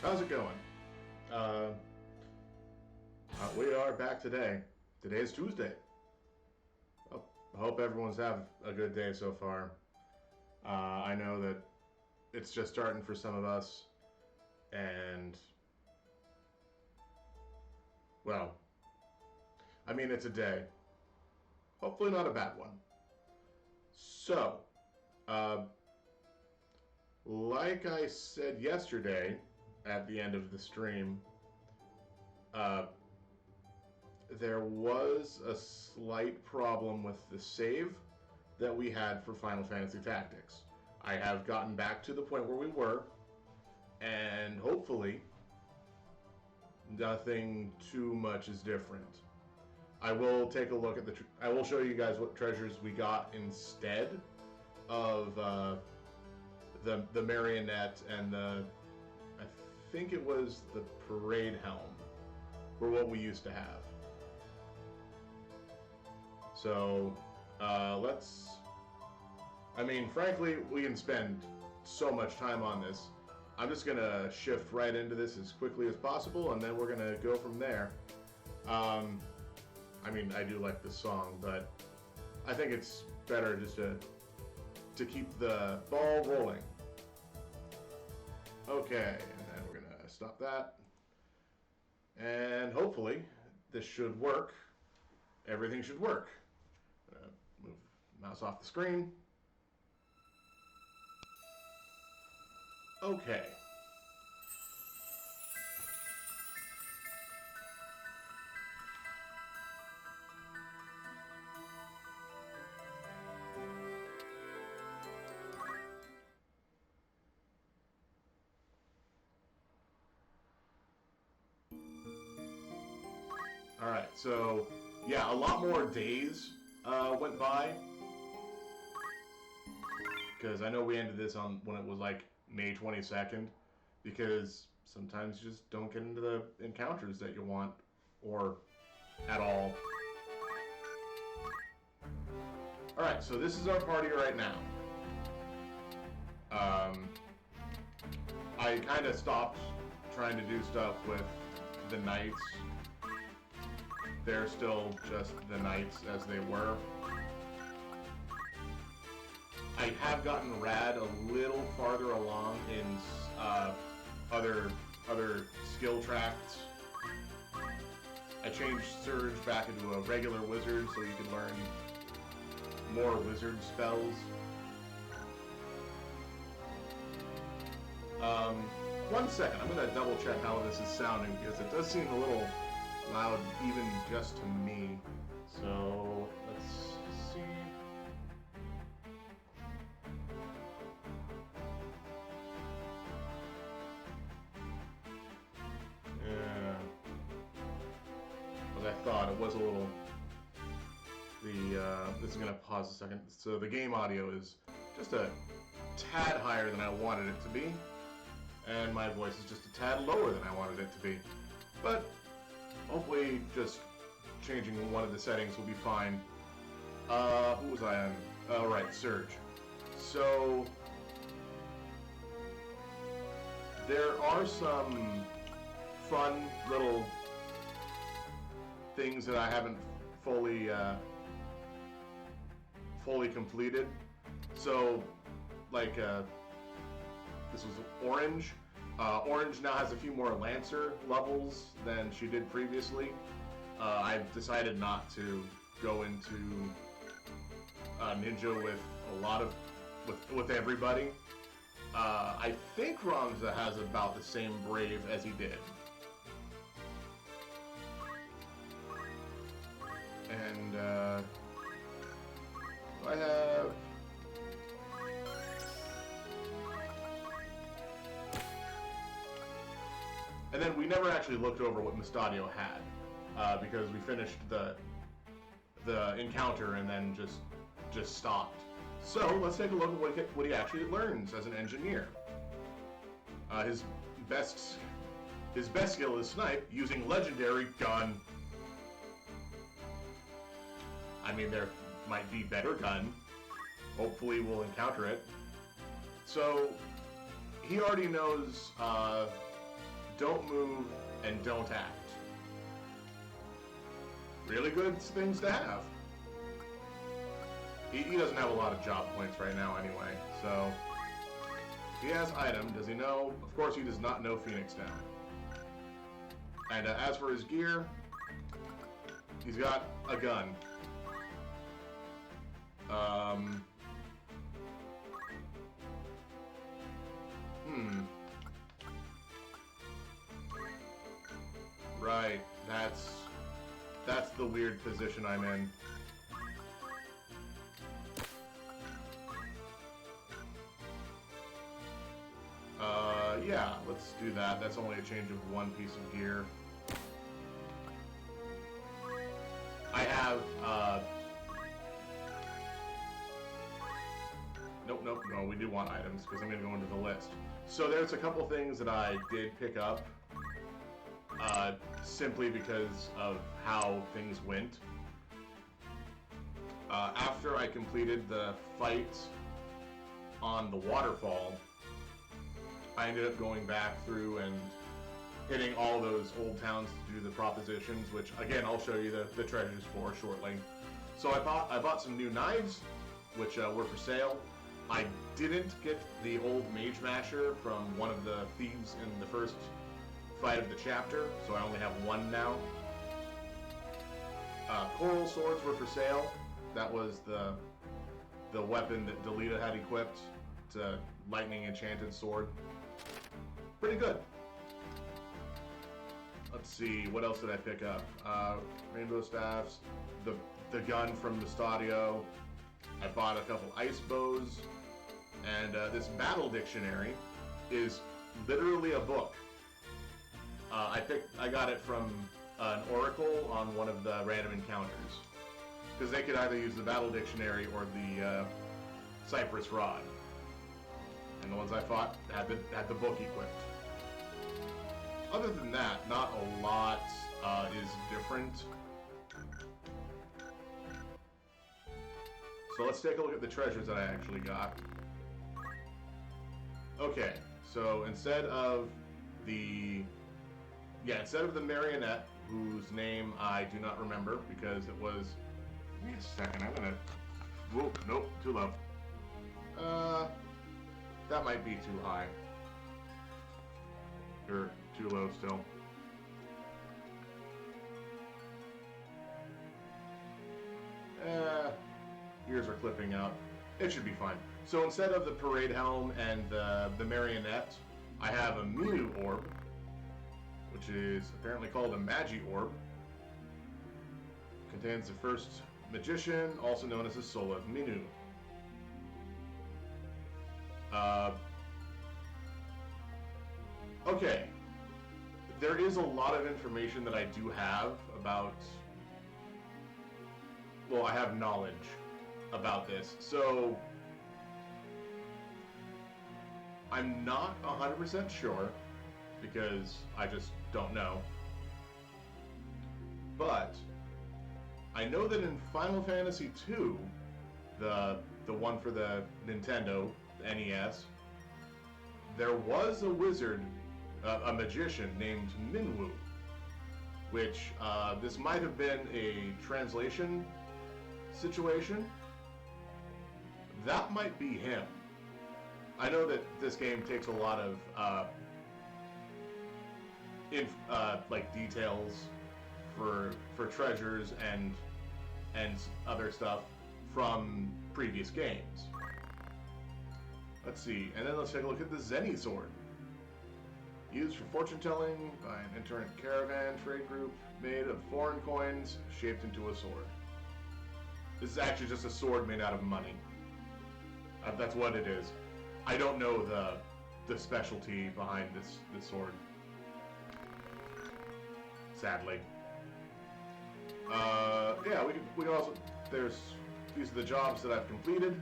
How's it going? Uh, we are back today. Today is Tuesday. I hope everyone's having a good day so far. I know that it's just starting for some of us, and well, I mean it's a day. Hopefully not a bad one. So, uh, like I said yesterday at the end of the stream, uh, there was a slight problem with the save that we had for Final Fantasy Tactics. I have gotten back to the point where we were, and hopefully nothing too much is different. I will take a look at I will show you guys what treasures we got instead of the marionette and I think it was the parade helm were what we used to have. So I mean, frankly, we can spend so much time on this. I'm just gonna shift right into this as quickly as possible, and then we're gonna go from there. I mean, I do like this song, but I think it's better just to keep the ball rolling. Okay, and then we're gonna stop that. And hopefully, this should work. Everything should work. Move the mouse off the screen. Okay. Alright, so yeah, a lot more days went by. Because I know we ended this on when it was like May 22nd. Because sometimes you just don't get into the encounters that you want, or at all. Alright, so this is our party right now. I kind of stopped trying to do stuff with the knights. They're still just the knights as they were. I have gotten Rad a little farther along in other skill tracks. I changed Surge back into a regular wizard so you can learn more wizard spells. One second, I'm gonna double check how this is sounding because it does seem a little loud even just to me. So let's see. Yeah. As I thought, it was a little. This is gonna pause a second. So the game audio is just a tad higher than I wanted it to be, and my voice is just a tad lower than I wanted it to be. But hopefully, just changing one of the settings will be fine. Who was I on? Oh, right, Surge. So there are some fun little things that I haven't fully completed. So, like, this was Orange. Orange now has a few more Lancer levels than she did previously. I've decided not to go into Ninja with a lot of with everybody. I think Ramza has about the same Brave as he did. And I have. And then we never actually looked over what Mustadio had, because we finished the encounter and then just stopped. So let's take a look at what he actually learns as an engineer. His best skill is snipe using legendary gun. I mean, there might be better gun. Hopefully we'll encounter it. So he already knows don't move, and don't act. Really good things to have. He doesn't have a lot of job points right now anyway, so... He has item. Does he know? Of course he does not know Phoenix Down. And as for his gear, he's got a gun. Right, that's the weird position I'm in. Yeah, let's do that. That's only a change of one piece of gear. I have, Nope, no, we do want items, because I'm going to go into the list. So there's a couple things that I did pick up, simply because of how things went. After I completed the fight on the waterfall, I ended up going back through and hitting all those old towns to do the propositions, which again I'll show you the treasures for shortly. So I bought some new knives, which were for sale. I didn't get the old Mage Masher from one of the thieves in the first fight of the chapter, so I only have one now. Coral swords were for sale. That was the weapon that Delita had equipped. It's a lightning enchanted sword. Pretty good. Let's see, what else did I pick up? Rainbow staffs, the gun from the Stadio. I bought a couple ice bows, and this battle dictionary is literally a book. I got it from an oracle on one of the random encounters, because they could either use the battle dictionary or the Cypress rod. And the ones I fought had the book equipped. Other than that, not a lot is different. So let's take a look at the treasures that I actually got. Okay, so instead of the marionette, whose name I do not remember because it was... Give me a second, I'm gonna... Whoa, nope, too low. That might be too high. Or too low still. Ears are clipping out. It should be fine. So instead of the parade helm and the marionette, I have a Minu orb, which is apparently called a Magi orb. Contains the first magician, also known as the Soul of Minu. Okay. There is a lot of information that I do have about... Well, I have knowledge about this, so... I'm not 100% sure, because I just don't know. But I know that in Final Fantasy II, the one for the Nintendo, the NES, there was a wizard, a magician named Minwu, which this might have been a translation situation. That might be him. I know that this game takes a lot of like details for treasures and other stuff from previous games. Let's see, and then let's take a look at the Zenny sword. Used for fortune telling by an itinerant caravan trade group made of foreign coins shaped into a sword. This is actually just a sword made out of money. That's what it is. I don't know the specialty behind this sword. Sadly. Yeah, we can also... These are the jobs that I've completed.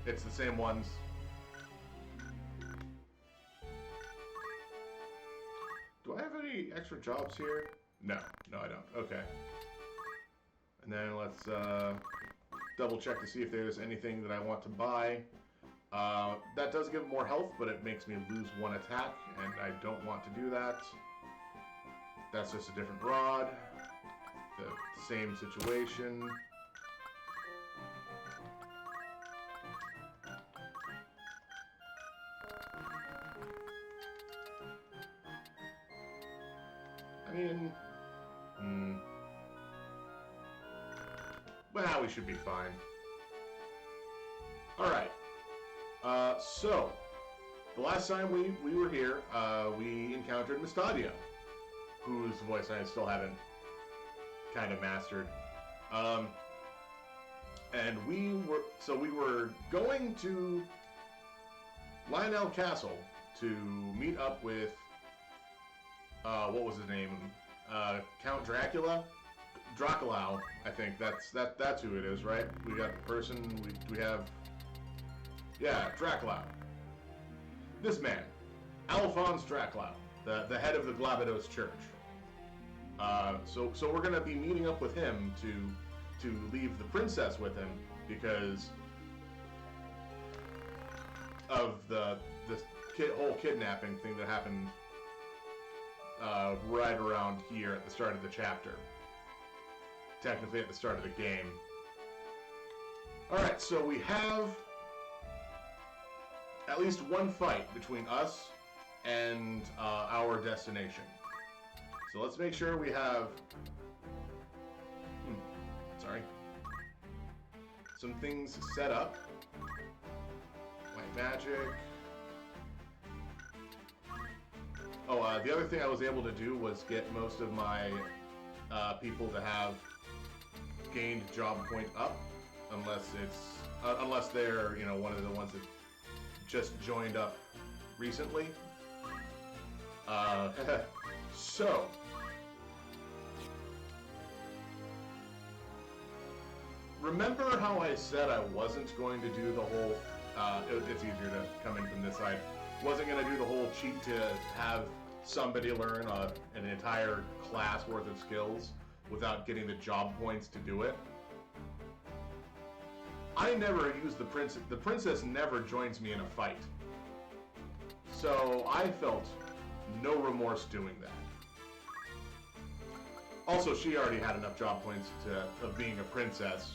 It's the same ones. Do I have any extra jobs here? No, I don't. Okay. And then let's double check to see if there's anything that I want to buy. That does give more health, but it makes me lose one attack, and I don't want to do that. That's just a different rod. The same situation. I mean, well, we should be fine. Alright. So, the last time we were here, we encountered Mustadio, whose voice I still haven't kind of mastered. And we were going to Lionel Castle to meet up with, what was his name? Count Dracula? Draculau, I think that's who it is, right? We got the person, we have, yeah, Draculau. This man, Alphonse Draculau, the head of the Glabados Church. So we're gonna be meeting up with him to leave the princess with him because of the whole kidnapping thing that happened right around here at the start of the chapter. Technically at the start of the game. Alright, so we have at least one fight between us and our destination. So let's make sure we have some things set up. White magic. Oh, the other thing I was able to do was get most of my people to have gained job point up, unless they're, you know, one of the ones that just joined up recently. So remember how I said I wasn't going to do the whole it's easier to come in from this side. Wasn't going to do the whole cheat to have somebody learn an entire class worth of skills without getting the job points to do it. I never use the princess. The princess never joins me in a fight. So I felt no remorse doing that. Also, she already had enough job points of being a princess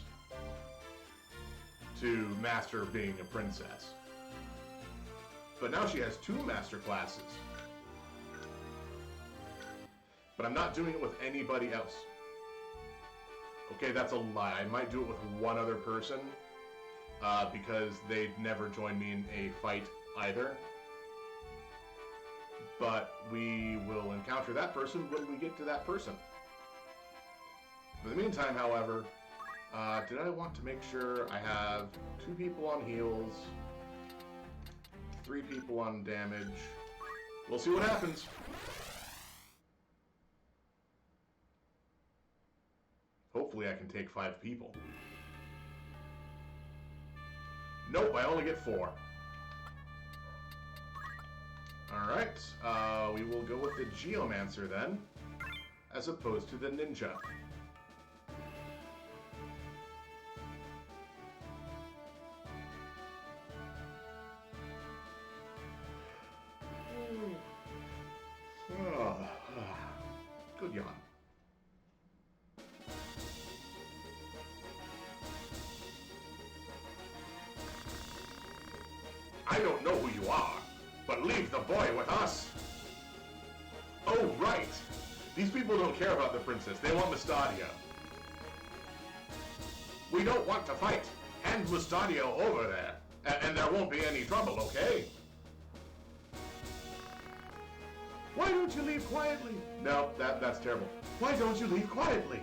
to master being a princess. But now she has 2 master classes. But I'm not doing it with anybody else. Okay, that's a lie. I might do it with one other person, because they'd never join me in a fight either. But we will encounter that person when we get to that person. In the meantime, however, did I want to make sure I have 2 people on heals, 3 people on damage. We'll see what happens. Hopefully I can take 5 people. Nope, I only get 4. Alright, we will go with the Geomancer then, as opposed to the Ninja. Good yawn. I don't know who you are, but leave the boy with us. Oh, right. These people don't care about the princess. They want Mustadio. We don't want to fight. Hand Mustadio over there, and there won't be any trouble, okay? Why don't you leave quietly? No, that's terrible. Why don't you leave quietly?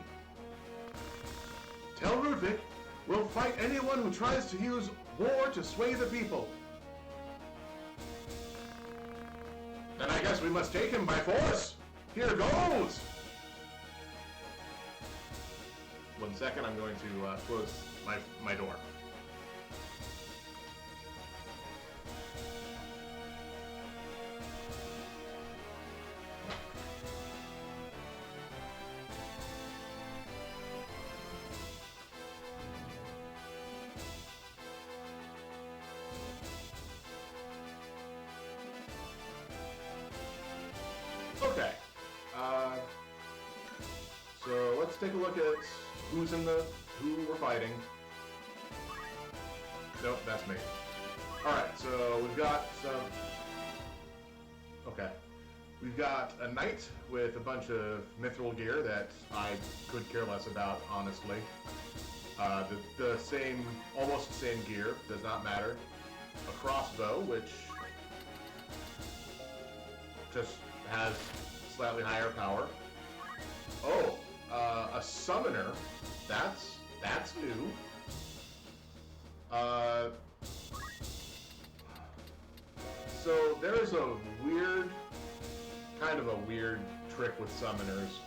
Tell Rudvik we'll fight anyone who tries to use war to sway the people. Then I guess we must take him by force. Here goes! 1 second, I'm going to close my door. take a look at who we're fighting. Nope, that's me. Alright, so we've got some... Okay. We've got a knight with a bunch of mithril gear that I could care less about, honestly. The same, almost the same gear, does not matter. A crossbow, which just has slightly higher power. Oh, a summoner. That's new. So there's a kind of a weird trick with summoners.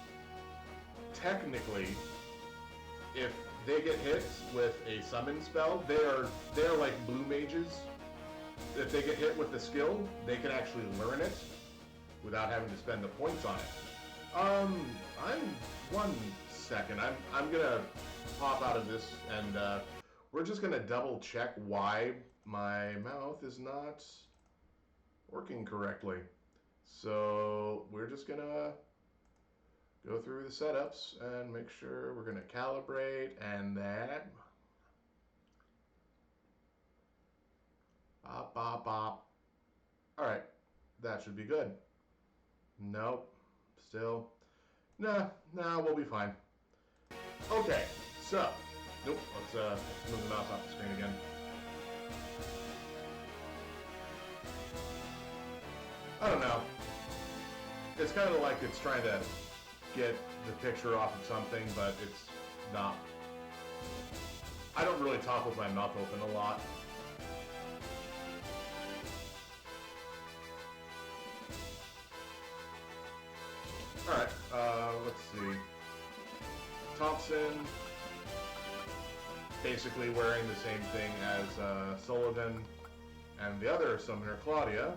Technically, if they get hit with a summon spell, they're like blue mages. If they get hit with the skill, they can actually learn it without having to spend the points on it. I'm 1 second. I'm gonna pop out of this and we're just gonna double check why my mouth is not working correctly. So we're just gonna go through the setups and make sure we're gonna calibrate and that. Bop, bop, bop. Alright, that should be good. Nope, still. Nah, we'll be fine. Okay, so, nope, let's move the mouse off the screen again. I don't know. It's kind of like it's trying to get the picture off of something, but it's not. I don't really talk with my mouth open a lot. Alright, let's see. Thompson, basically wearing the same thing as Sullivan and the other summoner, Claudia.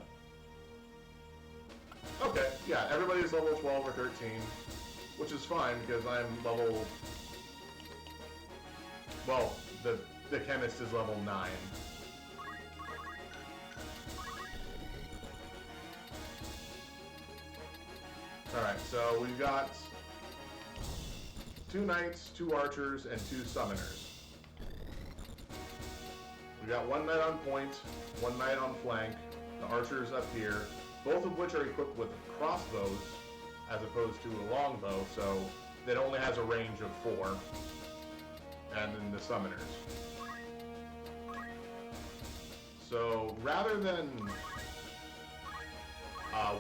Okay, yeah, everybody's level 12 or 13, which is fine because I'm level... Well, the chemist is level 9. Alright, so we've got 2 knights, 2 archers, and 2 summoners. We've got 1 knight on point, 1 knight on flank, the archers up here, both of which are equipped with crossbows as opposed to a longbow, so it only has a range of 4. And then the summoners. So rather than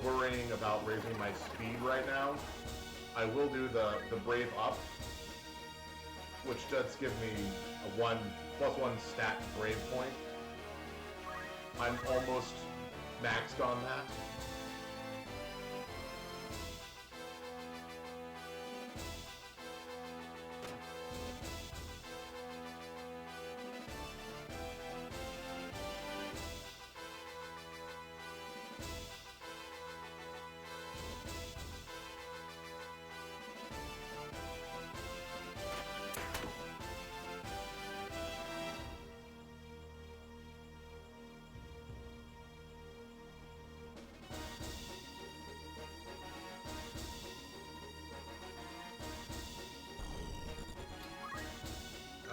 worrying about raising my speed right now, I will do the Brave Up, which does give me a +1 stat Brave point. I'm almost maxed on that.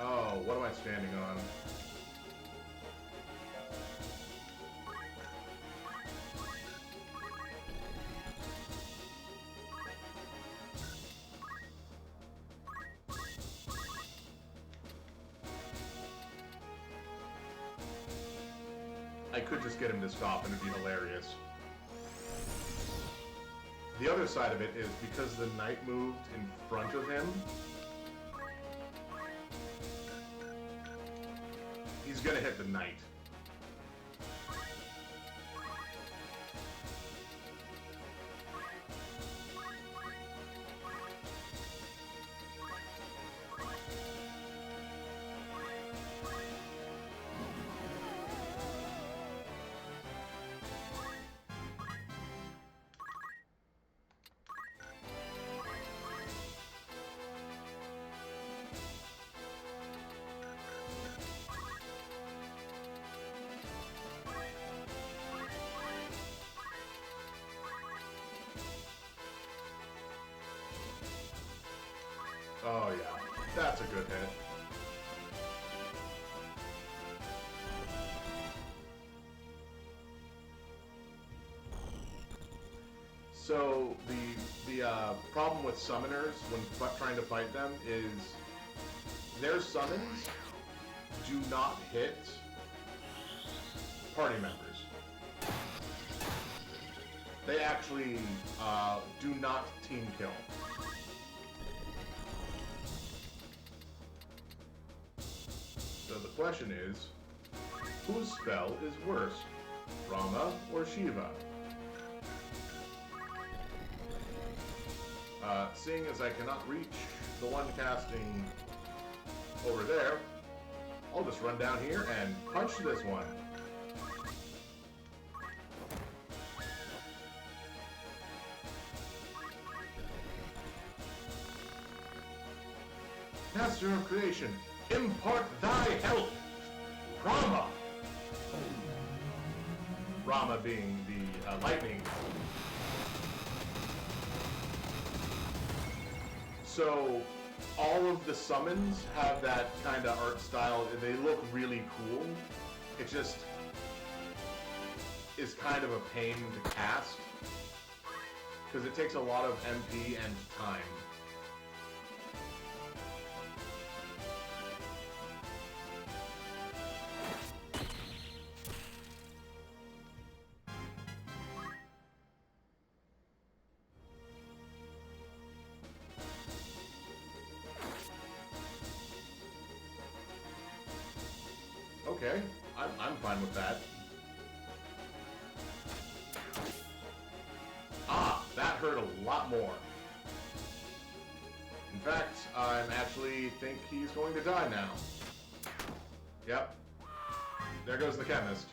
Oh, what am I standing on? I could just get him to stop and it'd be hilarious. The other side of it is because the knight moved in front of him, he's gonna hit the knight. that's a good hit. So the problem with summoners when trying to fight them is their summons do not hit party members. They actually do not team kill. So the question is, whose spell is worse, Rama or Shiva? Seeing as I cannot reach the one casting over there, I'll just run down here and punch this one. Master of Creation, impart thy help, Rama! Rama being the lightning. So, all of the summons have that kind of art style, and they look really cool. It just is kind of a pain to cast, because it takes a lot of MP and time. Okay, I'm fine with that. Ah, that hurt a lot more. In fact, I actually think he's going to die now. Yep. There goes the chemist.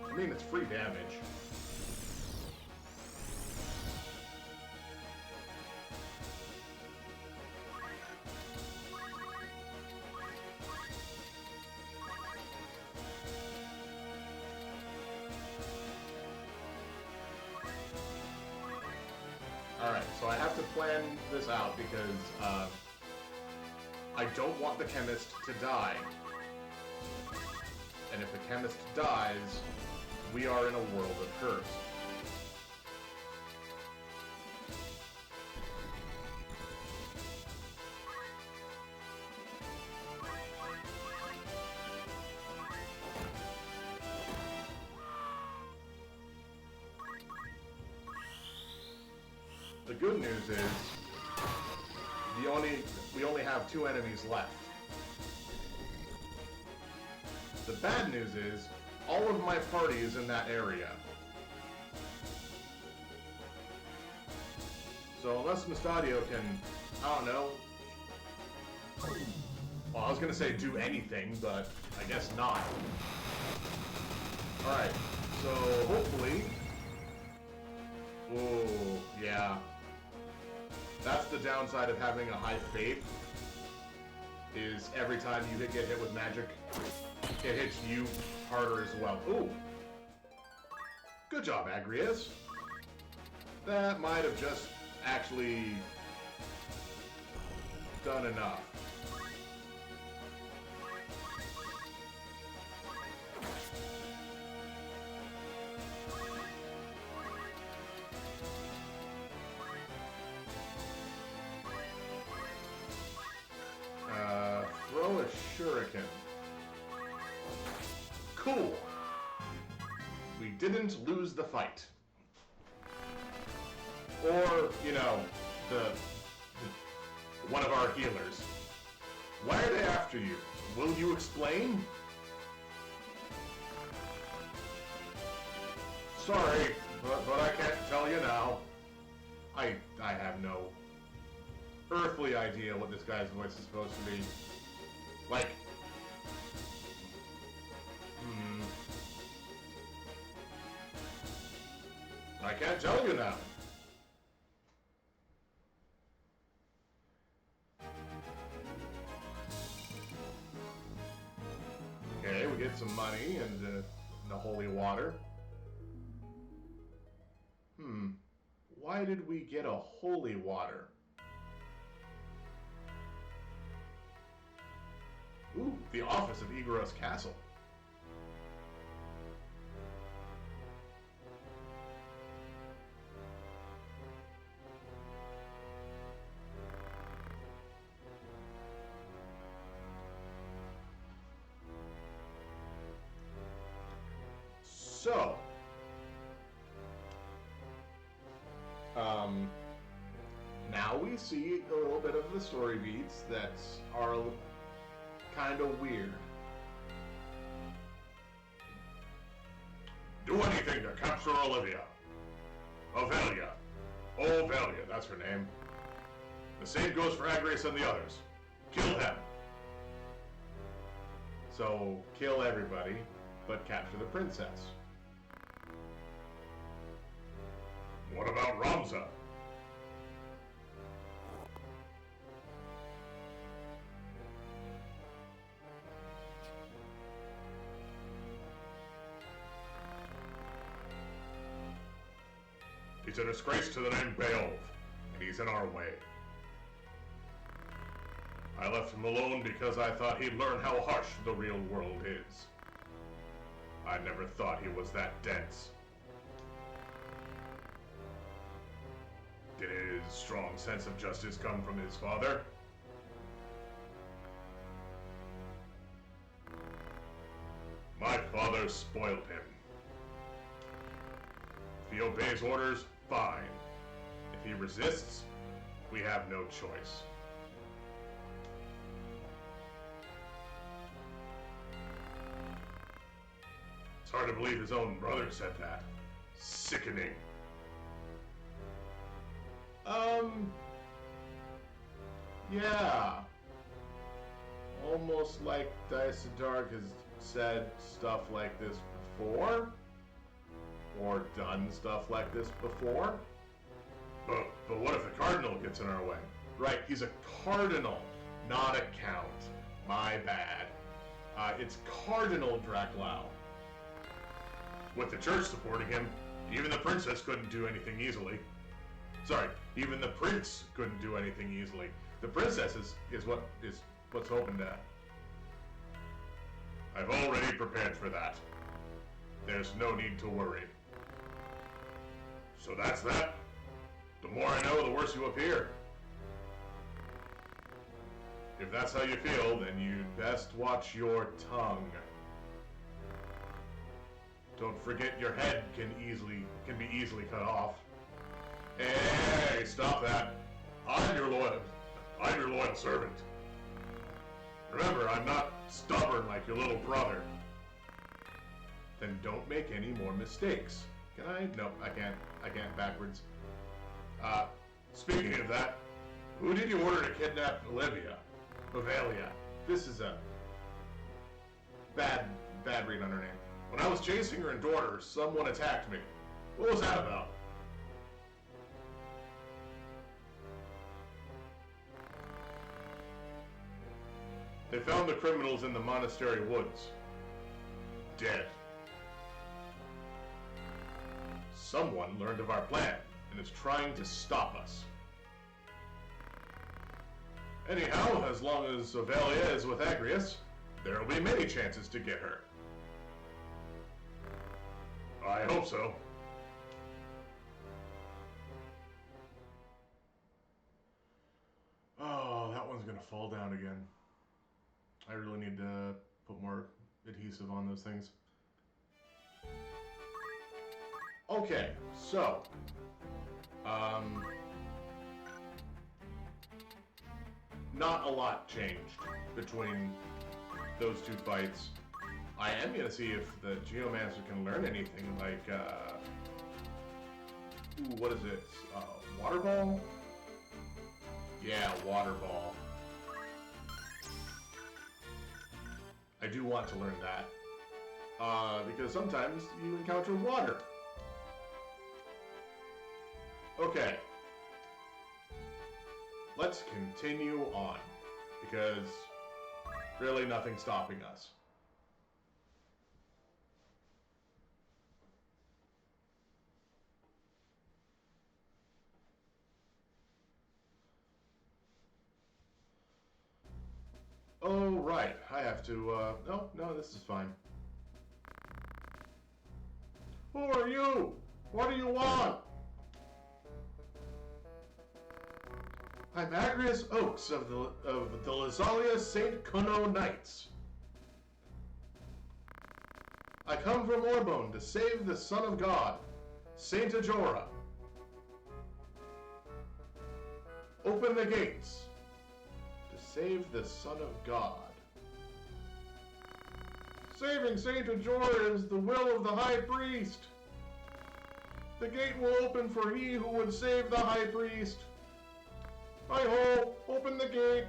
I mean, it's free damage. Alright, so I have to plan this out because I don't want the chemist to die. And if the chemist dies, we are in a world of curse. The good news is we only have 2 enemies left. The bad news is all of my party is in that area. So unless Mustadio can, I don't know, well, I was gonna say do anything, but I guess not. Alright, so hopefully, oh, yeah. That's the downside of having a high faith, is every time you get hit with magic, it hits you harder as well. Ooh. Good job, Agrias. That might have just actually done enough. Throw a shuriken. Cool. We didn't lose the fight. Or, you know, one of our healers. Why are they after you? Will you explain? Sorry, but I can't tell you now. I have no earthly idea what this guy's voice is supposed to be. Like, I can't tell you now. get some money and the holy water. Why did we get a holy water? Ooh, the office of Igoros Castle. So, now we see a little bit of the story beats that are kind of weird. Do anything to capture Olivia. Ovelia. Ovelia, that's her name. The same goes for Agrius and the others. Kill them. So, kill everybody, but capture the princess. What about Ramza? He's a disgrace to the name Beowulf, and he's in our way. I left him alone because I thought he'd learn how harsh the real world is. I never thought he was that dense. Did his strong sense of justice come from his father? My father spoiled him. If he obeys orders, fine. If he resists, we have no choice. It's hard to believe his own brother said that. Sickening. Yeah. Almost like Dice Dark has said stuff like this before. Or done stuff like this before. But what if the cardinal gets in our way? Right, he's a cardinal, not a count. My bad. It's Cardinal Draclau. With the church supporting him, even the princess couldn't do anything easily. Sorry, even the prince couldn't do anything easily. The princess is what's hoping to. I've already prepared for that. There's no need to worry. So that's that. The more I know, the worse you appear. If that's how you feel, then you'd best watch your tongue. Don't forget your head can be easily cut off. Hey, stop that. I'm your loyal servant. Remember, I'm not stubborn like your little brother. Then don't make any more mistakes. Can I? No, I can't. I can't backwards. Speaking of that, who did you order to kidnap Olivia? Ovelia. This is a bad read on her name. When I was chasing her and daughter, someone attacked me. What was that about? They found the criminals in the monastery woods. Dead. Someone learned of our plan and is trying to stop us. Anyhow, as long as Ovelia is with Agrius, there will be many chances to get her. I hope so. Oh, that one's gonna fall down again. I really need to put more adhesive on those things. Okay, so not a lot changed between those two fights. I am gonna see if the Geomancer can learn anything like ooh, what is it? Water ball? Yeah, water ball. I do want to learn that. Because sometimes you encounter water. Okay. Let's continue on. Because really nothing's stopping us. Oh, right. I have to, no, this is fine. Who are you? What do you want? I'm Agrius Oaks of the Lazalia St. Kuno Knights. I come from Orbone to save the Son of God, Saint Ajora. Open the gates to save the Son of God. Saving Saint Ajora is the will of the High Priest. The gate will open for he who would save the High Priest. Hi-ho! Open the gate!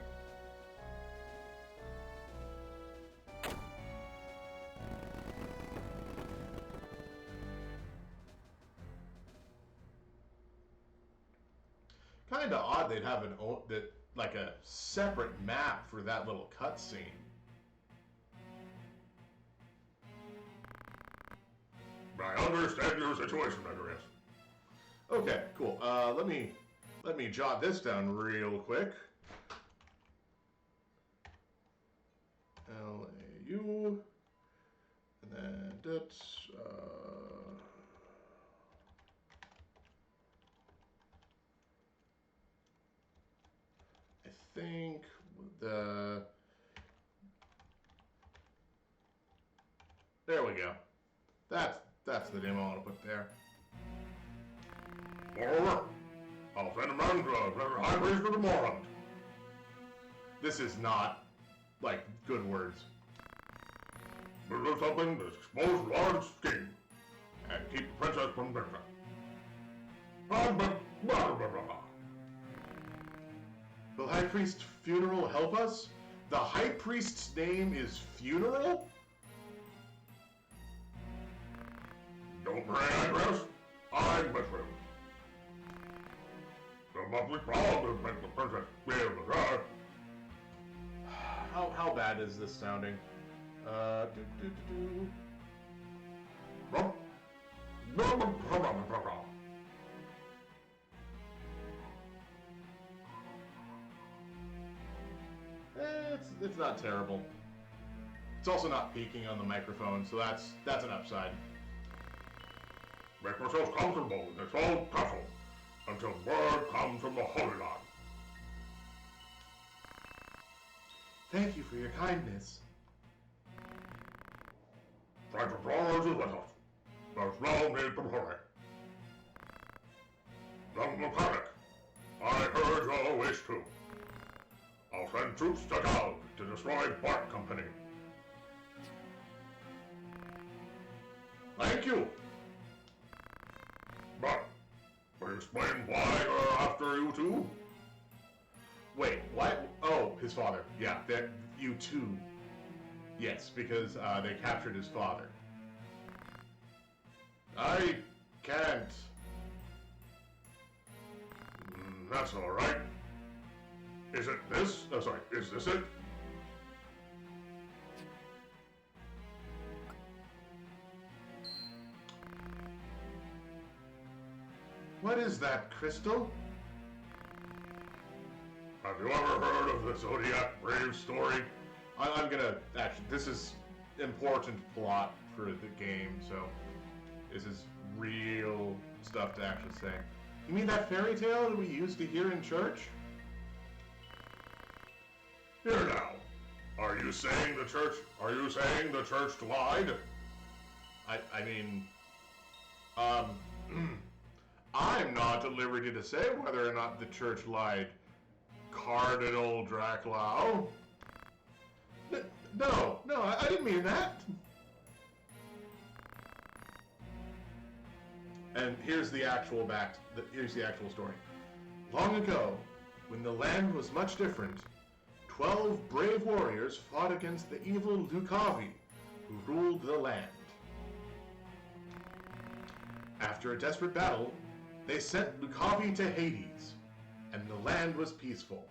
Kinda odd they'd have like a separate map for that little cutscene. I understand your situation, Agrius. Okay, cool. Let me jot this down real quick. LAU, and then that's I think there we go. That's the name I want to put there. Moreover, I'll send a man to the High Priest of the Morland. This is not like good words. To do something to expose large scheme and keep the princess from danger. Will High Priest Funeral help us? The High Priest's name is Funeral? Don't worry, Agrius. I'm with you. The monthly proud to make the princess feel the God. How bad is this sounding? It's not terrible. It's also not peaking on the microphone, so that's an upside. Make yourselves comfortable in this old castle until word comes from the Holy Land. Thank you for your kindness. Try to draw us with us. There's no need to hurry. Don't panic. I heard your wish too. I'll send troops to Gaul to destroy Bark Company. Thank you. But, will you explain why they're after you two? Wait, what? Oh, his father. Yeah, that you too. Yes, because they captured his father. I can't. That's all right. Is it this? Oh, sorry. Is this it? What is that, Crystal? Have you ever heard of the Zodiac Brave story? I'm gonna actually. This is important plot for the game, so this is real stuff to actually say. You mean that fairy tale that we used to hear in church? Here now. Are you saying the church lied? I mean, I'm not at liberty to say whether or not the church lied. Cardinal Draclau. No, I didn't mean that. And here's the actual story. Long ago, when the land was much different, 12 brave warriors fought against the evil Lucavi, who ruled the land. After a desperate battle, they sent Lucavi to Hades, and the land was peaceful.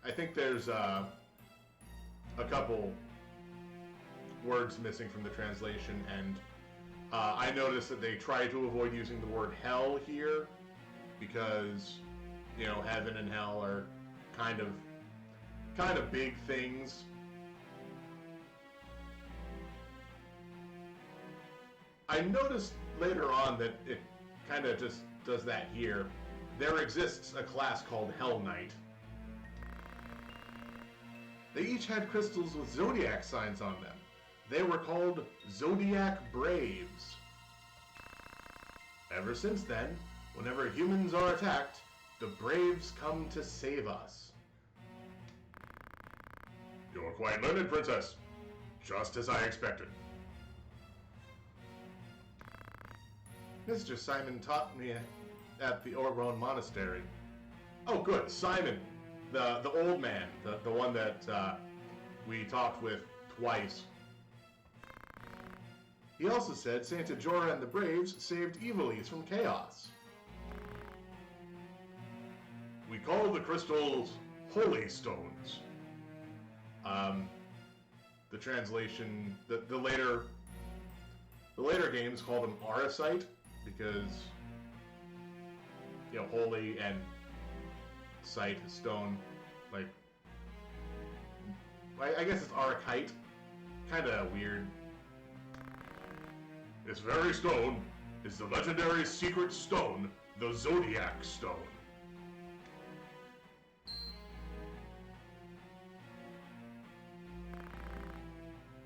I think there's a couple words missing from the translation, and I noticed that they try to avoid using the word hell here because, you know, heaven and hell are kind of big things. I noticed later on that it kind of just does that here. There exists a class called Hell Knight. They each had crystals with zodiac signs on them. They were called Zodiac Braves. Ever since then, whenever humans are attacked, the Braves come to save us. You're quite learned, Princess. Just as I expected. Mr. Simon taught me at the Orgron Monastery. Oh, good, Simon, the old man, the one that we talked with twice. He also said Santa Jorah and the Braves saved Evilise from chaos. We call the crystals holy stones. The translation, the later games call them auracite because, you know, holy and site, stone, like, I guess it's auracite. Kind of weird. This very stone is the legendary secret stone, the Zodiac Stone.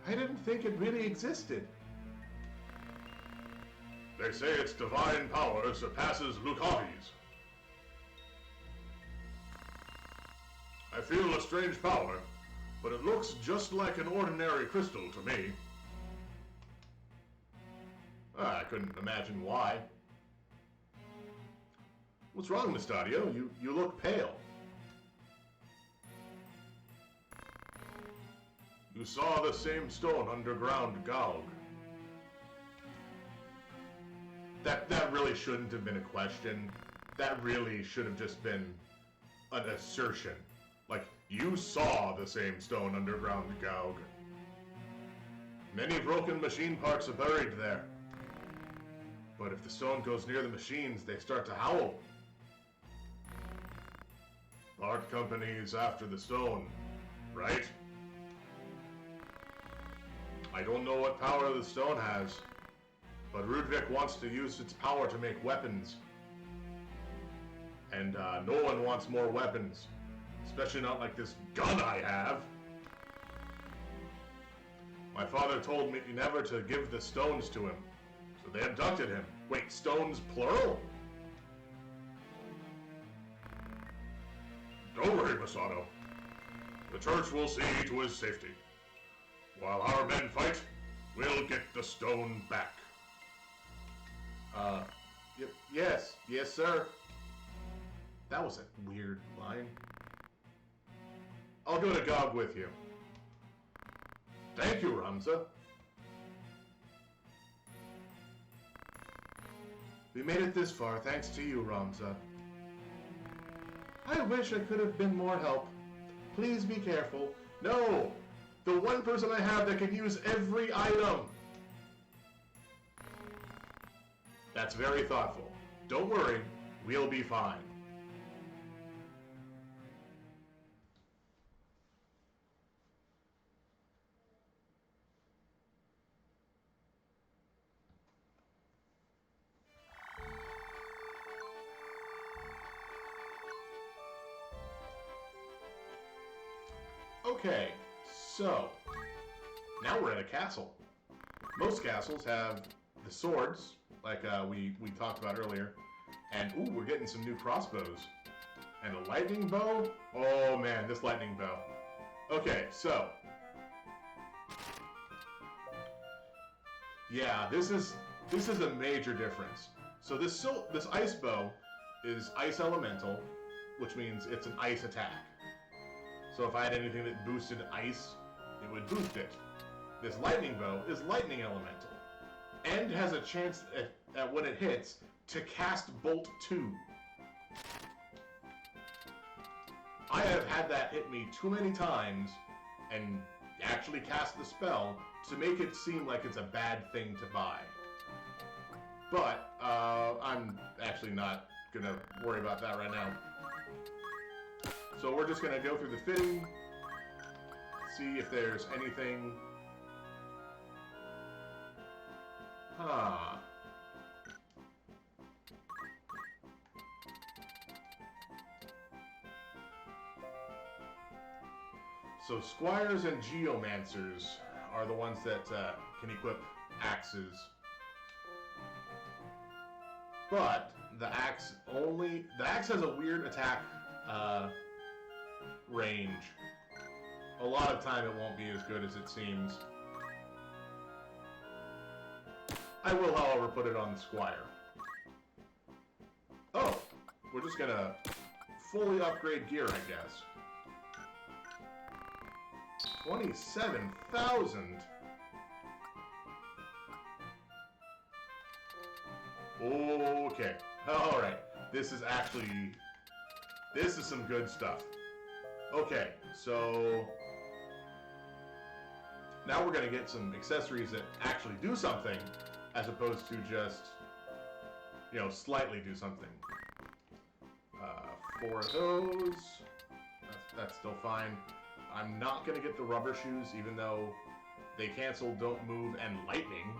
I didn't think it really existed. They say its divine power surpasses Lucavi's. I feel a strange power, but it looks just like an ordinary crystal to me. I couldn't imagine why. What's wrong, Mustadio? You look pale. You saw the same stone underground, Gaug. That really shouldn't have been a question. That really should have just been an assertion. Like, you saw the same stone underground, Gaug. Many broken machine parts are buried there. But if the stone goes near the machines, they start to howl. Part company is after the stone, right? I don't know what power the stone has, but Rudvik wants to use its power to make weapons. And no one wants more weapons, especially not like this gun I have. My father told me never to give the stones to him, so they abducted him. Wait, stones plural? Don't worry, Masato. The church will see to his safety. While our men fight, we'll get the stone back. Yes, sir. That was a weird line. I'll go to Gog with you. Thank you, Ramza. We made it this far thanks to you, Ramza. I wish I could have been more help. Please be careful. No! The one person I have that can use every item! That's very thoughtful. Don't worry, we'll be fine. Okay, so now we're at a castle. Most castles have the swords, like we talked about earlier, and ooh, we're getting some new crossbows. And a lightning bow? Oh man, this lightning bow. Okay, so yeah, this is a major difference. So this ice bow is ice elemental, which means it's an ice attack. So if I had anything that boosted ice, it would boost it. This lightning bow is lightning elemental, and has a chance at when it hits to cast Bolt 2. I have had that hit me too many times and actually cast the spell to make it seem like it's a bad thing to buy. But I'm actually not gonna worry about that right now. So we're just going to go through the fitting, see if there's anything. Huh. So squires and geomancers are the ones that can equip axes. But the axe has a weird attack range. A lot of time it won't be as good as it seems. I will, however, put it on the squire. Oh, we're just gonna fully upgrade gear, I guess. 27,000. Okay. All right. This is some good stuff. Okay, so now we're going to get some accessories that actually do something as opposed to just, you know, slightly do something. 4 of those. That's still fine. I'm not going to get the rubber shoes, even though they cancel Don't Move and Lightning,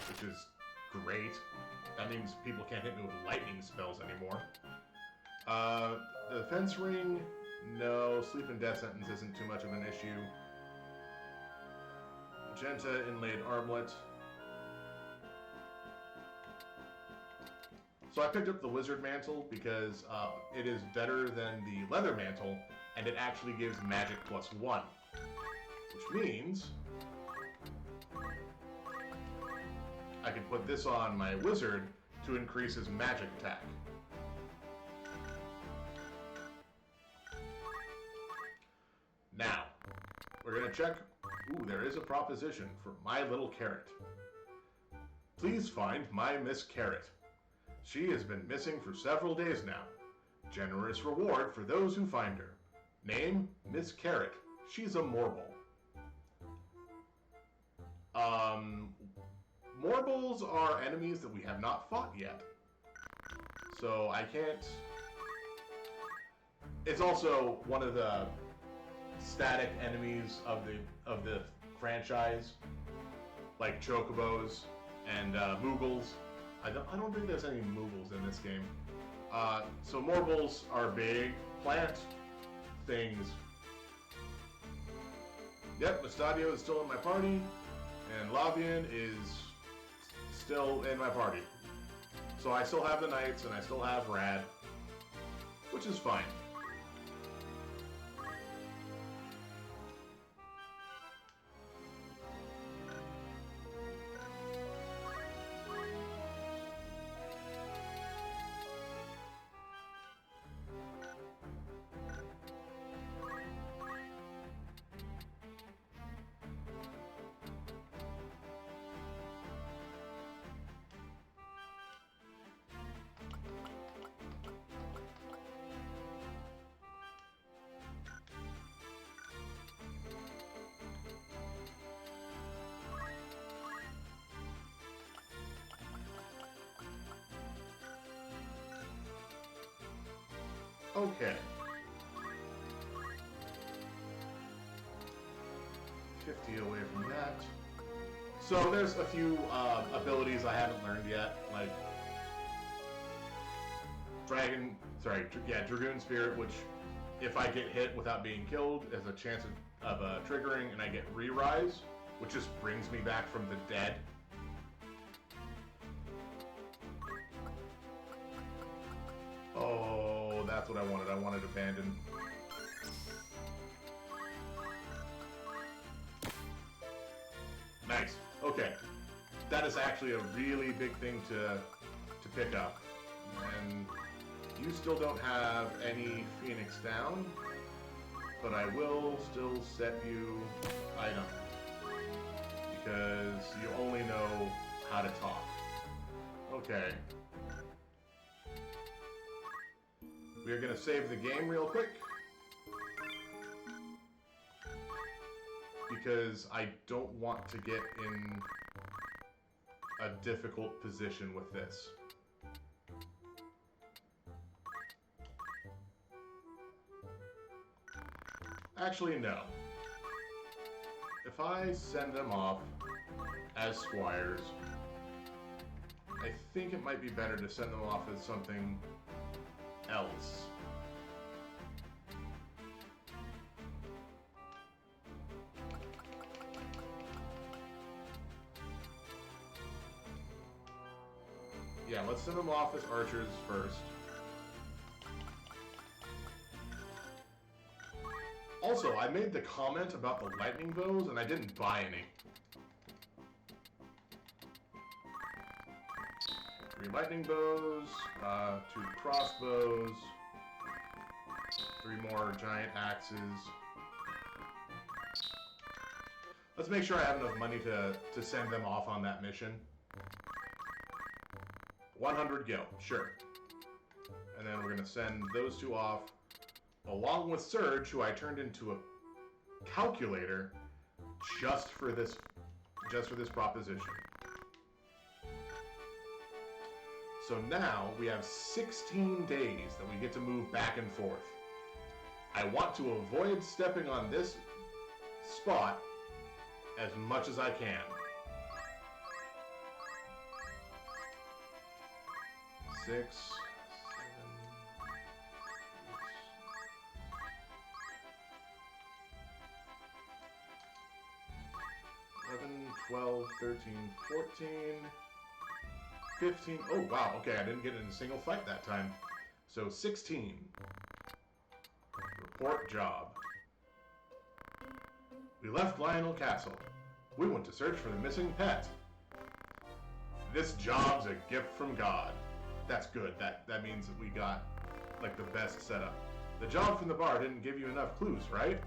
which is great. That means people can't hit me with lightning spells anymore. The fence ring, no. Sleep and death sentence isn't too much of an issue. Magenta inlaid armlet. So I picked up the wizard mantle because it is better than the leather mantle, and it actually gives magic +1, which means I can put this on my wizard to increase his magic attack. Now, we're going to check. Ooh, there is a proposition for my little carrot. Please find my Miss Carrot. She has been missing for several days now. Generous reward for those who find her. Name, Miss Carrot. She's a Morble. Morbles are enemies that we have not fought yet. So I can't... It's also one of the static enemies of the franchise, like Chocobos and Moogles. I don't think there's any Moogles in this game. So Morbles are big plant things. Yep, Mustadio is still in my party, and Lavian is still in my party. So I still have the Knights, and I still have Rad, which is fine. Okay. 50 away from that. So there's a few abilities I haven't learned yet, like Dragoon Spirit, which if I get hit without being killed, there's a chance of triggering, and I get Re-Rise, which just brings me back from the dead. Oh, that's what I wanted. I wanted Abandon. Nice. Okay. That is actually a really big thing to pick up. And you still don't have any Phoenix down, but I will still set you item because you only know how to talk. Okay. We're going to save the game real quick because I don't want to get in a difficult position with this. Actually, no. If I send them off as squires, I think it might be better to send them off as something else. Yeah, let's send them off as archers first. Also, I made the comment about the lightning bows, and I didn't buy any. 3 lightning bows, 2 crossbows, 3 more giant axes. Let's make sure I have enough money to send them off on that mission. 100 gil, sure. And then we're going to send those 2 off, along with Surge, who I turned into a calculator just for this proposition. So now we have 16 days that we get to move back and forth. I want to avoid stepping on this spot as much as I can. 6, 7, 11, 12, 13, 14, 15. Oh, wow. Okay, I didn't get in a single fight that time. So 16. Report job. We left Lionel Castle. We went to search for the missing pet. This job's a gift from God. That's good. That means that we got, like, the best setup. The job from the bar didn't give you enough clues, right?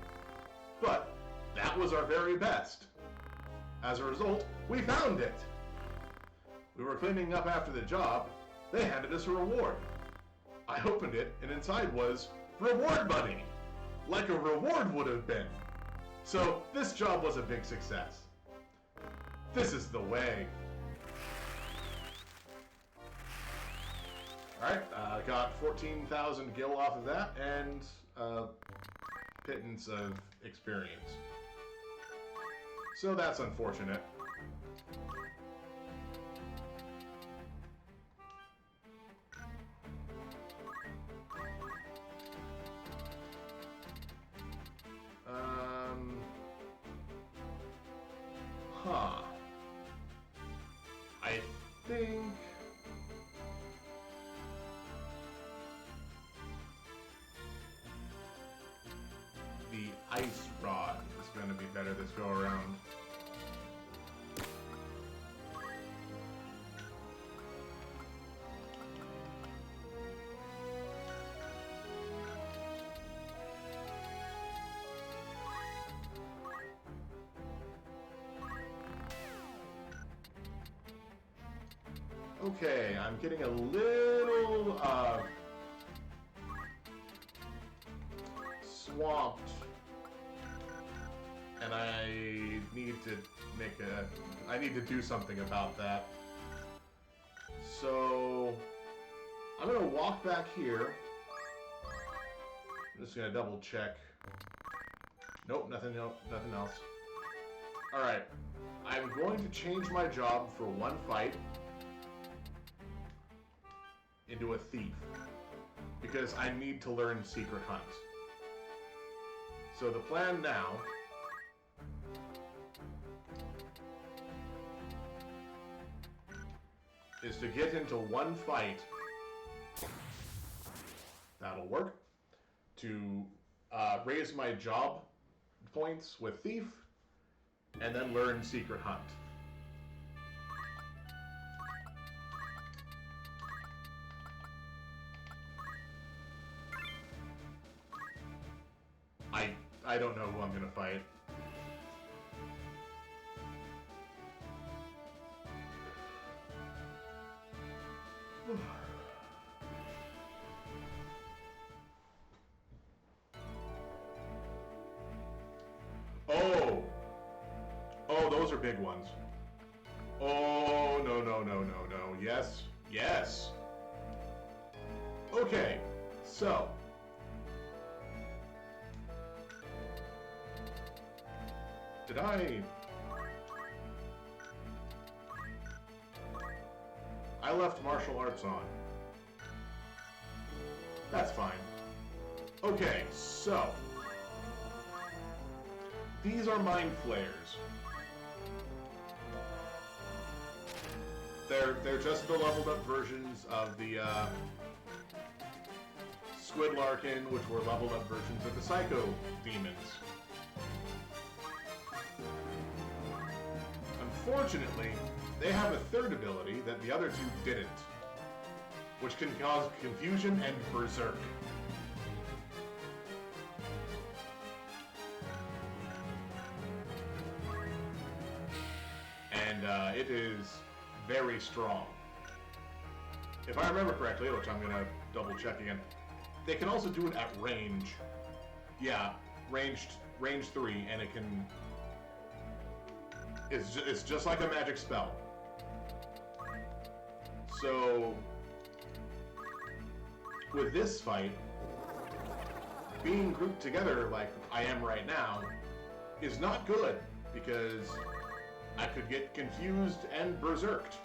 But that was our very best. As a result, we found it. We were cleaning up after the job. They handed us a reward. I opened it, and inside was reward money, like a reward would have been. So this job was a big success. This is the way. Alright, got 14,000 gil off of that, and pittance of experience. So that's unfortunate. I think... the ice rod is going to be better this go around. Okay, I'm getting a little swamped, and I need to do something about that. So I'm gonna walk back here. I'm just gonna double check. Nope, nothing else. All right, I'm going to change my job for one fight into a thief, because I need to learn secret hunt. So the plan now is to get into one fight. That'll work. To raise my job points with thief, and then learn secret hunt. I don't know who I'm gonna fight. Oh, those are big ones. Oh, no. Yes. Okay, so Did I... I left martial arts on. That's fine. Okay, so... these are Mind Flayers. They're just the leveled up versions of the Squid Larkin, which were leveled up versions of the Psycho Demons. Unfortunately, they have a third ability that the other two didn't, which can cause confusion and berserk. And it is very strong. If I remember correctly, which I'm gonna double check again, they can also do it at range. Yeah, range 3, and it can... It's just like a magic spell. So, with this fight, being grouped together like I am right now is not good, because I could get confused and berserked.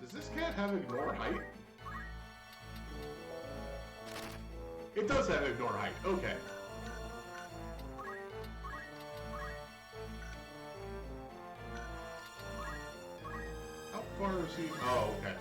Does this cat have ignore height? It does have ignore height, okay. How far is he? Oh, okay.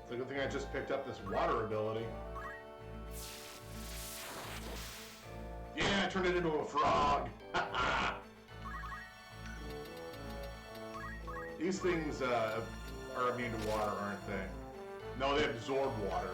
It's a good thing I just picked up this water ability. Yeah, I turned it into a frog! These things are immune to water, aren't they? No, they absorb water.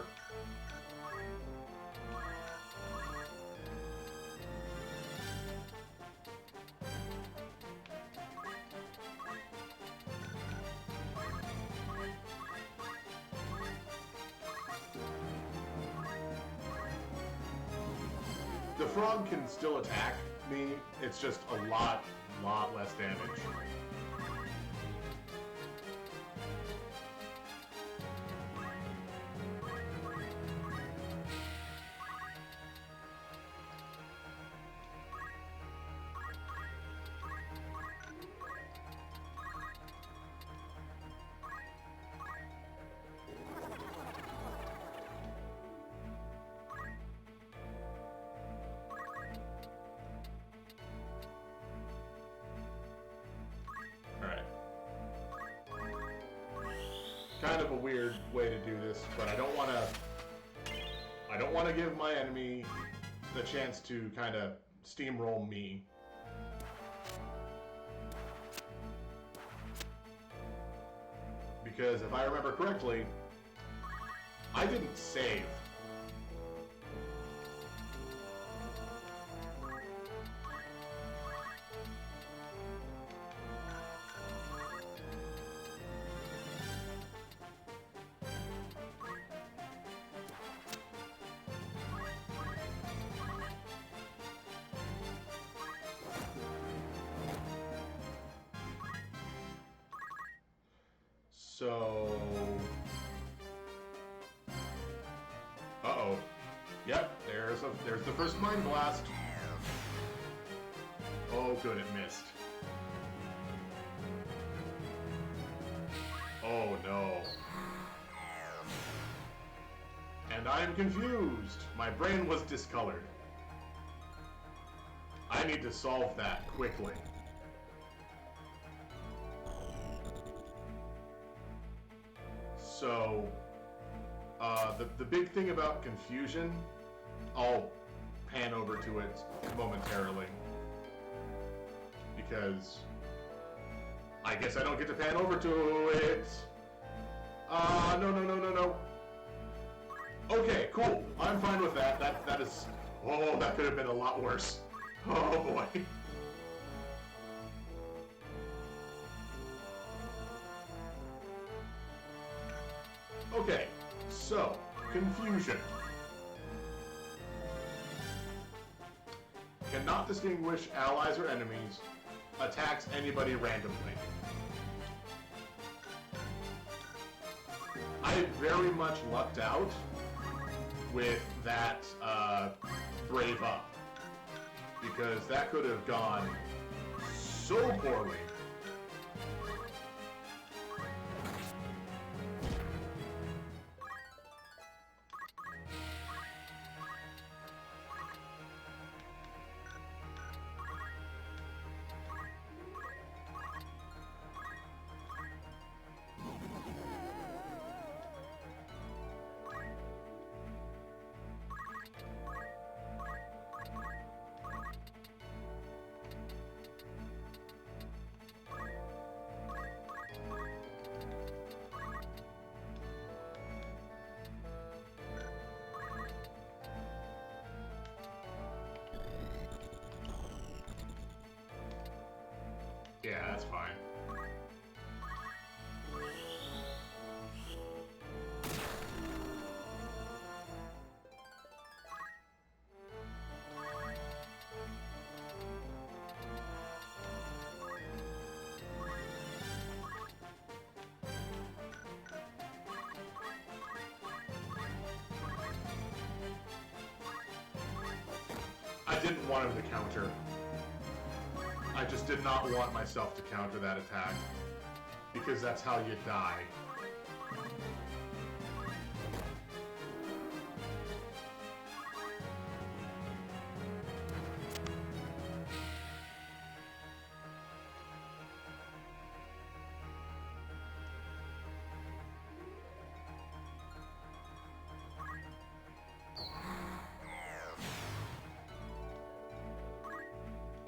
The frog can still attack me, it's just a lot less damage. Kind of a weird way to do this, but I don't want to give my enemy the chance to kind of steamroll me. Because if I remember correctly, I didn't save. So... Uh-oh. Yep, there's the first Mind Blast. Oh, good, it missed. Oh, no. And I'm confused. My brain was discolored. I need to solve that quickly. So, the big thing about confusion, I'll pan over to it momentarily. Because I guess I don't get to pan over to it. No. Okay, cool. I'm fine with that. That is... Oh, that could have been a lot worse. Oh, boy. Okay, so, confusion. Cannot distinguish allies or enemies. Attacks anybody randomly. I very much lucked out with that Brave Up, because that could have gone so poorly. Yeah, that's fine. I didn't want him to counter. I just did not want myself to counter that attack, because that's how you die.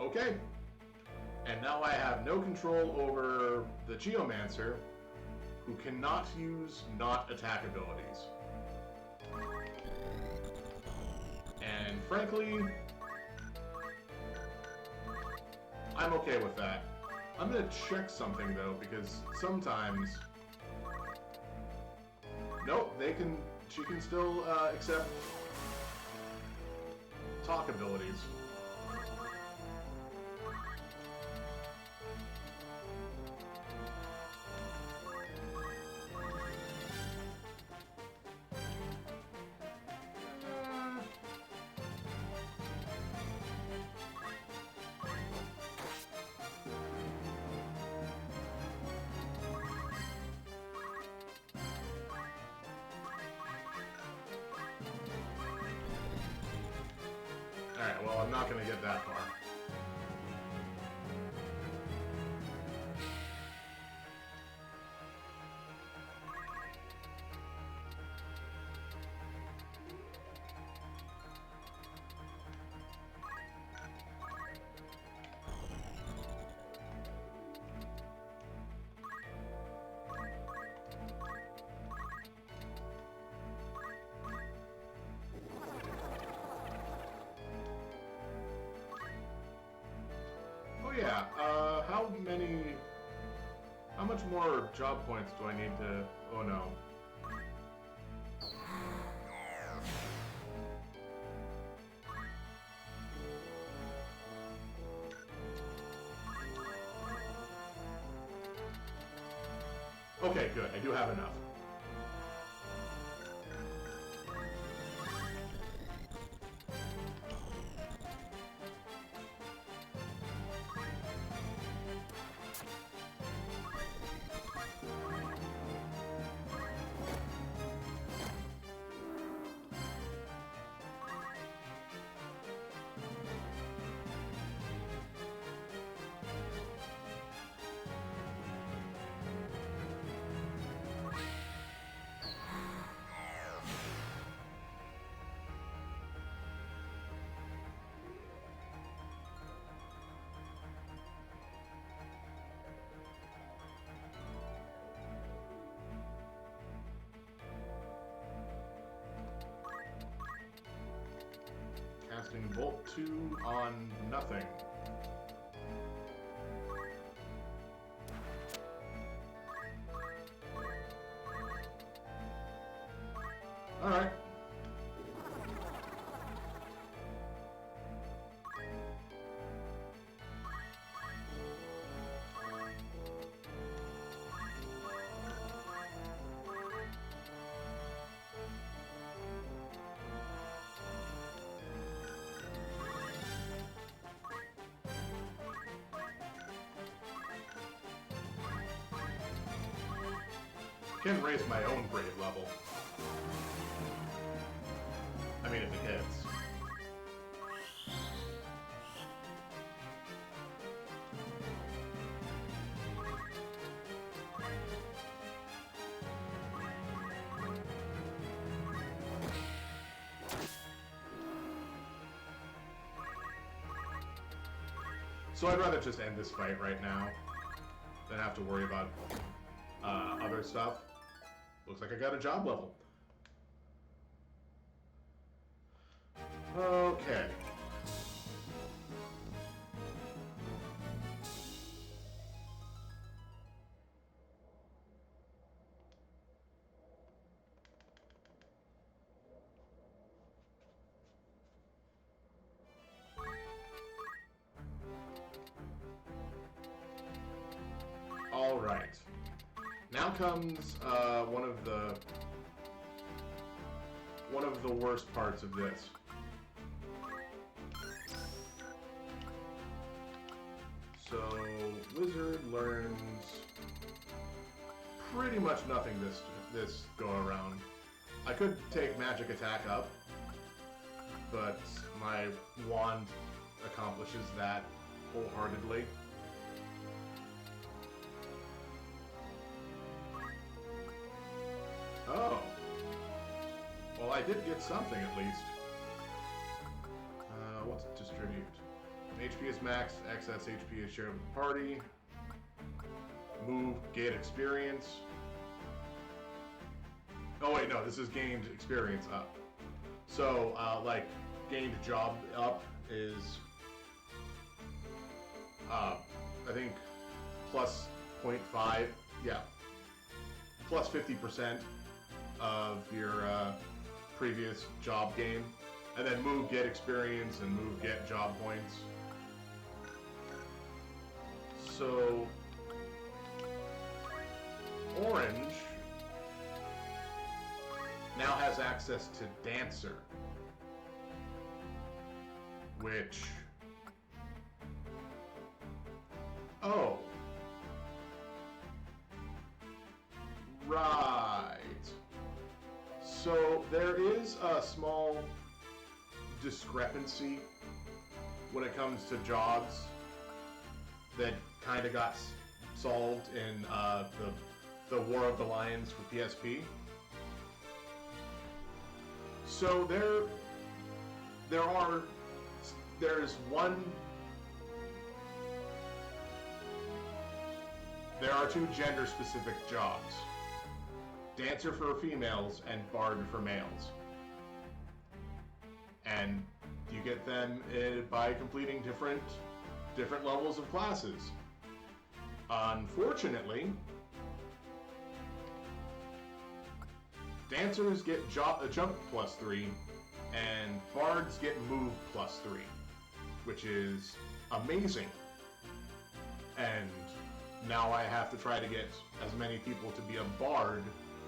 Okay. And now I have no control over the Geomancer, who cannot use not attack abilities. And frankly, I'm okay with that. I'm gonna check something though, because sometimes... Nope, she can still accept talk abilities. Alright, well, I'm not going to get that far. Oh yeah, how much more job points do I need to, oh no. Okay, good, I do have enough. Bolt 2 on nothing. Alright. Can raise my own grade level. I mean, if it hits. So I'd rather just end this fight right now than have to worry about other stuff. Looks like I got a job level. Okay. All right. Now comes one of the worst parts of this. So Wizard learns pretty much nothing this go around. I could take Magic Attack up, but my wand accomplishes that wholeheartedly. Oh. Well, I did get something at least. What's it distribute? HP is max, excess HP is shared with the party. Move, get experience. Oh wait, no, this is gained experience up. So, like, gained job up is, I think, plus 0.5, yeah, plus 50% of your previous job gain. And then move, get experience, and move, get job points. So, Orange now has access to Dancer, which... Oh. Right. So, there is a small discrepancy when it comes to jobs that kind of got solved in the War of the Lions for PSP. So there are two gender-specific jobs: Dancer for females and Bard for males. And you get them by completing different levels of classes. Unfortunately, Dancers get jump +3, and Bards get move +3, which is amazing. And now I have to try to get as many people to be a Bard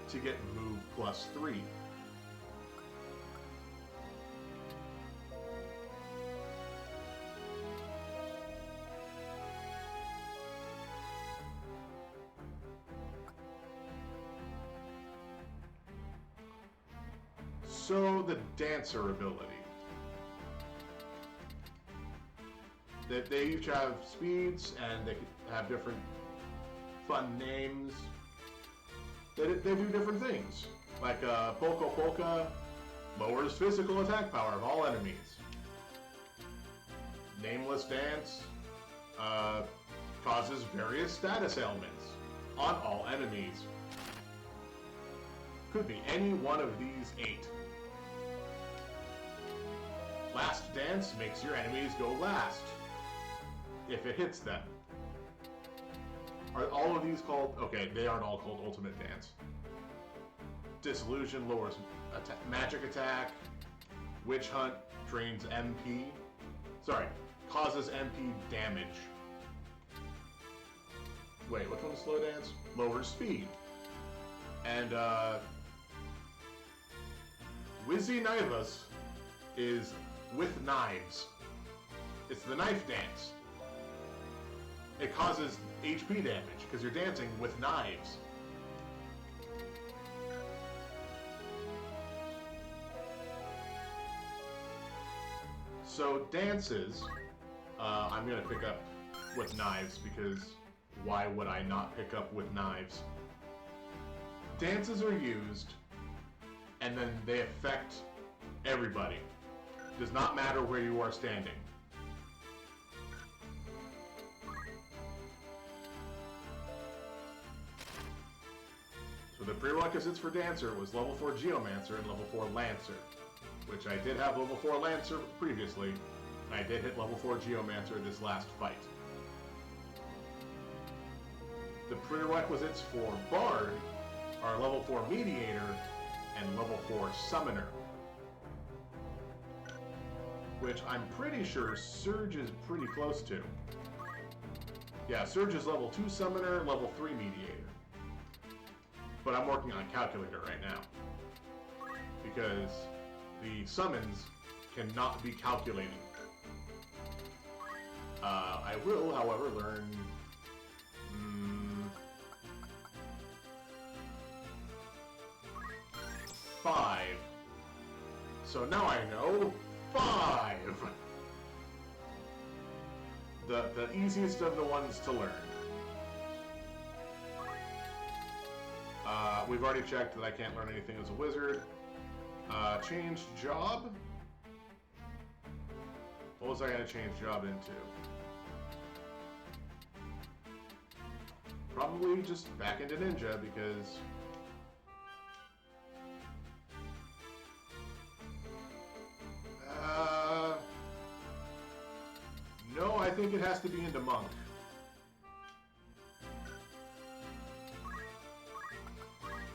to get move +3. So the Dancer ability. They each have speeds, and they have different fun names. They do different things. Like Polka Polka lowers physical attack power of all enemies. Nameless Dance causes various status ailments on all enemies. Could be any one of these 8. Last Dance makes your enemies go last, if it hits them. Are all of these called... Okay, they aren't all called Ultimate Dance. Disillusion lowers magic attack. Witch Hunt drains MP. Sorry, causes MP damage. Wait, which one's Slow Dance? Lowers speed. And, Wizzy Knivus is with knives. It's the knife dance. It causes HP damage, because you're dancing with knives. So, dances, I'm going to pick up with knives, because why would I not pick up with knives? Dances are used, and then they affect everybody. Does not matter where you are standing. So the prerequisites for Dancer was level 4 Geomancer and level 4 Lancer, which I did have level 4 Lancer previously, and I did hit level 4 Geomancer this last fight. The prerequisites for Bard are level 4 Mediator and level 4 Summoner, which I'm pretty sure Surge is pretty close to. Yeah, Surge is level 2 Summoner, level 3 Mediator. But I'm working on a calculator right now, because the summons cannot be calculated. I will, however, learn... 5. So now I know 5! The easiest of the ones to learn. We've already checked that I can't learn anything as a wizard. Changed job? What was I going to change job into? Probably just back into ninja, because... no, I think it has to be into monk.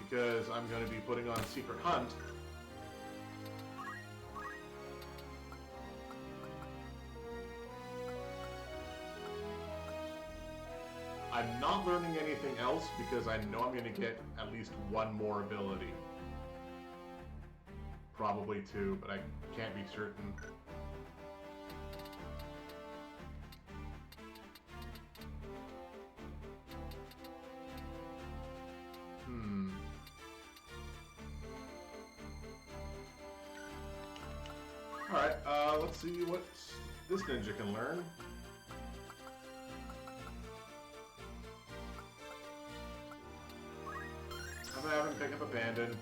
Because I'm going to be putting on Secret Hunt. I'm not learning anything else because I know I'm going to get at least one more ability. Probably 2, but I can't be certain. Alright, let's see what this ninja can learn. I'm gonna have him pick up Abandon.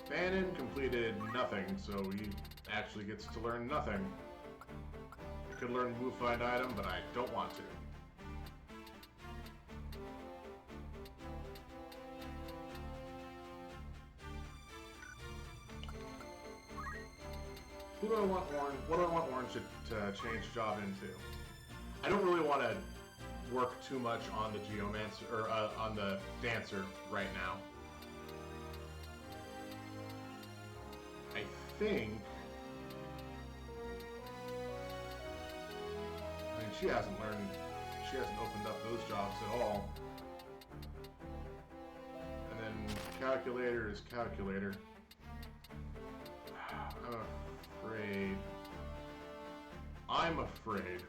Abandon completed nothing, so he actually gets to learn nothing. I could learn Move Find Item, but I don't want to. Who do I want Orange? What do I want Orange to change job into? I don't really want to work too much on the Geomancer or on the Dancer right now. I think. I mean, she hasn't learned. She hasn't opened up those jobs at all. And then Calculator is Calculator. I'm afraid.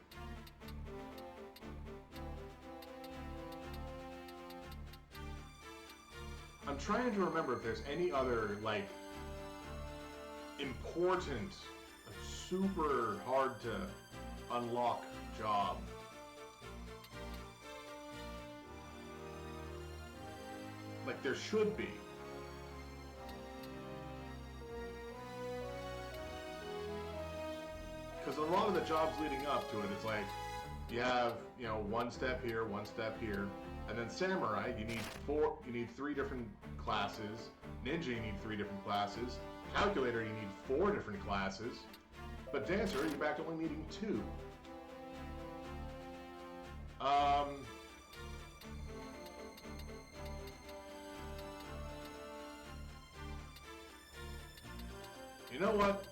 I'm trying to remember if there's any other, like, important, super hard to unlock job. Like, there should be. Because a lot of the jobs leading up to it, it's like, You have, you know, one step here, one step here. And then samurai, you need 3 different classes. Ninja, you need 3 different classes. Calculator, you need 4 different classes. But dancer, you're back to only needing 2. You know what?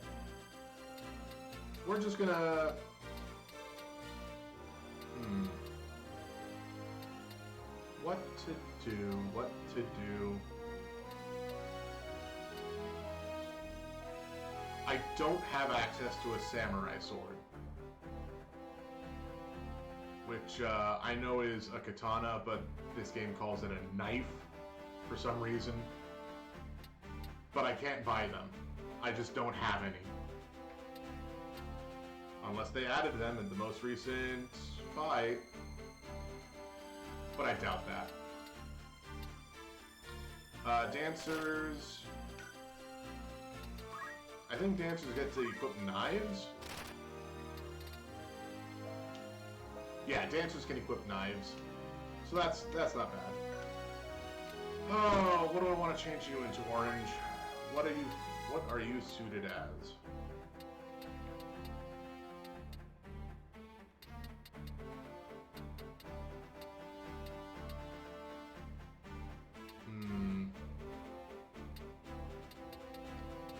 We're just gonna... What to do, what to do... I don't have access to a samurai sword. Which I know is a katana, but this game calls it a knife for some reason. But I can't buy them. I just don't have any. Unless they added them in the most recent fight. But I doubt that. Dancers... I think dancers get to equip knives? Yeah, dancers can equip knives. So that's not bad. Oh, what do I want to change you into, Orange? What are you suited as?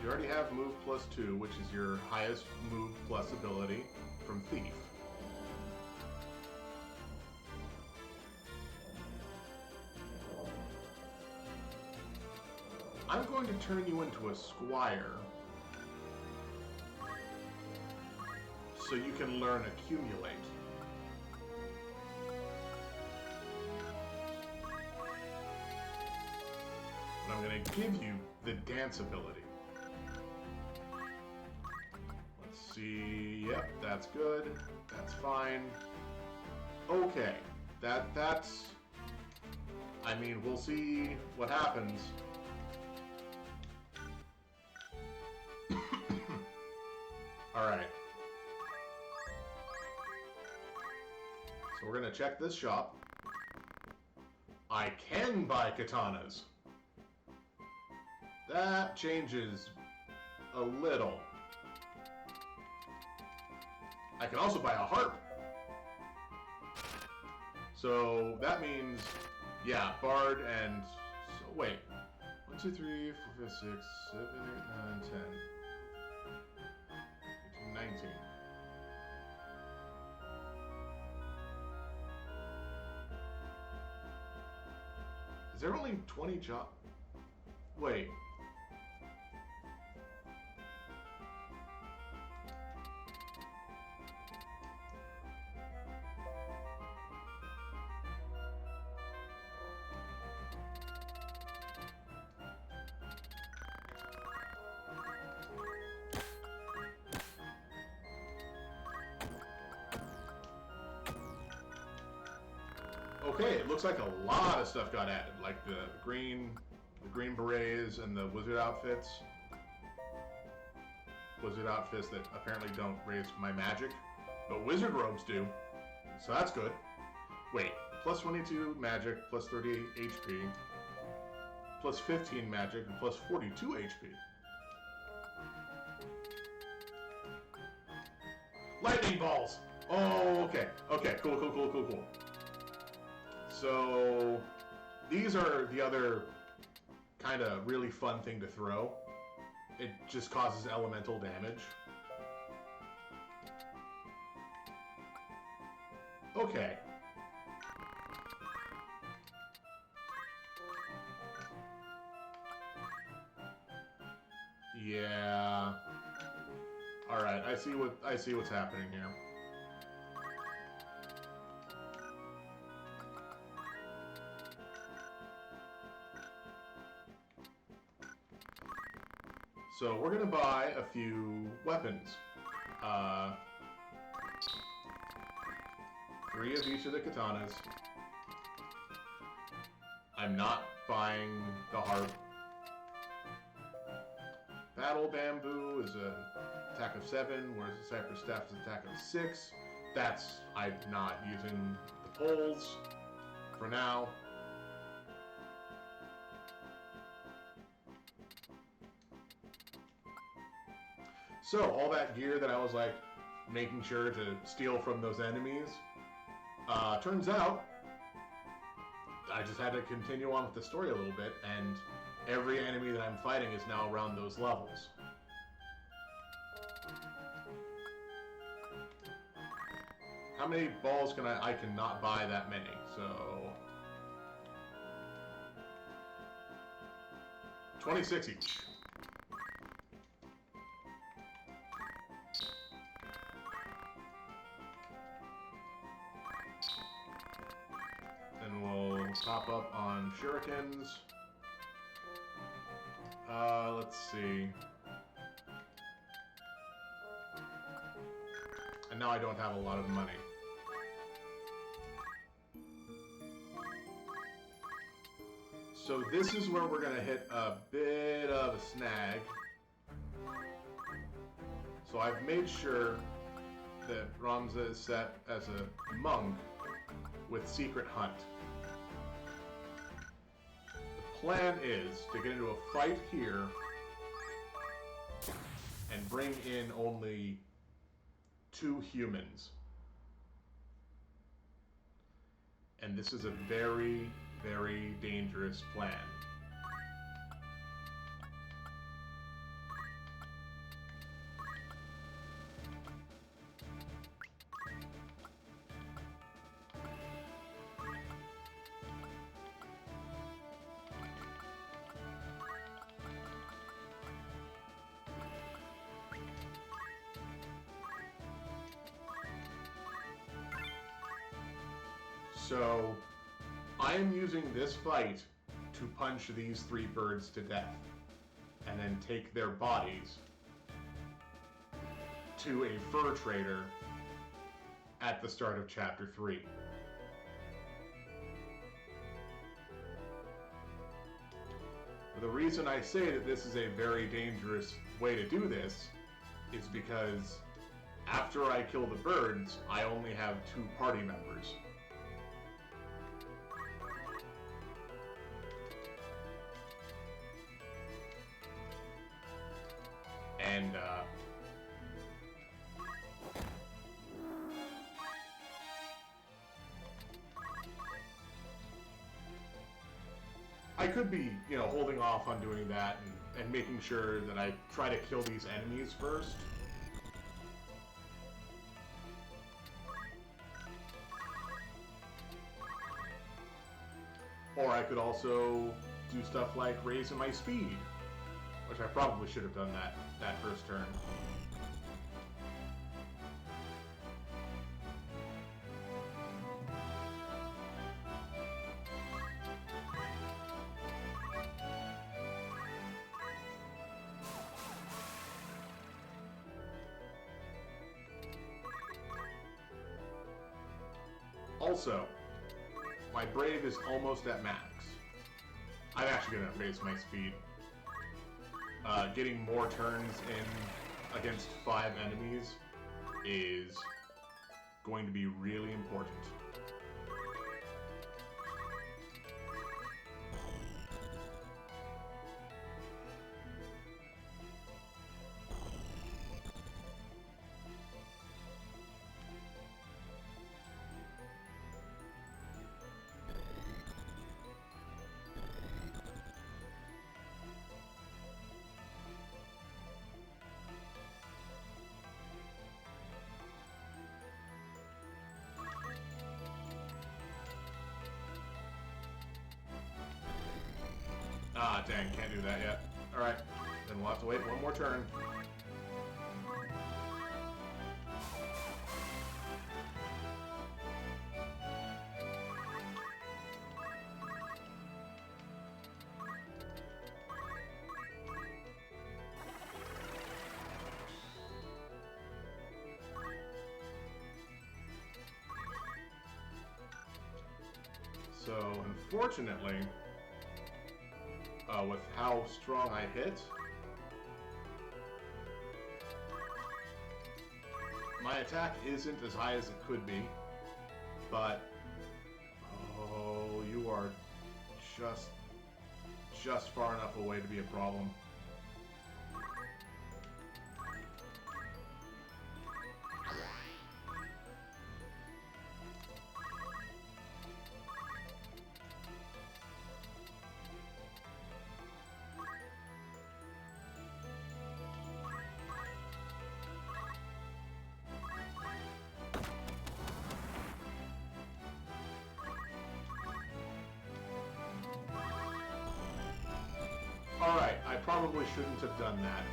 You already have move +2, which is your highest move plus ability from Thief. I'm going to turn you into a squire so you can learn accumulate. And I'm going to give you the dance ability. Let's see. Yep, that's good. That's fine. Okay. That's... I mean, we'll see what happens. Alright. So we're gonna check this shop. I can buy katanas. That changes a little. I can also buy a harp. So that means, yeah, Bard and... So, wait. 1, 2, 3, 4, 5, 6, 7, 8, 9, 10. 19. Is there only 20 jobs? Wait. Okay, it looks like a lot of stuff got added, like the green berets and the wizard outfits. Wizard outfits that apparently don't raise my magic, but wizard robes do, so that's good. Wait, plus 22 magic, plus 38 HP, plus 15 magic, and plus 42 HP. Lightning balls! Oh, okay. Okay, cool. So, these are the other kind of really fun thing to throw. It just causes elemental damage. Okay. Yeah. All right, I see what's happening here. So we're gonna buy a few weapons. 3 of each of the katanas. I'm not buying the harp. Battle bamboo is an attack of 7, whereas the cypress staff is an attack of 6. I'm not using the poles for now. So all that gear that I was like making sure to steal from those enemies, turns out I just had to continue on with the story a little bit, and every enemy that I'm fighting is now around those levels. How many balls can I cannot buy that many, so 26 each. Then we'll top up on shurikens. Let's see. And now I don't have a lot of money. So this is where we're gonna hit a bit of a snag. So I've made sure that Ramza is set as a monk with Secret Hunt. The plan is to get into a fight here and bring in only 2 humans. And this is a very, very dangerous plan. So, I am using this fight to punch these 3 birds to death, and then take their bodies to a fur trader at the start of Chapter 3. The reason I say that this is a very dangerous way to do this is because after I kill the birds, I only have 2 party members. And, I could be, you know, holding off on doing that and making sure that I try to kill these enemies first. Or I could also do stuff like raising my speed, which I probably should have done that first turn. Also, my Brave is almost at max. I'm actually going to raise my speed. Getting more turns in against 5 enemies is going to be really important. Ah, dang, can't do that yet. Alright, then we'll have to wait one more turn. So, unfortunately, with how strong I hit, My attack isn't as high as it could be, but oh, you are just far enough away to be a problem. Alright, I probably shouldn't have done that.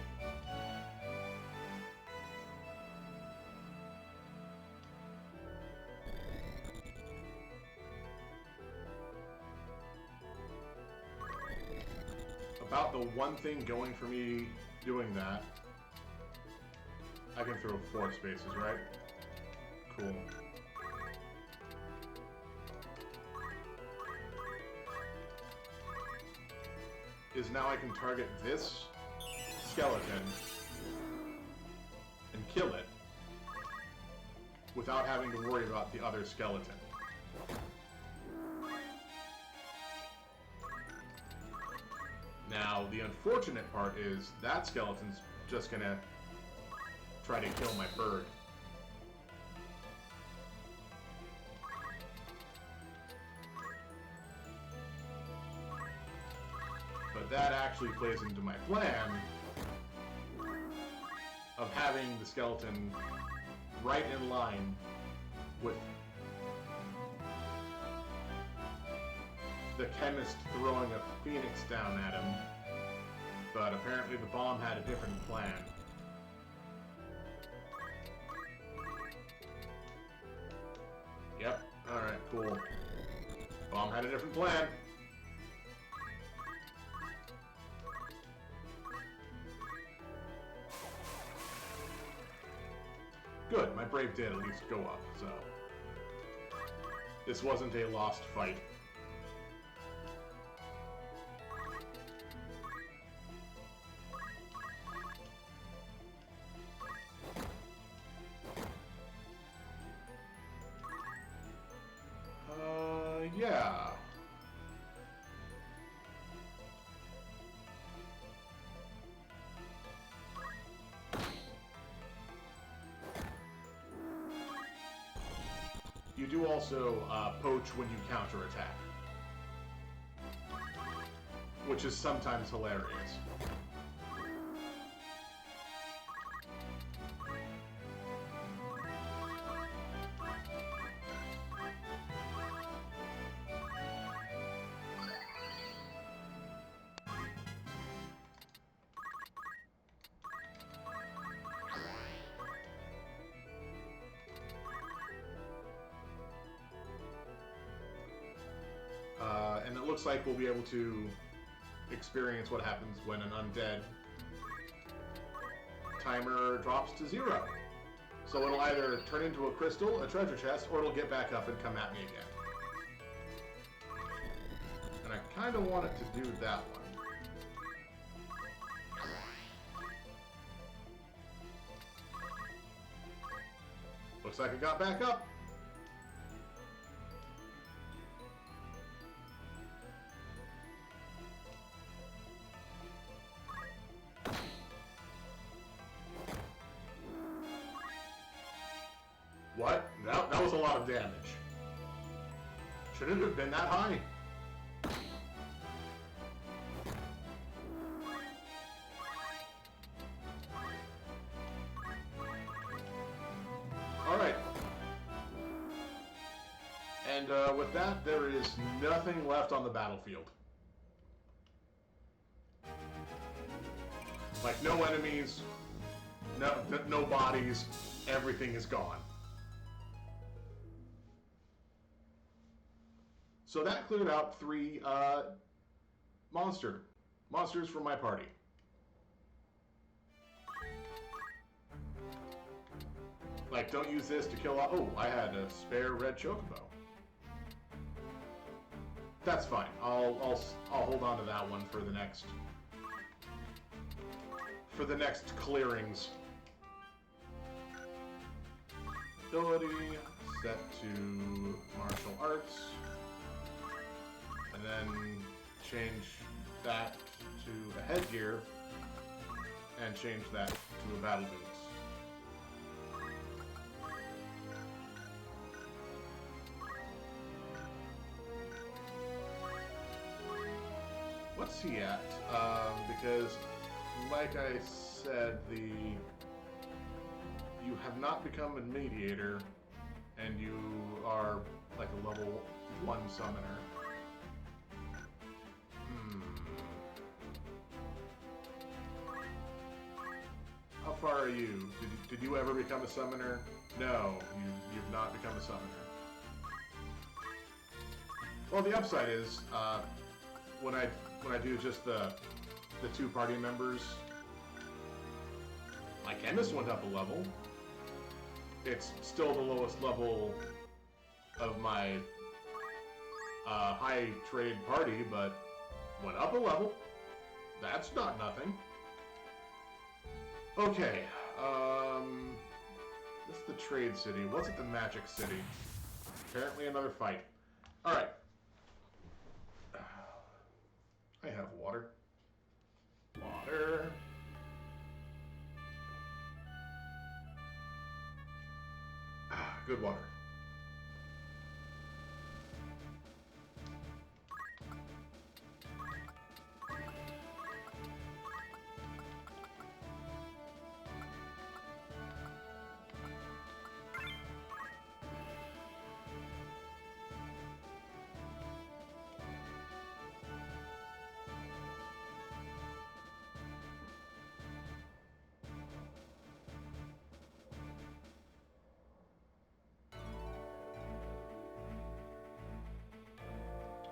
About the one thing going for me doing that, I can throw 4 spaces, right? Cool. Is now I can target this skeleton and kill it without having to worry about the other skeleton. Now, the unfortunate part is that skeleton's just gonna try to kill my bird. But that actually plays into my plan of having the skeleton right in line with the chemist throwing a phoenix down at him. But apparently the bomb had a different plan. Yep, alright, cool. Bomb had a different plan. Good, my brave did at least go up, so... This wasn't a lost fight. Yeah. You do also poach when you counterattack, which is sometimes hilarious. And it looks like we'll be able to experience what happens when an undead timer drops to 0. So it'll either turn into a crystal, a treasure chest, or it'll get back up and come at me again. And I kind of want it to do that one. Looks like it got back up. What? That was a lot of damage. Shouldn't it have been that high? Alright. And with that, there is nothing left on the battlefield. Like, no enemies, no bodies, everything is gone. So that cleared out 3 monsters from my party. Like, don't use this to kill off... Oh, I had a spare red chocobo. That's fine. I'll hold on to that one for the next clearings. ability, set to martial arts, and then change that to a headgear, and change that to a battle boots. What's he at? Because, like I said, you have not become a mediator, and you are like a level 1 summoner. How far are you? Did you ever become a summoner? No, you've not become a summoner. Well, the upside is, when I do just the 2 party members, my chemist went up a level. It's still the lowest level of my high trade party, but went up a level. That's not nothing. Okay, this is the trade city. What's at the magic city? Apparently another fight. Alright. I have water. Water. Good water.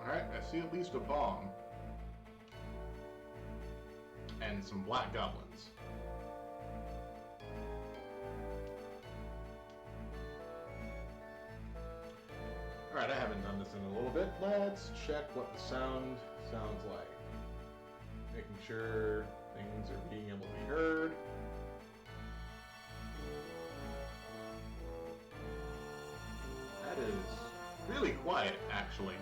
Alright, I see at least a bomb. And some black goblins. Alright, I haven't done this in a little bit. Let's check what the sound sounds like. Making sure things are being able to be heard. That is really quiet, actually.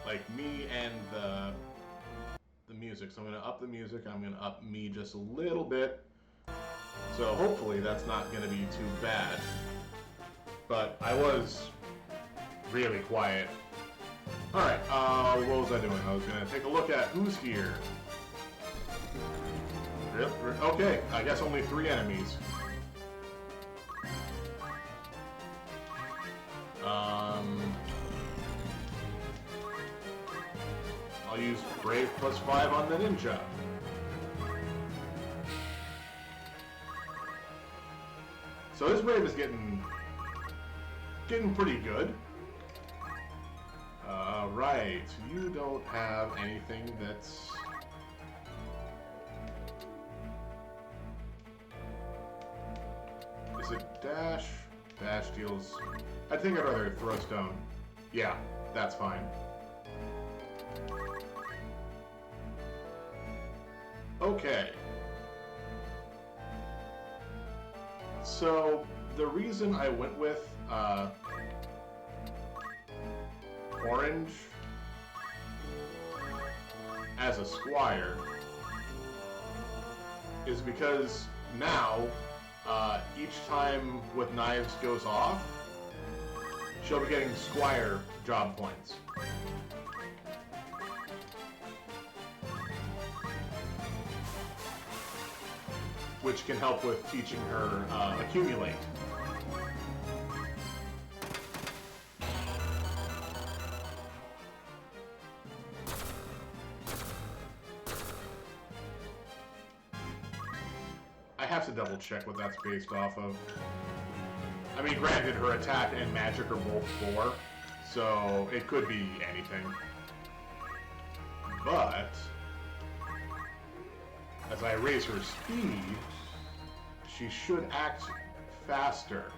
Like me and the music. So I'm going to up the music. I'm going to up me just a little bit. So hopefully that's not going to be too bad. But I was really quiet. Alright, what was I doing? I was going to take a look at who's here. Okay, I guess only 3 enemies. I'll use Brave +5 on the ninja. So this Brave is getting pretty good. Right, you don't have anything that's... Is it dash? Dash deals... I think I'd rather throw stone. Yeah, that's fine. Okay. So, the reason I went with orange as a squire is because now, each time with knives goes off, she'll be getting squire job points. Which can help with teaching her accumulate. I have to double check what that's based off of. I mean, granted, her attack and magic are both 4, so it could be anything. But as I raise her speed, she should act faster.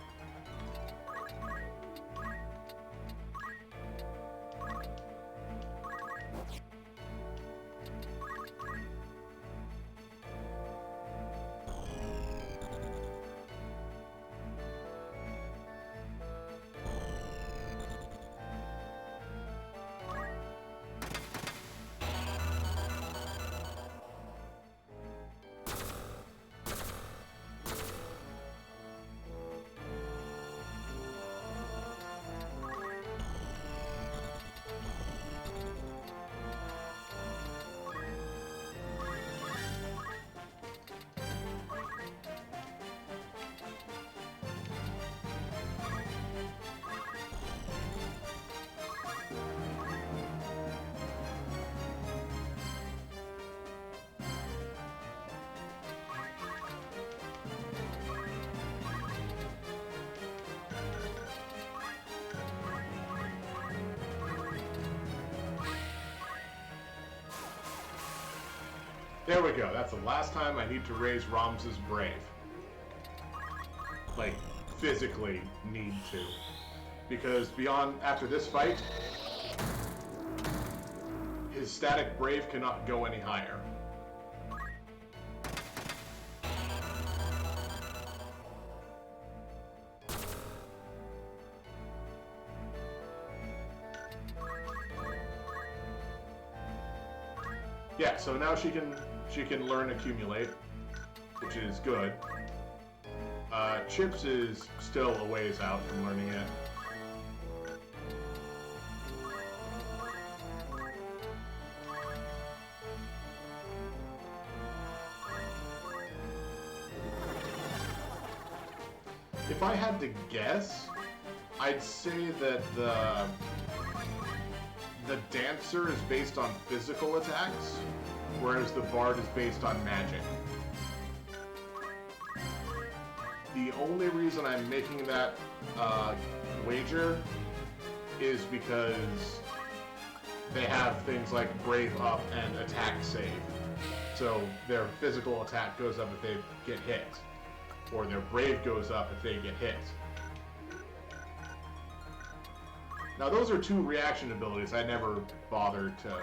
There we go. That's the last time I need to raise Rams's brave. Like, physically need to. Because after this fight, his static brave cannot go any higher. Yeah, so now she can learn accumulate, which is good. Chips is still a ways out from learning it. If I had to guess, I'd say that the dancer is based on physical attacks, whereas the bard is based on magic. The only reason I'm making that wager is because they have things like brave up and attack save. So their physical attack goes up if they get hit, or their brave goes up if they get hit. Now those are two reaction abilities I never bothered to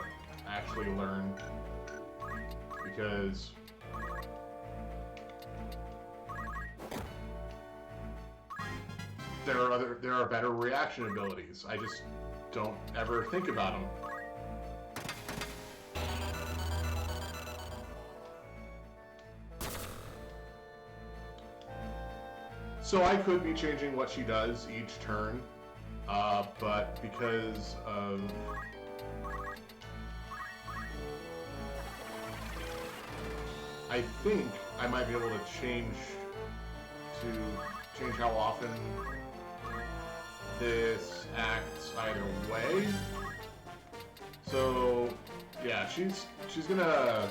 actually learn, because there are better reaction abilities. I just don't ever think about them. So I could be changing what she does each turn, but because of I think I might be able to change how often this acts either way. So yeah, she's gonna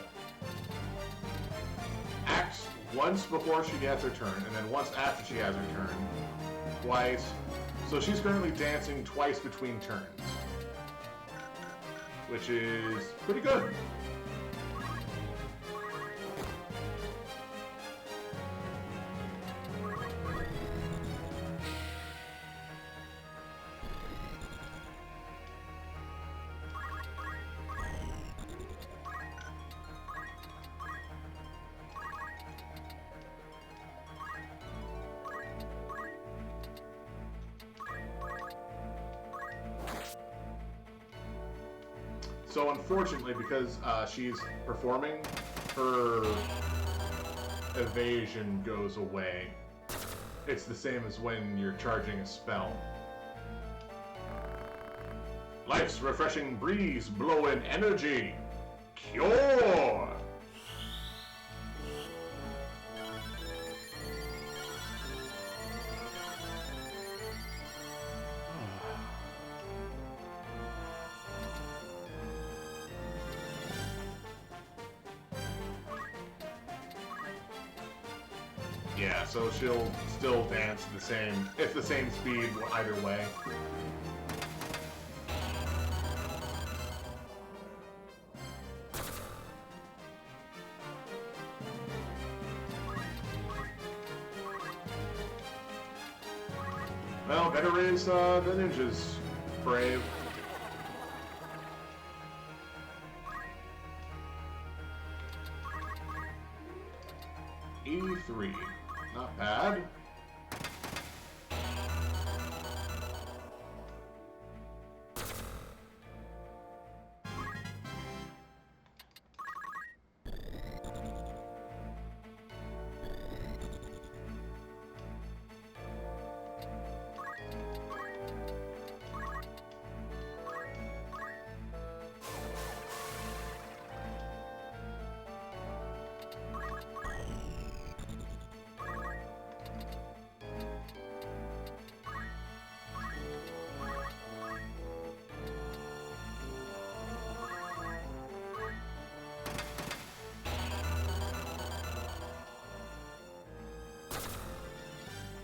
act once before she gets her turn, and then once after she has her turn, twice. So she's currently dancing twice between turns, which is pretty good. So unfortunately, because she's performing, her evasion goes away. It's the same as when you're charging a spell. Life's refreshing breeze blowing energy. Cure! Yeah, so she'll still dance the same, it's the same speed either way. Well, better raise the ninjas, brave. E3. Not bad.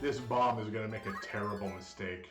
This bomb is going to make a terrible mistake.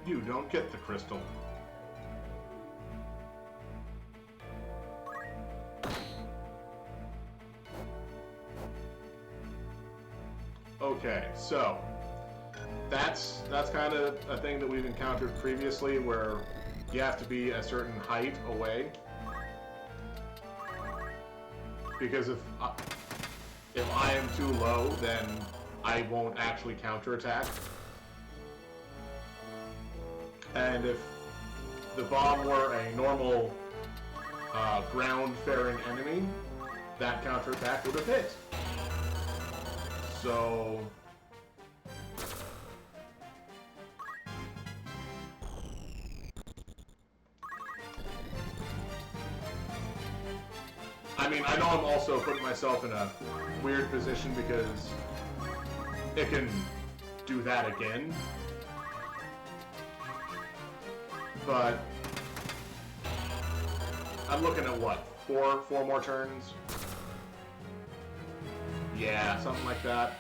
You don't get the crystal. Okay, so that's kind of a thing that we've encountered previously, where you have to be a certain height away. Because if I am too low, then I won't actually counterattack. And if the bomb were a normal ground-faring enemy, that counterattack would have hit. So I mean, I know I'm also putting myself in a weird position because it can do that again. But I'm looking at what? Four more turns? Yeah, something like that.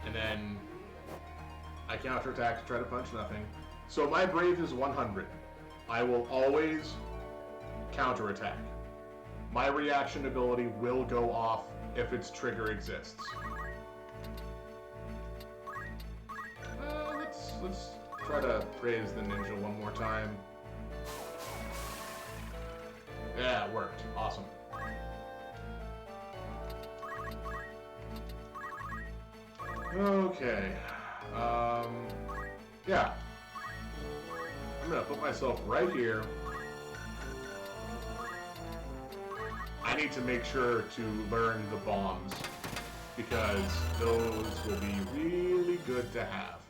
And then I counterattack to try to punch nothing. So my Brave is 100. I will always counterattack. My reaction ability will go off if its trigger exists. Let's try to praise the ninja one more time. Yeah, it worked. Awesome. Okay. Yeah. I'm gonna put myself right here. I need to make sure to learn the bombs, because those will be really good to have.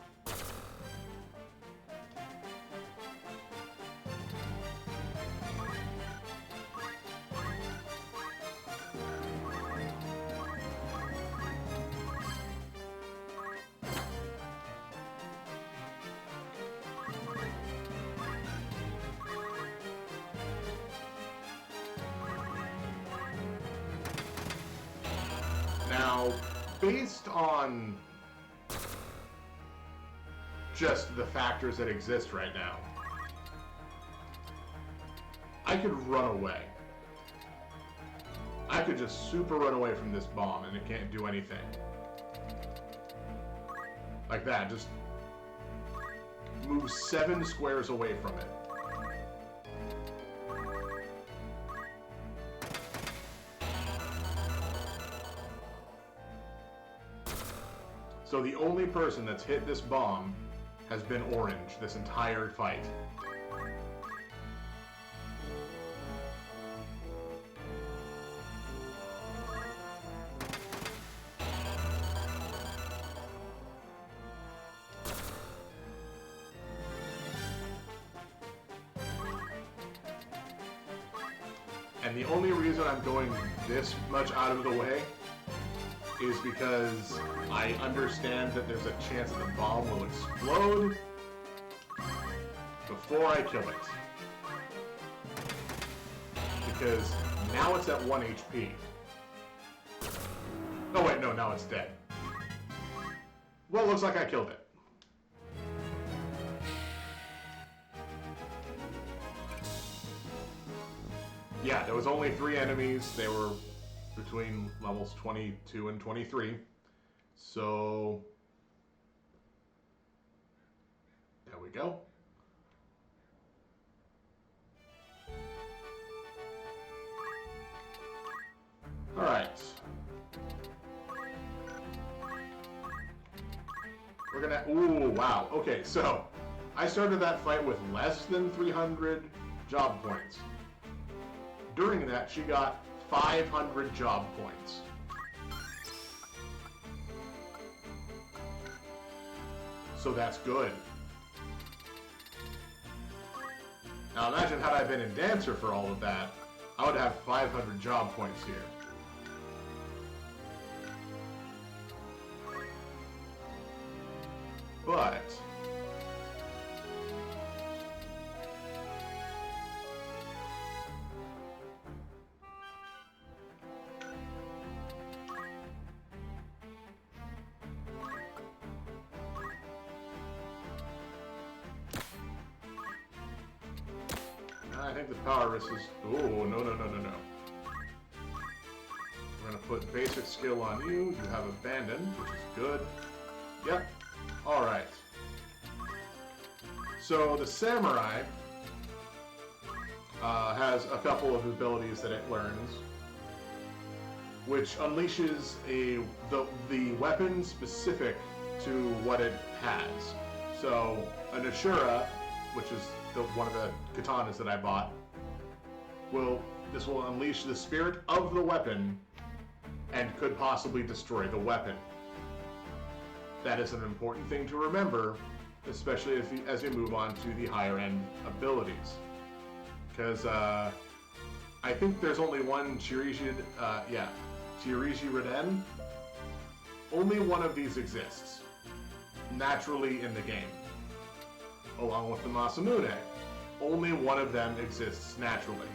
Now, based on just the factors that exist right now, I could run away. I could just super run away from this bomb and it can't do anything. Like that, just move 7 squares away from it. So the only person that's hit this bomb has been orange this entire fight. And the only reason I'm going this much out of the way is because I understand that there's a chance that the bomb will explode before I kill it. Because now it's at 1 HP. Oh wait, no, now it's dead. Well, it looks like I killed it. Yeah, there was only 3 enemies. They were between levels 22 and 23. So there we go. All right. We're gonna, ooh, wow. Okay, so I started that fight with less than 300 job points. During that, she got 500 job points. So that's good. Now imagine had I been in Dancer for all of that, I would have 500 job points here. But think the power wrist is... Oh, no, no, no, no, no. We're going to put basic skill on you. You have abandon, which is good. Yep. Alright. So the samurai has a couple of abilities that it learns, which unleashes the weapon specific to what it has. So an Ashura, which is one of the katanas that I bought, this will unleash the spirit of the weapon and could possibly destroy the weapon. That is an important thing to remember, especially as you move on to the higher end abilities. Because I think there's only one Shiriji Riden. Only one of these exists naturally in the game, along with the Masamune. Only one of them exists naturally.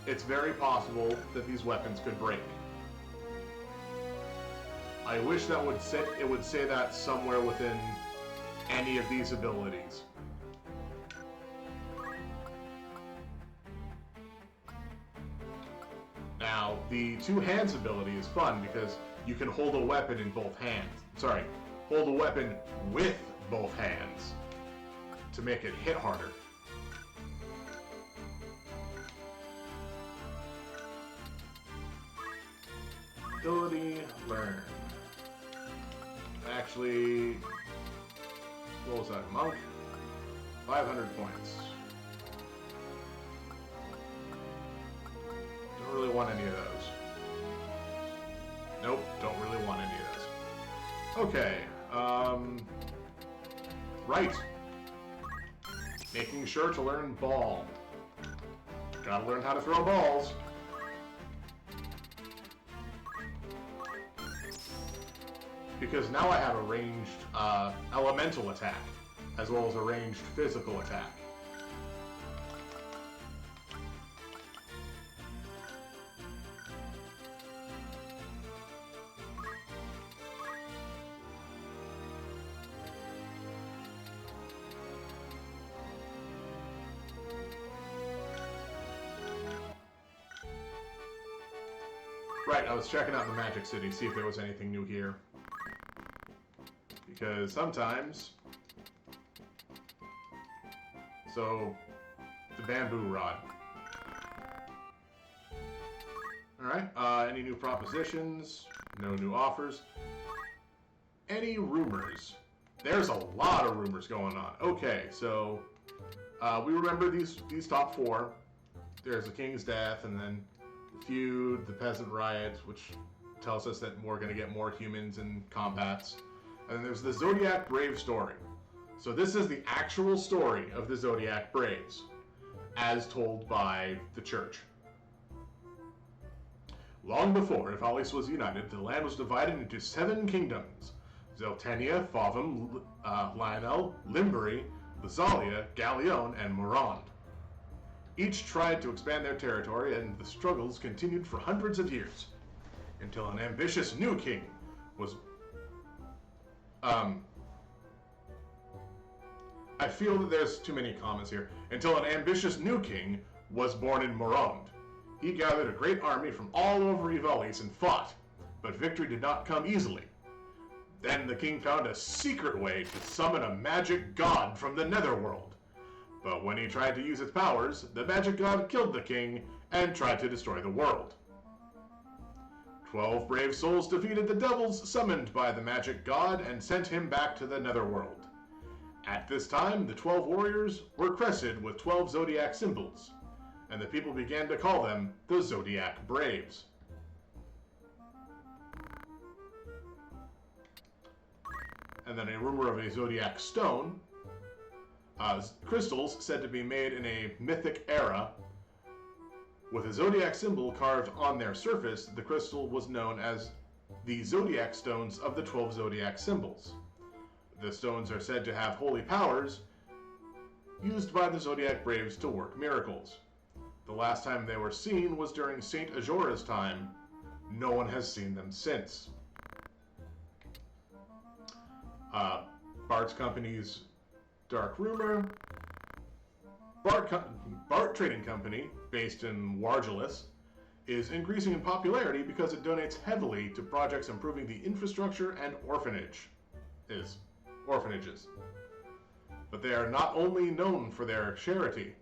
It's very possible that these weapons could break. I wish that it would say that somewhere within any of these abilities. Now, the two hands ability is fun because you can hold a weapon in both hands. Sorry, hold a weapon with both hands to make it hit harder. Ability learn. Actually, what was that? Monk? 500 points. Don't really want any of those. Nope, don't really want any of those. Okay, right. Making sure to learn ball. Gotta learn how to throw balls. Because now I have a ranged elemental attack, as well as a ranged physical attack. Right, I was checking out the Magic City, see if there was anything new here. Because sometimes... So, the bamboo rod. Alright, any new propositions? No new offers. Any rumors? There's a lot of rumors going on. Okay, so... we remember these top four. There's the King's Death, and then the Feud, the Peasant Riot, which tells us that we're going to get more humans in combats. And then there's the Zodiac Brave story. So this is the actual story of the Zodiac Braves, as told by the church. Long before Ephalis was united, the land was divided into 7 kingdoms: Zeltenia, Favum, Lionel, Limbury, Lazalia, Galleon, and Morond. Each tried to expand their territory, and the struggles continued for hundreds of years, until an ambitious new king was... I feel that there's too many commas here. Until an ambitious new king was born in Morond. He gathered a great army from all over Ephalis and fought, but victory did not come easily. Then the king found a secret way to summon a magic god from the netherworld. But when he tried to use its powers, the magic god killed the king and tried to destroy the world. 12 brave souls defeated the devils summoned by the magic god and sent him back to the netherworld. At this time, the 12 warriors were crested with 12 zodiac symbols, and the people began to call them the Zodiac Braves. And then a rumor of a zodiac stone, crystals said to be made in a mythic era. With a zodiac symbol carved on their surface, the crystal was known as the zodiac stones of the 12 zodiac symbols. The stones are said to have holy powers used by the Zodiac Braves to work miracles. The last time they were seen was during Saint Ajora's time. No one has seen them since. Bart's Company's Dark Rumor. BART Trading Company, based in Wargelis, is increasing in popularity because it donates heavily to projects improving the infrastructure and orphanages. But they are not only known for their charity.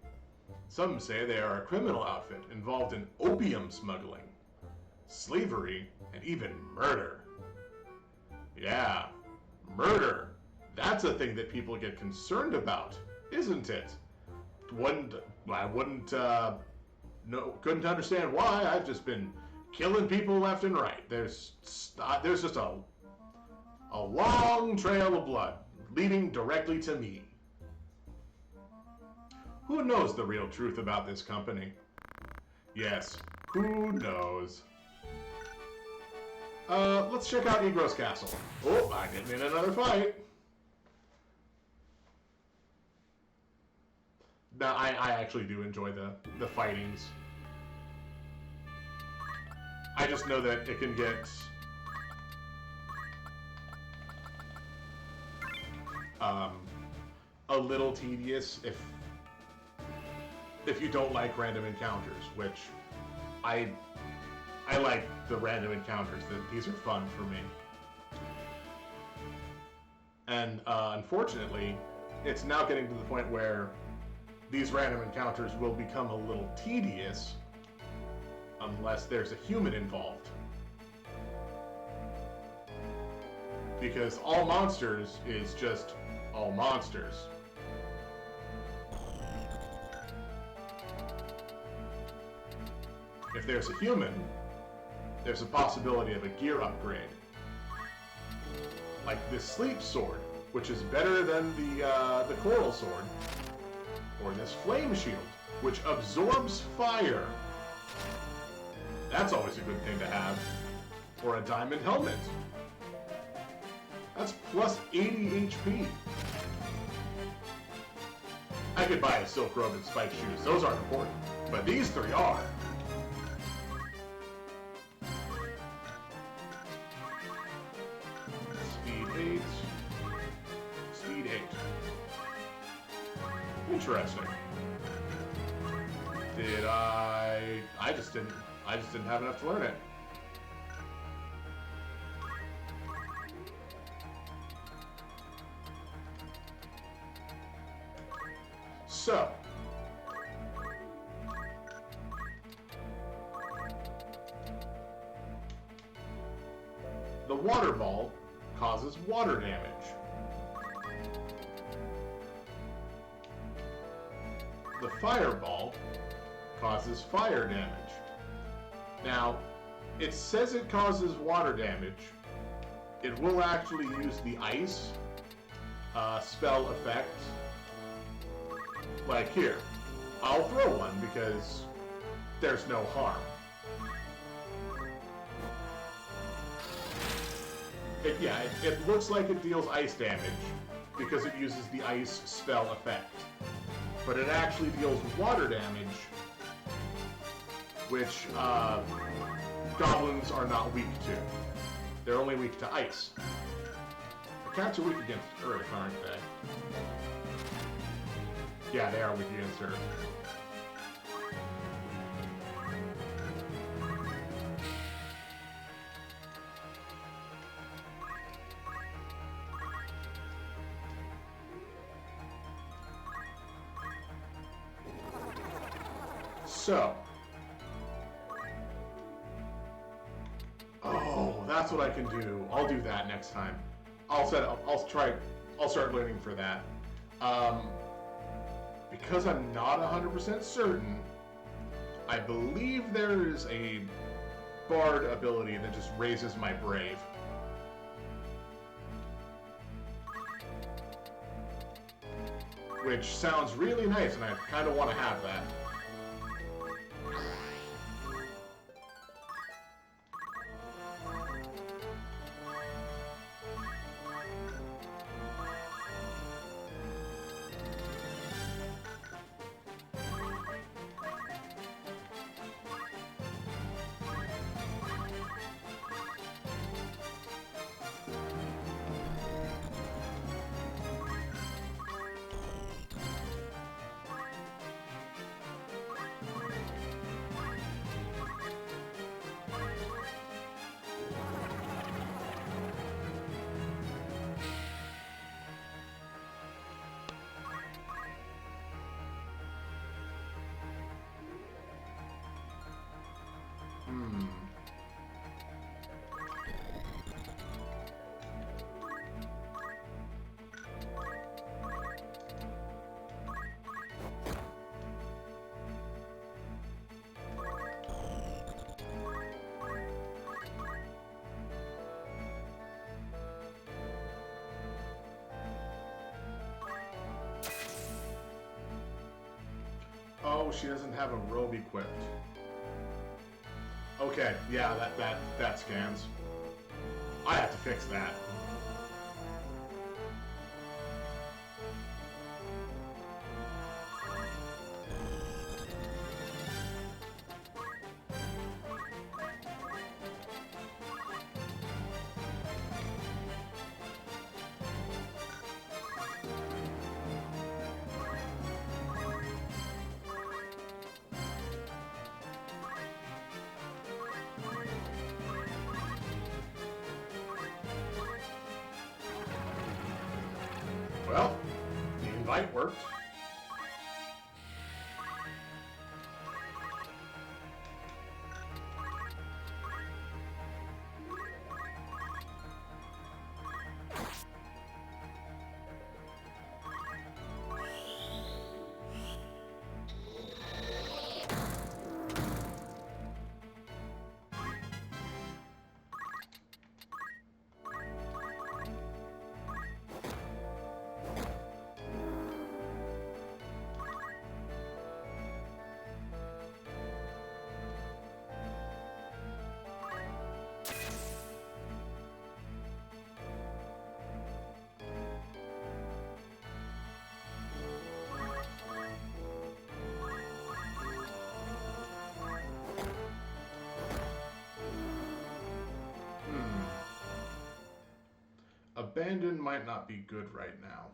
Some say they are a criminal outfit involved in opium smuggling, slavery, and even murder. Yeah, murder. That's a thing that people get concerned about, isn't it? Couldn't understand why. I've just been killing people left and right. There's just a long trail of blood leading directly to me. Who knows the real truth about this company? Yes, who knows? Let's check out Negro's Castle. Oh, I'm getting in another fight. Now, I actually do enjoy the fightings. I just know that it can get a little tedious if you don't like random encounters, which I like the random encounters. These are fun for me. And unfortunately, it's now getting to the point where these random encounters will become a little tedious unless there's a human involved. Because all monsters is just all monsters. If there's a human, there's a possibility of a gear upgrade. Like this sleep sword, which is better than the coral sword. Or this flame shield, which absorbs fire. That's always a good thing to have. Or a diamond helmet. That's plus 80 HP. I could buy a silk robe and spiked shoes. Those aren't important. But these three are. Speed 8. Speed 8. Interesting. Did I just didn't have enough to learn it. So, the water ball causes water damage. The fireball causes fire damage. Now, it says it causes water damage. It will actually use the ice spell effect. Like here, I'll throw one because there's no harm. It looks like it deals ice damage because it uses the ice spell effect. But it actually deals water damage, which goblins are not weak to. They're only weak to ice. The cats are weak against earth, aren't they? Yeah, they are weak against earth. So, oh, that's what I can do. I'll do that next time. I'll start learning for that. Because I'm not 100% certain, I believe there is a bard ability that just raises my brave. Which sounds really nice, and I kind of want to have that. Oh, she doesn't have a robe equipped. Okay, yeah, that scans. I have to fix that. Well, the invite worked. Abandon might not be good right now.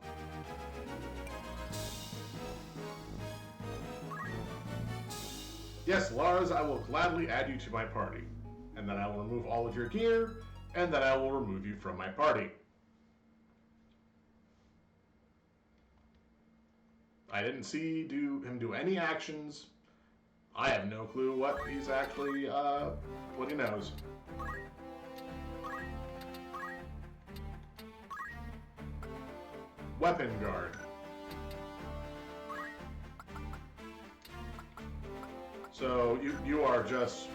Yes, Lars, I will gladly add you to my party. And then I will remove all of your gear, and then I will remove you from my party. I didn't see him do any actions. I have no clue what he's actually, what he knows. Weapon guard. So you are just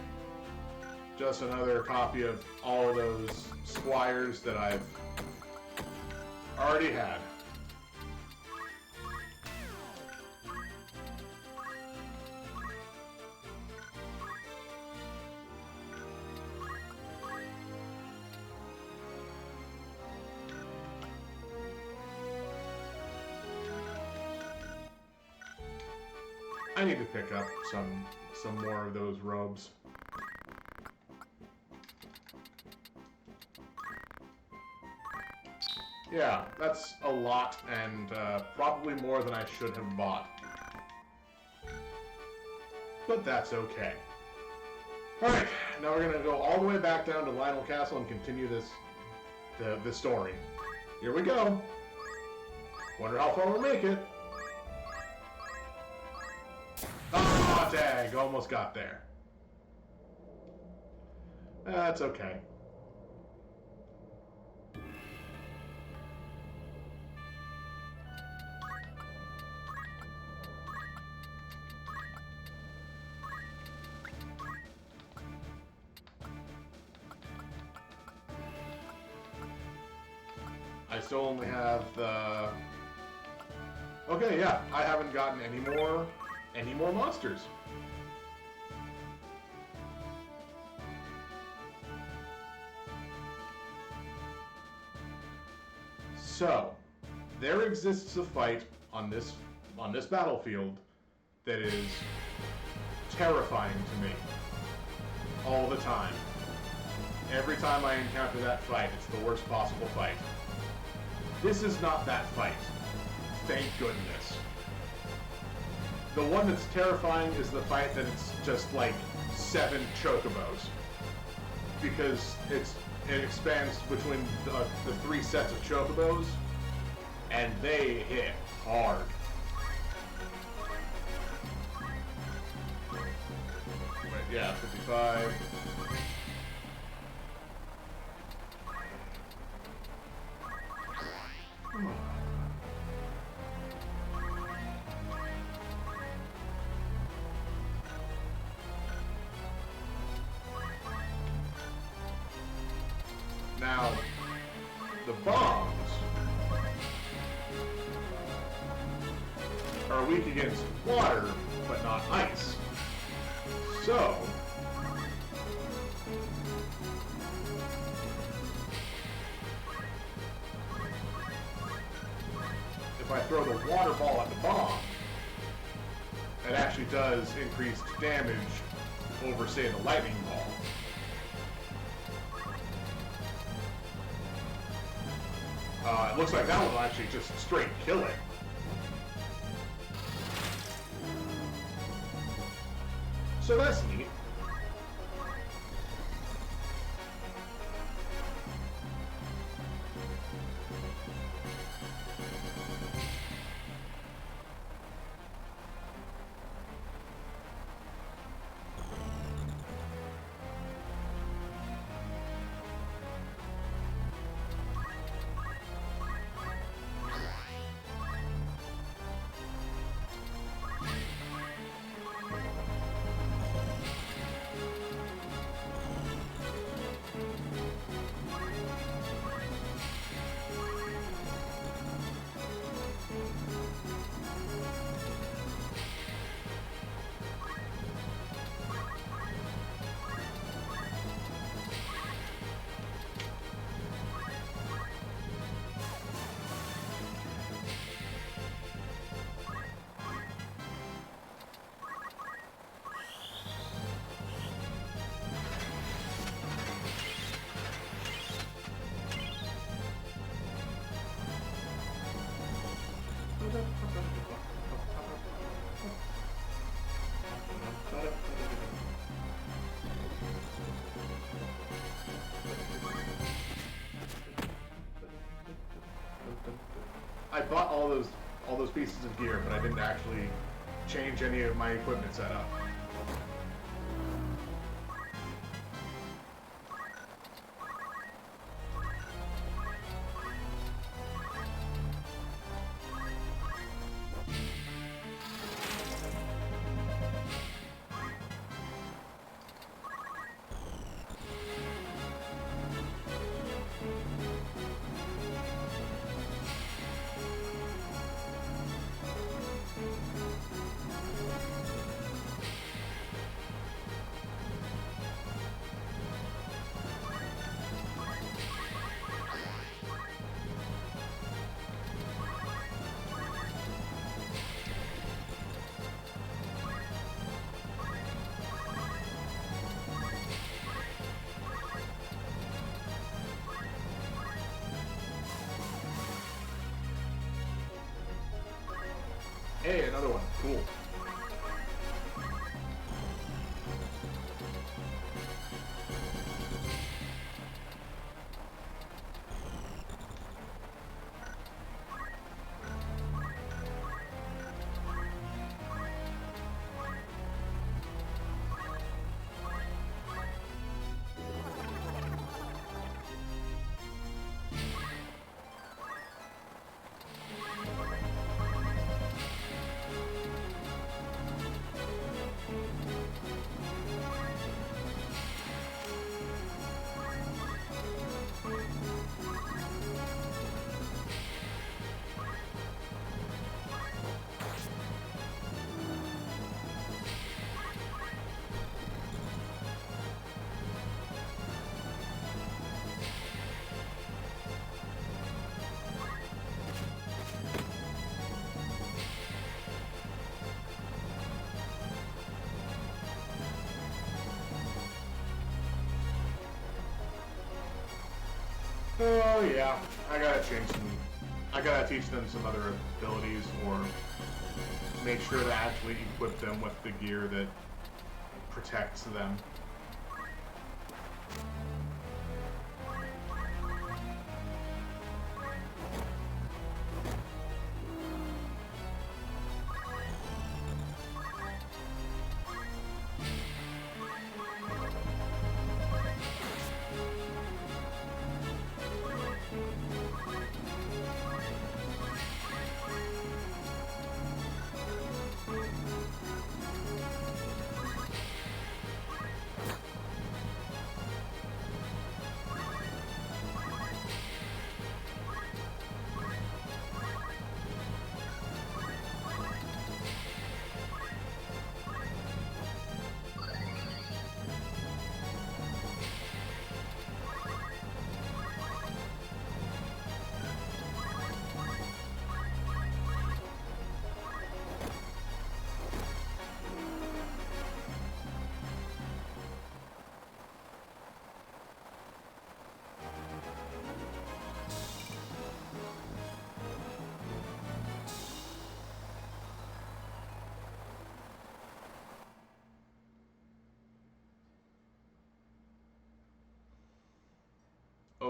another copy of all those squires that I've already had. I need to pick up some more of those robes. Yeah, that's a lot, and probably more than I should have bought. But that's okay. Alright, now we're gonna go all the way back down to Lionel Castle and continue this story. Here we go. Wonder how far we'll make it. Ah, dang, almost got there. That's okay. I still only have the... Okay, yeah, I haven't gotten any more monsters. So, there exists a fight on this battlefield that is terrifying to me all the time. Every time I encounter that fight, it's the worst possible fight. This is not that fight. Thank goodness. The one that's terrifying is the fight that it's just like 7 chocobos. Because it expands between the 3 sets of chocobos, and they hit hard. But yeah, 55. Now, the bombs are weak against water, but not ice. So, if I throw the water ball at the bomb, it actually does increased damage over, say, the lightning ball. It looks like that one will actually just straight kill it. So that's neat. I bought all those pieces of gear, but I didn't actually change any of my equipment setup. Hey, another one. Cool. Oh yeah, I gotta teach them some other abilities, or make sure to actually equip them with the gear that protects them.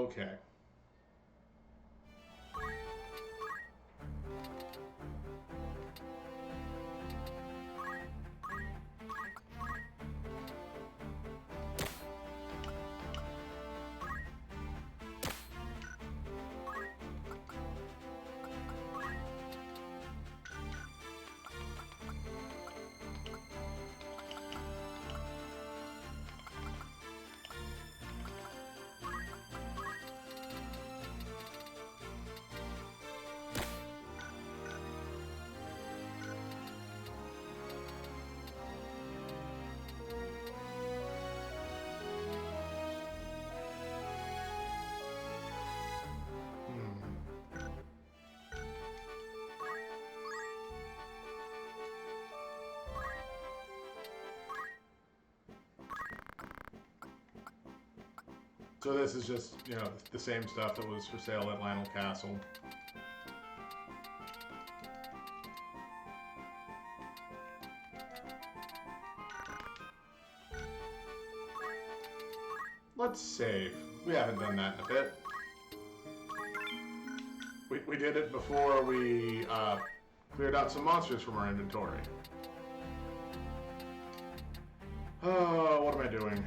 Okay. So this is just, you know, the same stuff that was for sale at Lionel Castle. Let's save. We haven't done that in a bit. We did it before we cleared out some monsters from our inventory. Oh, what am I doing?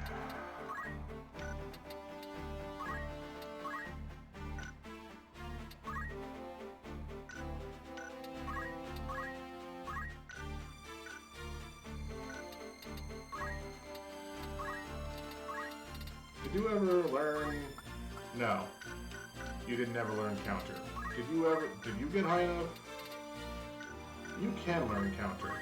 Did you ever learn... No. You didn't ever learn counter. Did you get high enough? You can learn counter.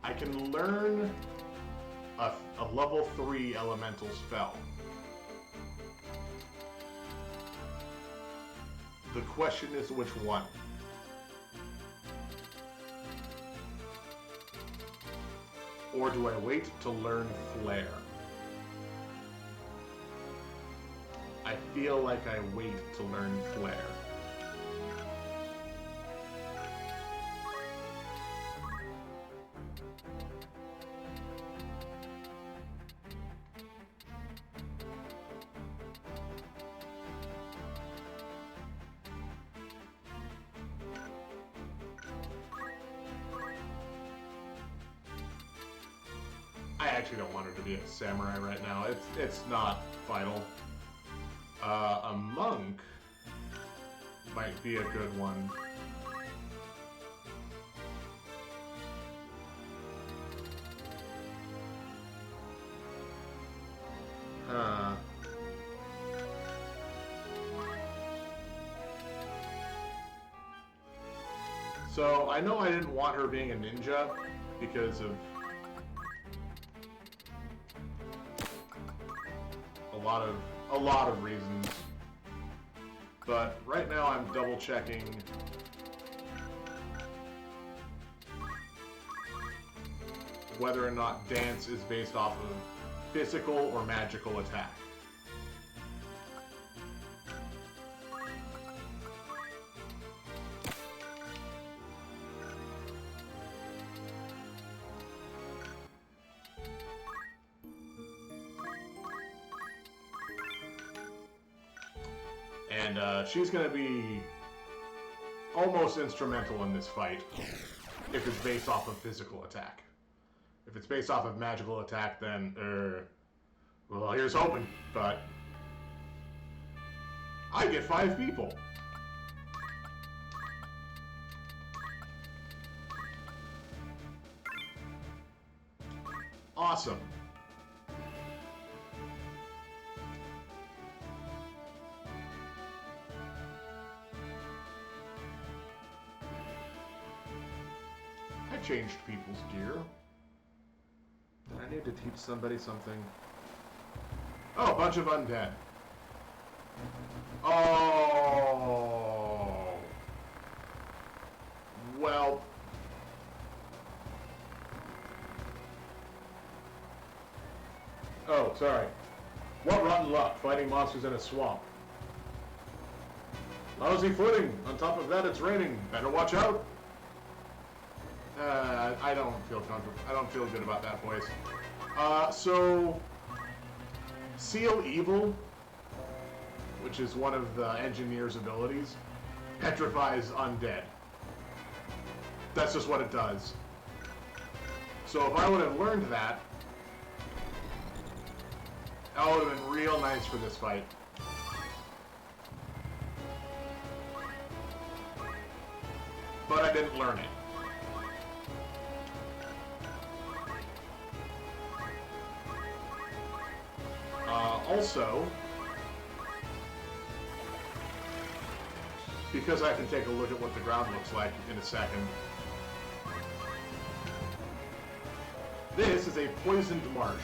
I can learn a level 3 elemental spell. The question is which one? Or do I wait to learn Flare? I feel like I wait to learn Flare. I actually don't want her to be a samurai right now. It's not vital. A monk might be a good one. Huh. So I know I didn't want her being a ninja because of a lot of reasons, but right now I'm double checking whether or not dance is based off of physical or magical attack. And she's going to be almost instrumental in this fight if it's based off of physical attack. If it's based off of magical attack, then, well, here's hoping, but I get 5 people. Awesome. I changed people's gear. Did I need to teach somebody something? Oh, a bunch of undead. Oh. Well. Oh, sorry. What rotten luck, fighting monsters in a swamp. Lousy footing. On top of that, it's raining. Better watch out. I don't feel comfortable. I don't feel good about that voice. So... Seal Evil, which is one of the engineer's abilities, petrifies undead. That's just what it does. So if I would have learned that, that would have been real nice for this fight. But I didn't learn it. Also, because I can take a look at what the ground looks like in a second, this is a poisoned marsh.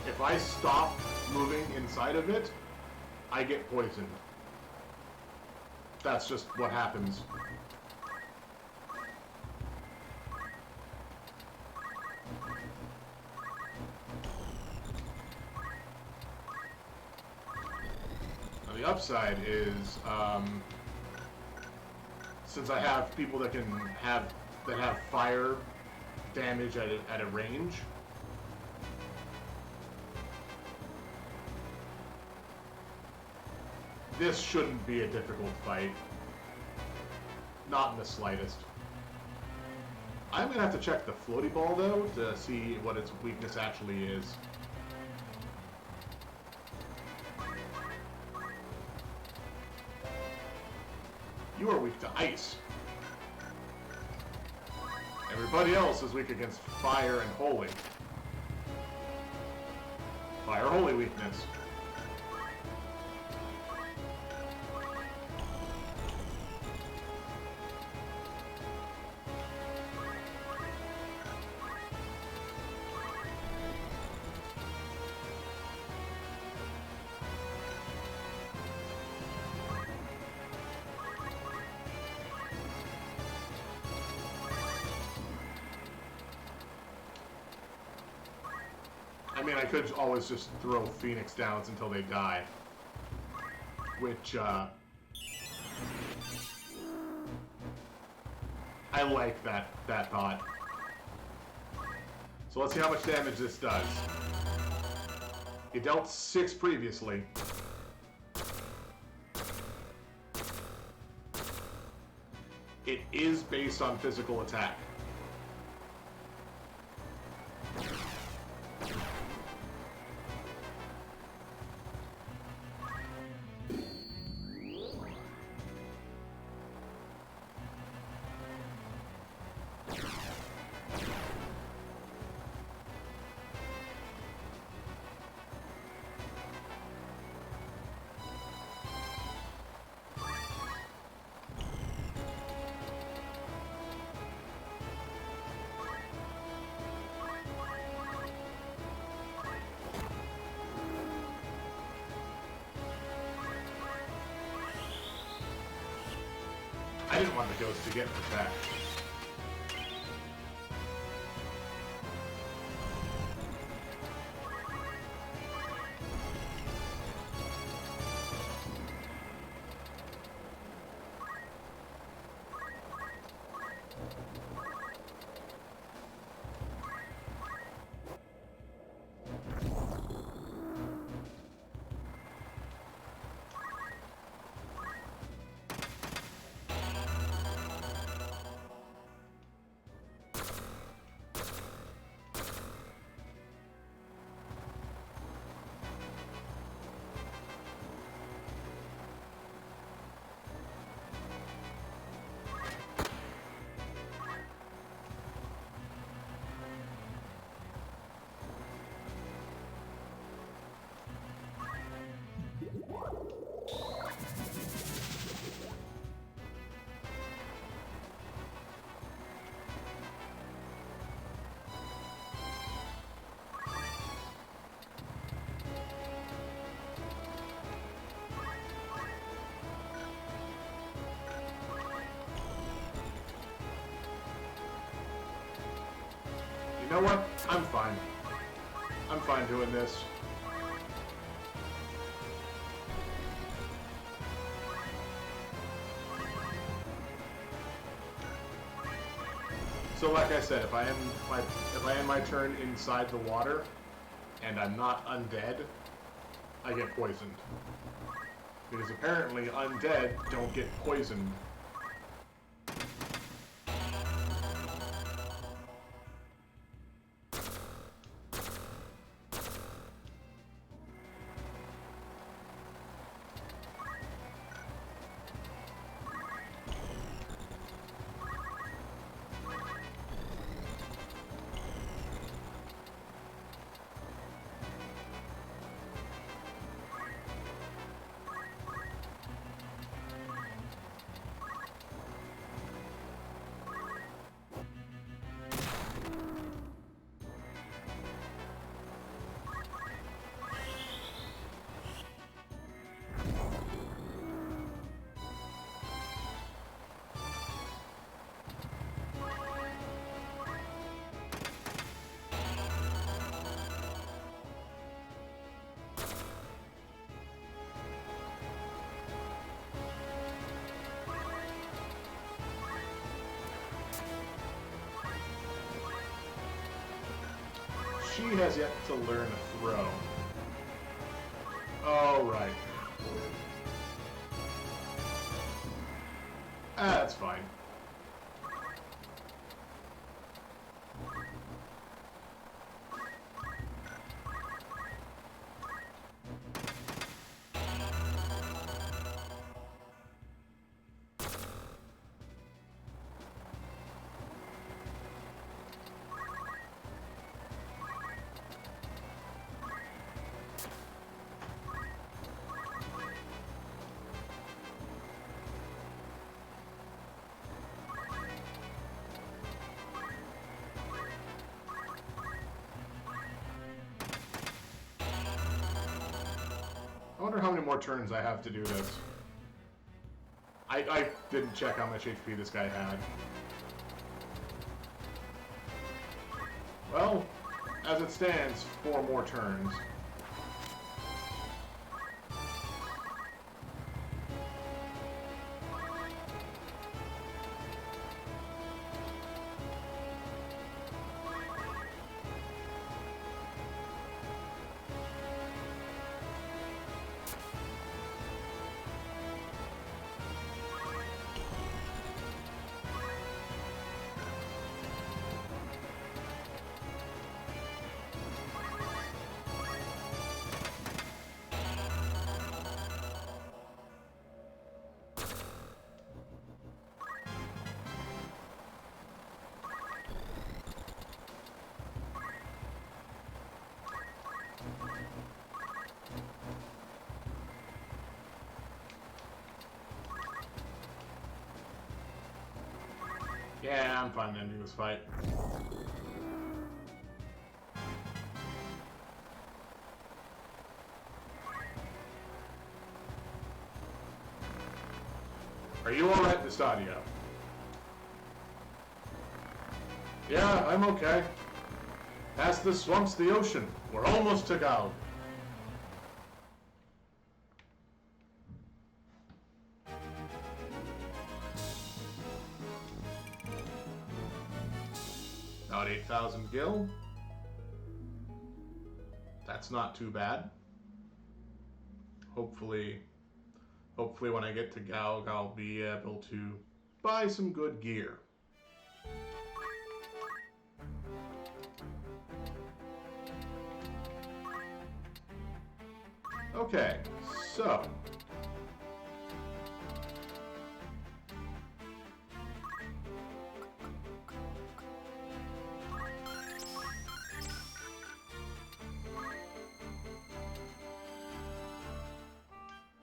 If I stop moving inside of it, I get poisoned. That's just what happens. Now the upside is, since I have people that have fire damage at a range, this shouldn't be a difficult fight. Not in the slightest. I'm gonna have to check the floaty ball though to see what its weakness actually is. You are weak to ice. Everybody else is weak against fire and holy. Fire holy weakness. I mean, I could always just throw Phoenix Downs until they die. Which, I like that thought. So let's see how much damage this does. It dealt 6 previously. It is based on physical attack. I didn't want the ghost to get attacked. You know what? I'm fine. I'm fine doing this. So like I said, if I end my turn inside the water and I'm not undead, I get poisoned. Because apparently undead don't get poisoned. She has yet to learn a throw. Oh, right. Ah, that's fine. I wonder how many more turns I have to do this. I didn't check how much HP this guy had. Well, as it stands, 4 more turns. Yeah, I'm fine ending this fight. Are you alright, Stadia? Yeah, I'm okay. Past the swamps, the ocean. We're almost to Gal. About 8,000 gil. That's not too bad. Hopefully when I get to Galg, I'll be able to buy some good gear. Okay, so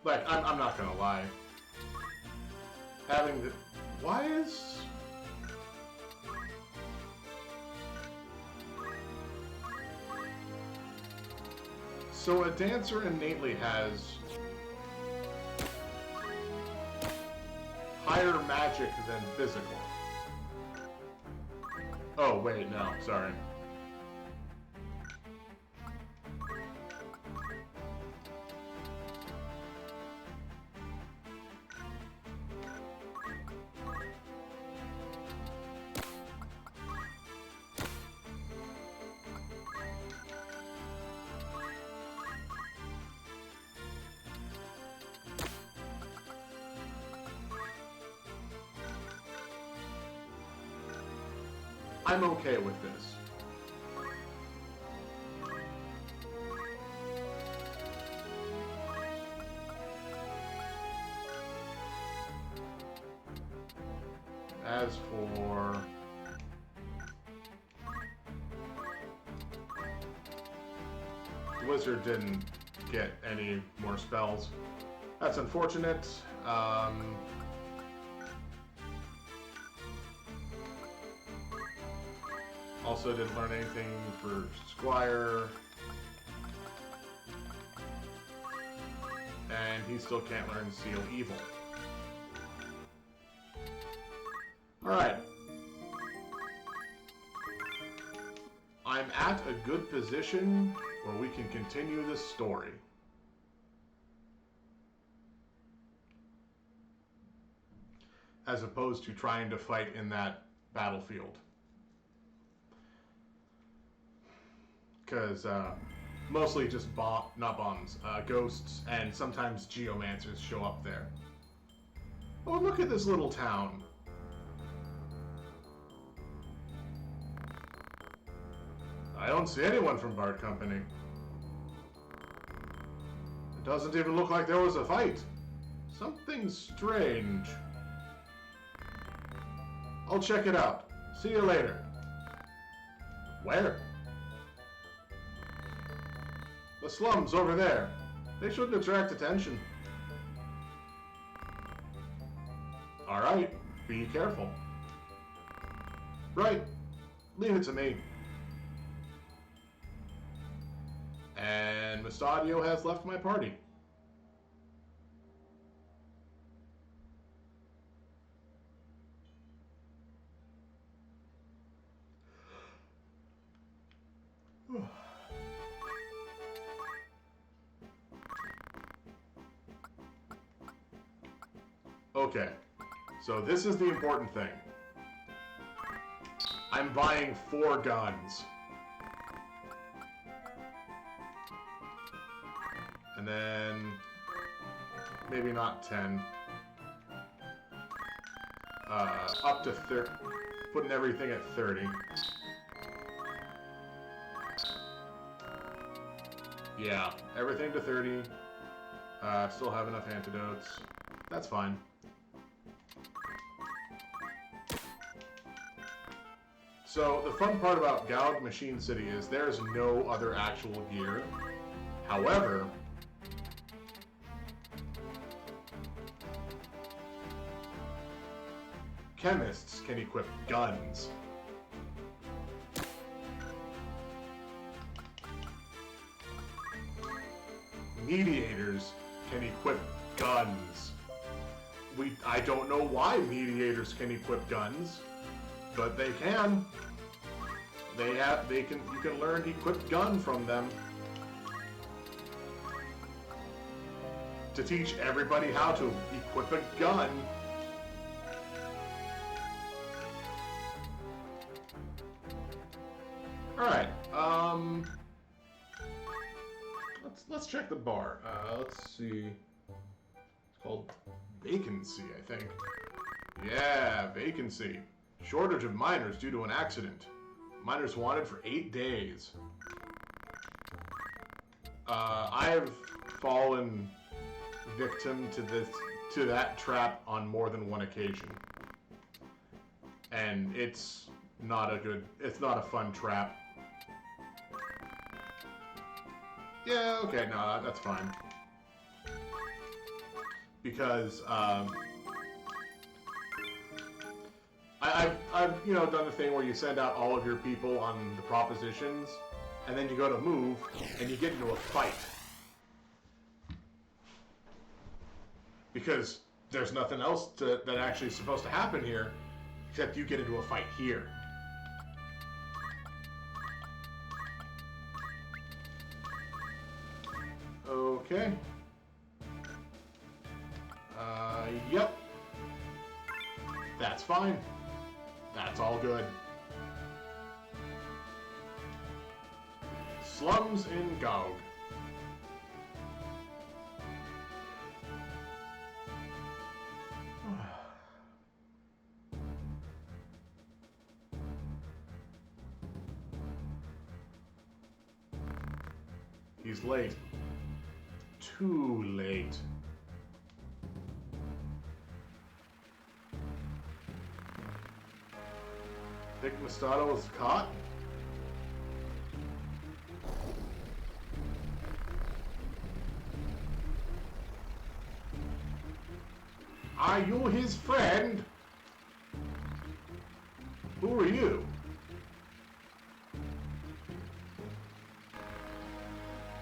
like, I'm not gonna lie. Having the... Why is... So a dancer innately has higher magic than physical. Oh, wait, no, sorry. I'm okay with this. As for... the wizard didn't get any more spells. That's unfortunate. Also didn't learn anything for Squire. And he still can't learn Seal Evil. Alright. I'm at a good position where we can continue this story. As opposed to trying to fight in that battlefield. Because, mostly just not bombs, ghosts, and sometimes geomancers show up there. Oh, look at this little town. I don't see anyone from Bard Company. It doesn't even look like there was a fight. Something strange. I'll check it out. See you later. Where? The slums over there. They shouldn't attract attention. Alright, be careful. Right, leave it to me. And Mustadio has left my party. Okay, so this is the important thing. I'm buying 4 guns. And then maybe not 10. Up to 30. Putting everything at 30. Yeah, everything to 30. Still have enough antidotes. That's fine. So, the fun part about Gaug Machine City is there's no other actual gear. However, chemists can equip guns. Mediators can equip guns. I don't know why mediators can equip guns, but they can. You can learn to equip gun from them. To teach everybody how to equip a gun. Alright, let's check the bar. Let's see. It's called vacancy, I think. Yeah, vacancy. Shortage of miners due to an accident. Miners wanted for 8 days. I've fallen victim to that trap on more than one occasion. And it's not a fun trap. Yeah, okay, no, that's fine. Because, I've done the thing where you send out all of your people on the propositions, and then you go to move, and you get into a fight. Because there's nothing else that actually is supposed to happen here, except you get into a fight here. Okay. Yep. That's fine. That's all good. Slums in Gaug. He's late. Too late. Think Mostardo was caught? Are you his friend? Who are you?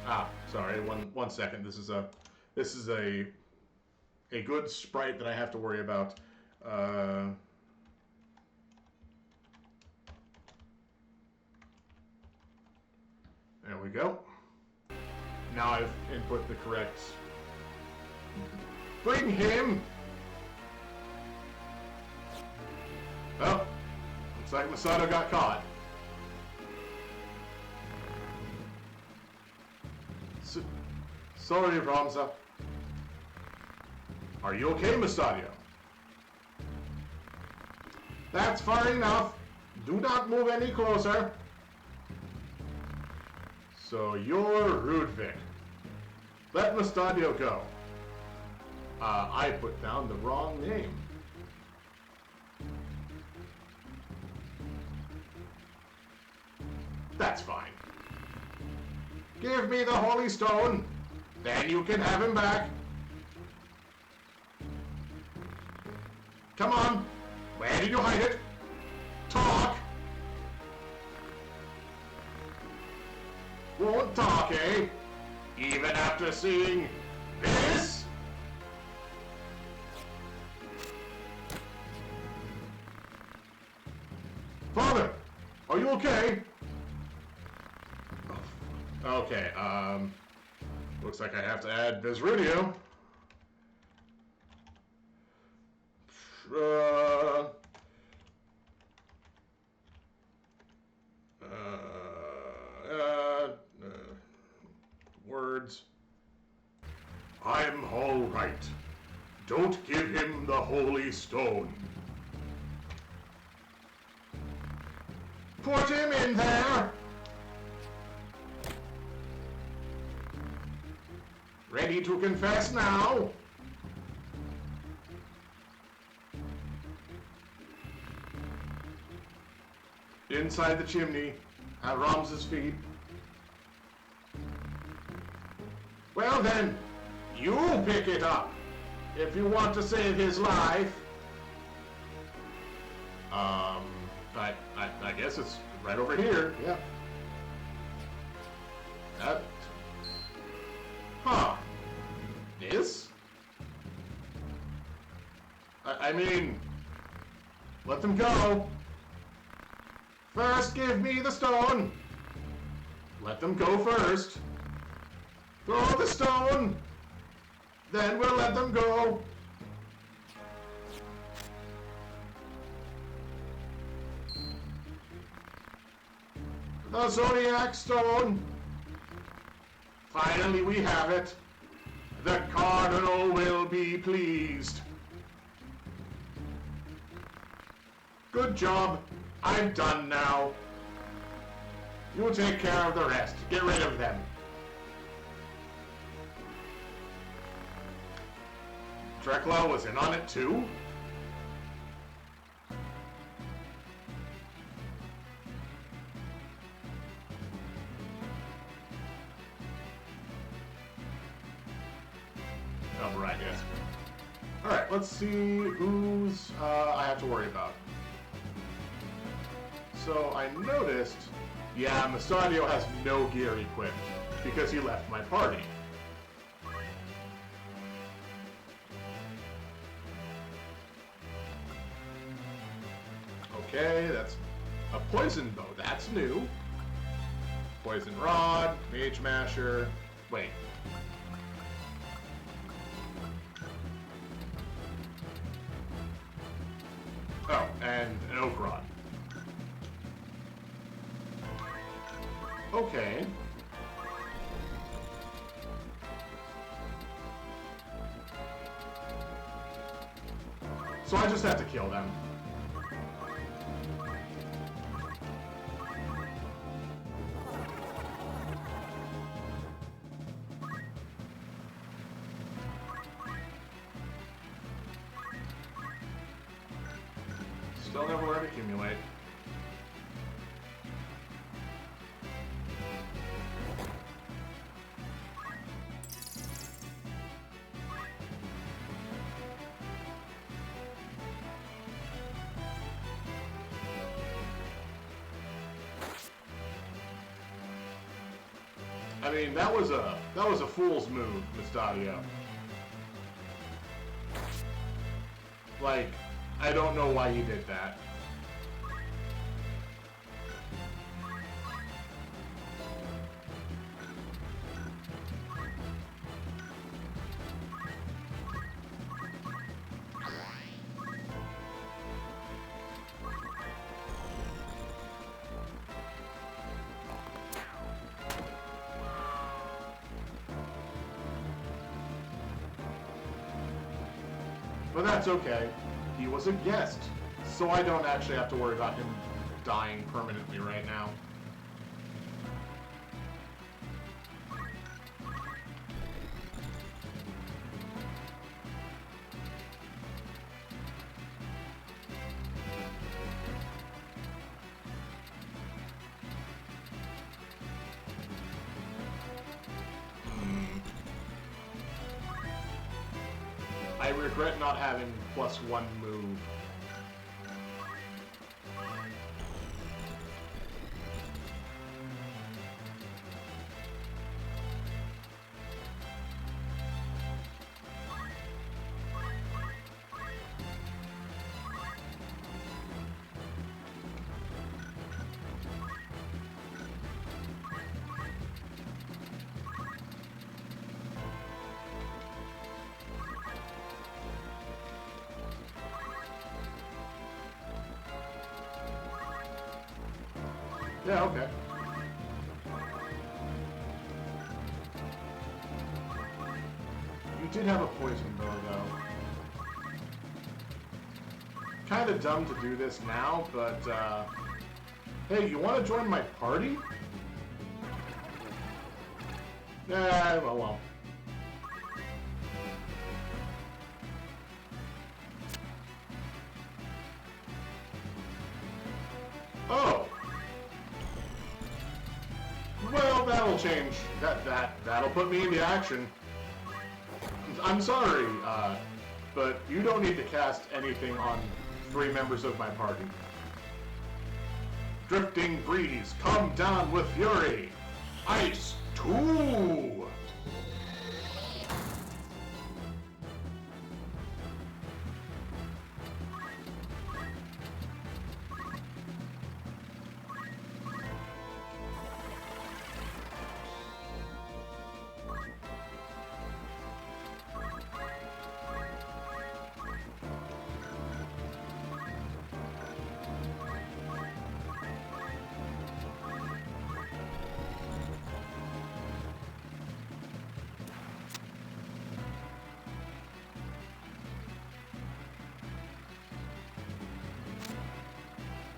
Ah, sorry. One second. This is a good sprite that I have to worry about. There we go. Now I've input the correct. Bring him. Oh, looks like Masato got caught. Sorry, Ramza. Are you okay, Masato? That's far enough. Do not move any closer. So you're Rudvik. Let Mustadio go. I put down the wrong name. That's fine. Give me the Holy Stone, then you can have him back. Come on. Where did you hide it? Talk. Won't talk, eh? Even after seeing this? Father, are you okay? Okay, looks like I have to add Visrudio. Words. I'm all right. Don't give him the Holy Stone. Put him in there! Ready to confess now? Inside the chimney, at Ramza's feet. Well then, you pick it up, if you want to save his life. I guess it's right over here, yeah. That... Huh. This? I mean... Let them go. First give me the stone. Let them go first. Throw the stone. Then we'll let them go. The Zodiac Stone. Finally we have it. The Cardinal will be pleased. Good job. I'm done now. You take care of the rest. Get rid of them. Drekla was in on it too? Oh, right, yes. Alright, let's see who's I have to worry about. So I noticed, yeah, Masadio has no gear equipped because he left my party. Okay, that's a poison bow. That's new. Poison rod, mage masher. Wait. Oh, and an oak rod. Okay. So I just have to kill them. Still never learned accumulate. I mean, that was a fool's move, Miss Dadio. Like, I don't know why you did that. But that's okay. He was a guest, so I don't actually have to worry about him dying permanently right now. I regret not having +1 move. Yeah, okay. You did have a poison bow, though. Kind of dumb to do this now, but, hey, you want to join my party? Yeah, well. Oh! Well, that'll change. That'll put me into action. I'm sorry, but you don't need to cast anything on 3 members of my party. Drifting Breeze, come down with fury! Ice 2!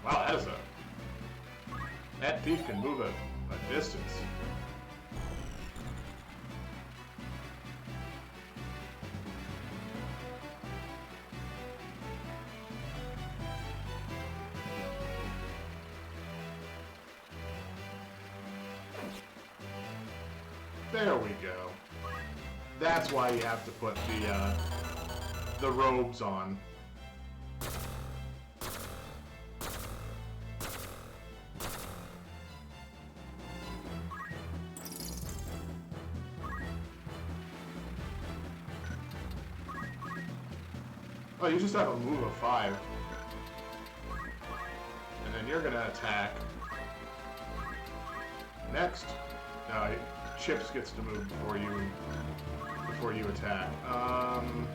Wow, that thief can move a distance. There we go. That's why you have to put the robes on. Oh, you just have a move of 5. And then you're gonna attack. Next. No, Chips gets to move before you attack. 1,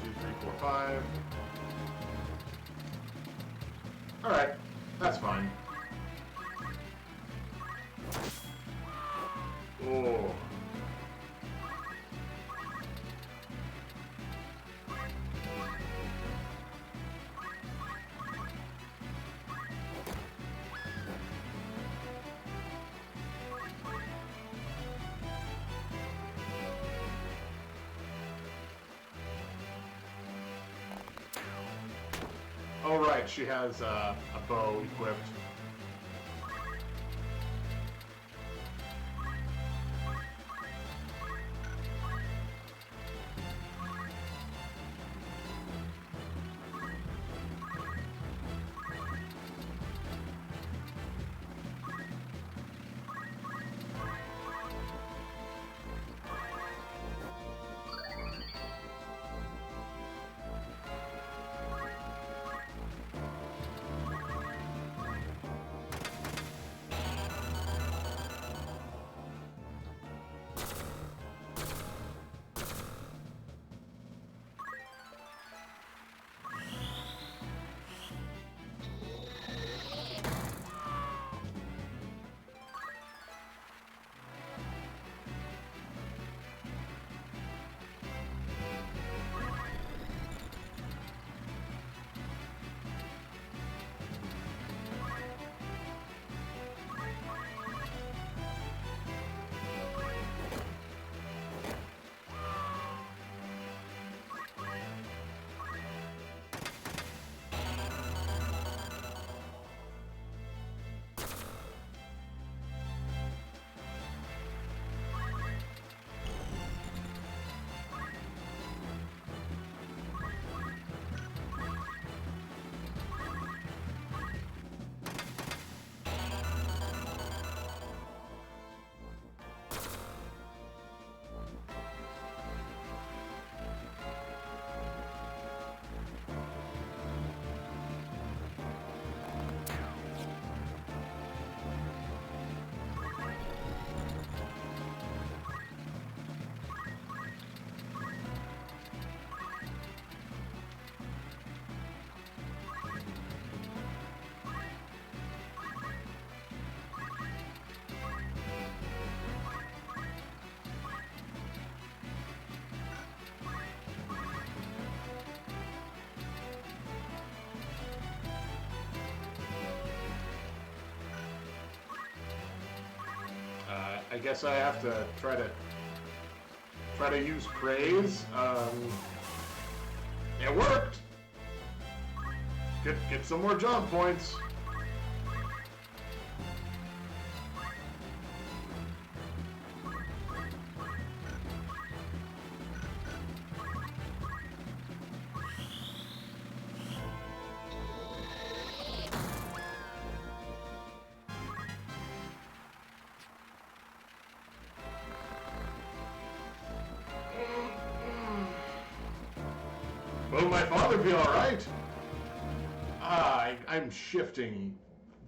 2, 3, 4, 5. Alright, that's fine. Oh. Oh, right, she has a bow equipped. I guess I have to try to use praise. It worked. Get some more jump points. Will my father be all right? I'm shifting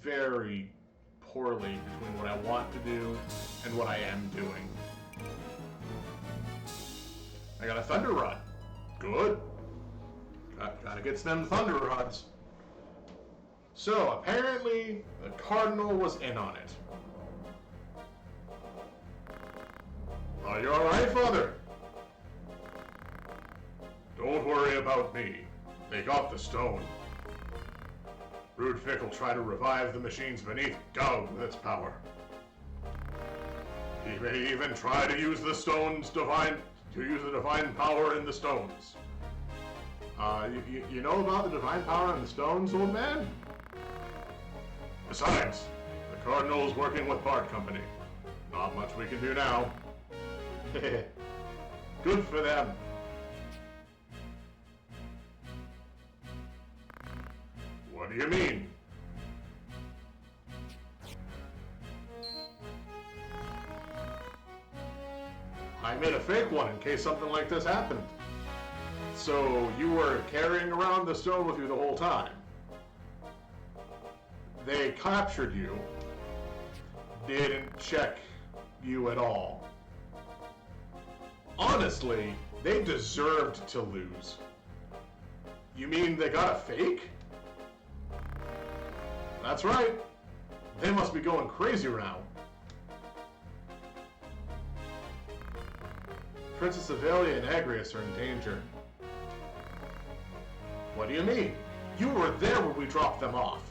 very poorly between what I want to do and what I am doing. I got a thunder rod. Good. Gotta get them thunder rods. So apparently the cardinal was in on it. Are you all right, father? Don't worry about me. They got the stone. Rudfick will try to revive the machines beneath Gog with its power. He may even try to use the divine power in the stones. You know about the divine power in the stones, old man? Besides, the Cardinal is working with Bard Company. Not much we can do now. Good for them. What do you mean? I made a fake one in case something like this happened. So you were carrying around the stone with you the whole time. They captured you, didn't check you at all. Honestly, they deserved to lose. You mean they got a fake? That's right. They must be going crazy now. Princess Avelia and Agrius are in danger. What do you mean? You were there when we dropped them off.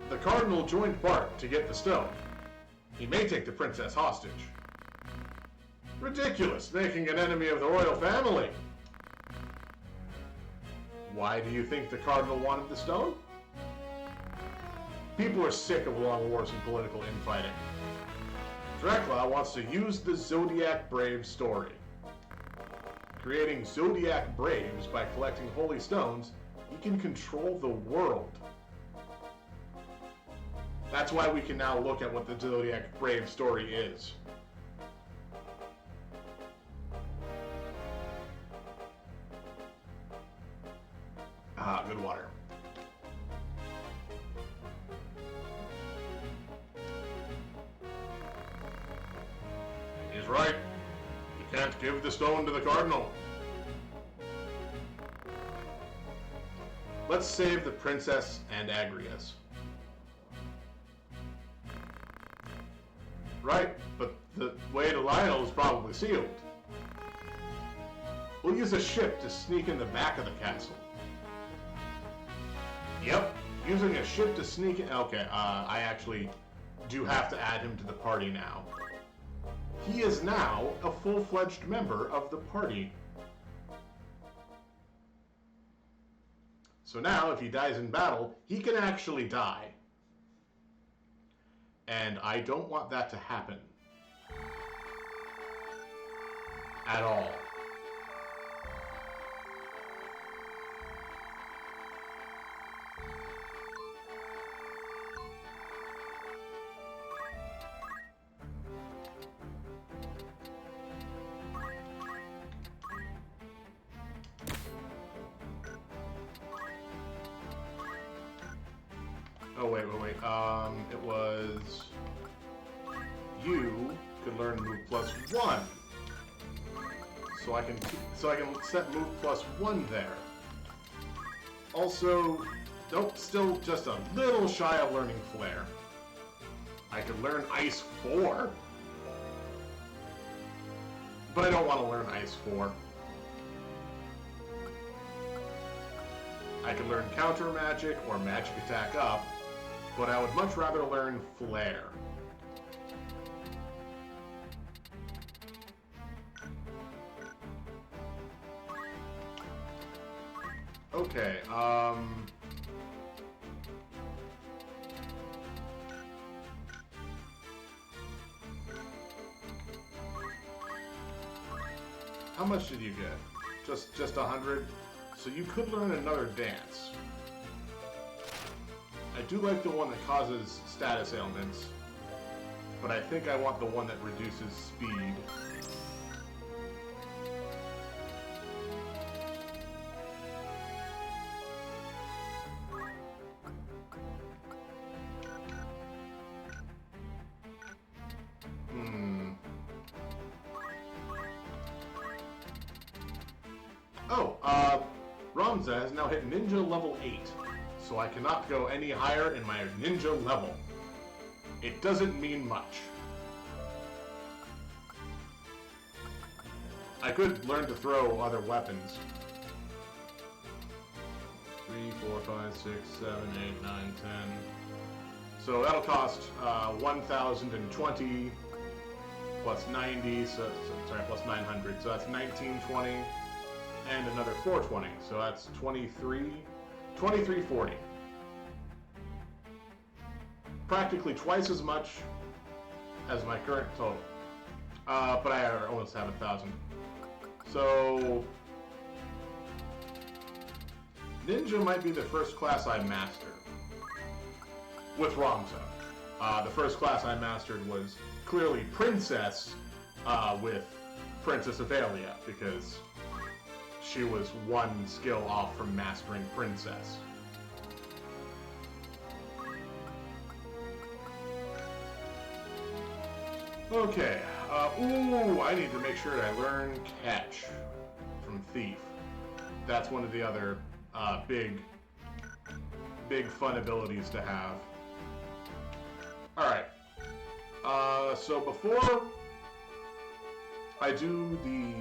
The Cardinal joined Bart to get the stone. He may take the princess hostage. Ridiculous, making an enemy of the royal family. Why do you think the Cardinal wanted the stone? People are sick of long wars and political infighting. Dracula wants to use the Zodiac Brave story. Creating Zodiac Braves by collecting holy stones, he can control the world. That's why we can now look at what the Zodiac Brave story is. Ah, good water. He's right. You can't give the stone to the Cardinal. Let's save the princess and Agrias. Right, but the way to Lionel is probably sealed. We'll use a ship to sneak in the back of the castle. Yep, using a ship to sneak in. Okay, I actually do have to add him to the party now. He is now a full-fledged member of the party. So now, if he dies in battle, he can actually die. And I don't want that to happen. At all. Oh, wait. It was... You could learn move plus 1. So I can set move plus 1 there. Also, nope, still just a little shy of learning Flare. I could learn Ice 4. But I don't want to learn Ice 4. I could learn Counter Magic or Magic Attack Up, but I would much rather learn Flare. Okay, how much did you get? Just 100? So you could learn another dance. I do like the one that causes status ailments, but I think I want the one that reduces speed. Ramza has now hit Ninja level 8, so I cannot go any higher in my Ninja level. It doesn't mean much. I could learn to throw other weapons. 3, 4, 5, 6, 7, 8, 9, 10. So that'll cost 1,020 plus 90, sorry, plus 900, so that's 1920. And another 420, so that's 2340. Practically twice as much as my current total. But I almost have 1,000. So Ninja might be the first class I master with Ramza. The first class I mastered was clearly Princess with Princess Avelia, because she was one skill off from mastering Princess. Okay, ooh, I need to make sure I learn Catch from Thief. That's one of the other big fun abilities to have. Alright, so before I do the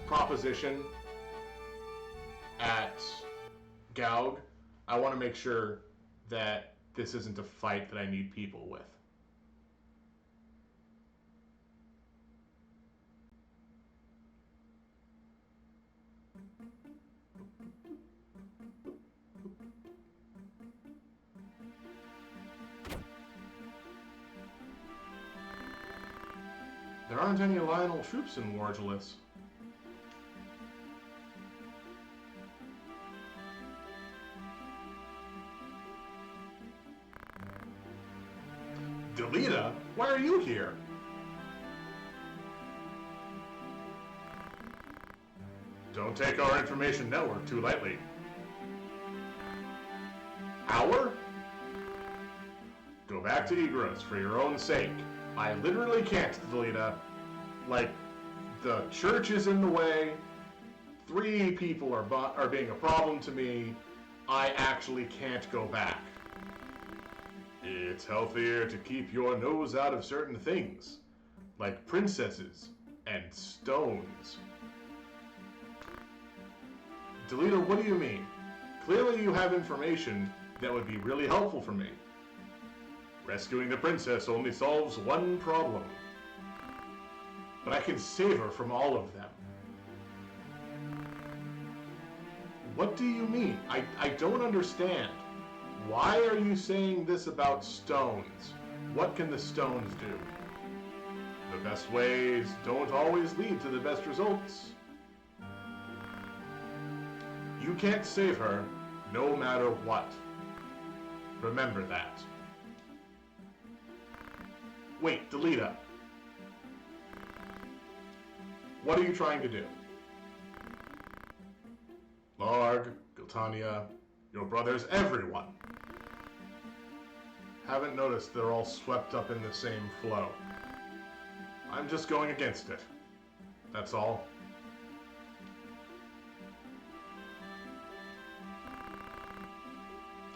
proposition at Gaug, I want to make sure that this isn't a fight that I need people with. There aren't any Lionel troops in Wargelis. Delita? Why are you here? Don't take our information network too lightly. Our? Go back to Igros for your own sake. I literally can't, Delita. Like, the church is in the way. 3 people are being a problem to me. I actually can't go back. It's healthier to keep your nose out of certain things, like princesses and stones. Delita, what do you mean? Clearly you have information that would be really helpful for me. Rescuing the princess only solves one problem. But I can save her from all of them. What do you mean? I don't understand. Why are you saying this about stones? What can the stones do? The best ways don't always lead to the best results. You can't save her, no matter what. Remember that. Wait, Delita. What are you trying to do? Larg, Giltania, your brothers, everyone. Haven't noticed they're all swept up in the same flow. I'm just going against it. That's all.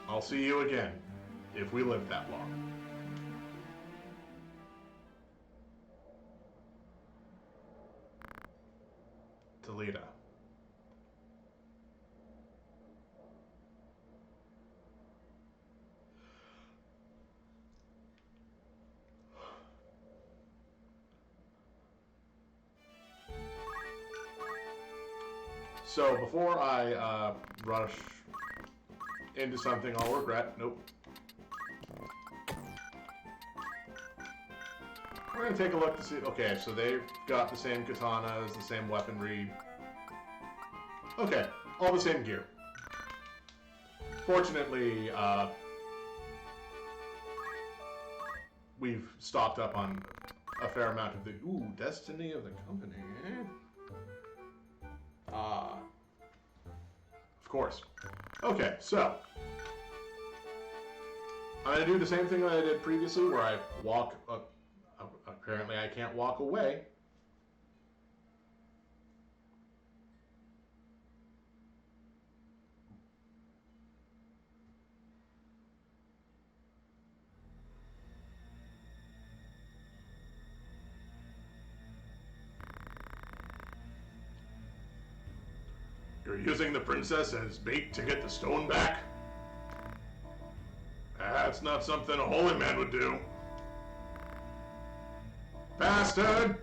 I'll see you again, if we live that long. Delita. So before I rush into something I'll regret, nope. We're gonna take a look to see. Okay, so they've got the same katanas, the same weaponry. Okay, all the same gear. Fortunately, we've stocked up on a fair amount of the destiny of the company. Of course. Okay, so I'm gonna do the same thing that I did previously, where I walk. Apparently, I can't walk away. You're using the princess as bait to get the stone back? That's not something a holy man would do. Bastard!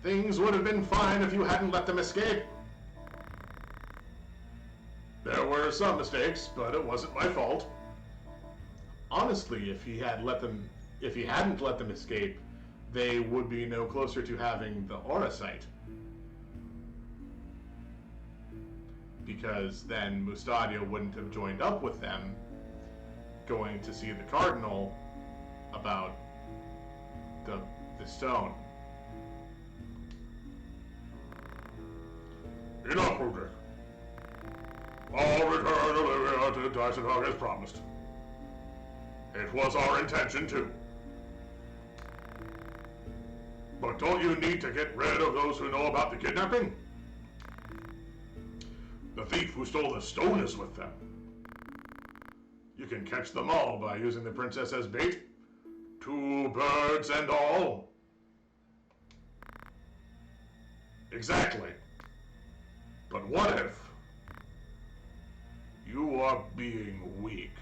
Things would have been fine if you hadn't let them escape. There were some mistakes, but it wasn't my fault. Honestly, if he hadn't let them escape, they would be no closer to having the aura sight. Because then Mustadia wouldn't have joined up with them going to see the cardinal about the stone. Enough, Rudrick. I'll return Olivia to Dyson as promised. It was our intention to. But don't you need to get rid of those who know about the kidnapping? The thief who stole the stone is with them. You can catch them all by using the princess as bait. 2 birds and all. Exactly. But what if you are being weak?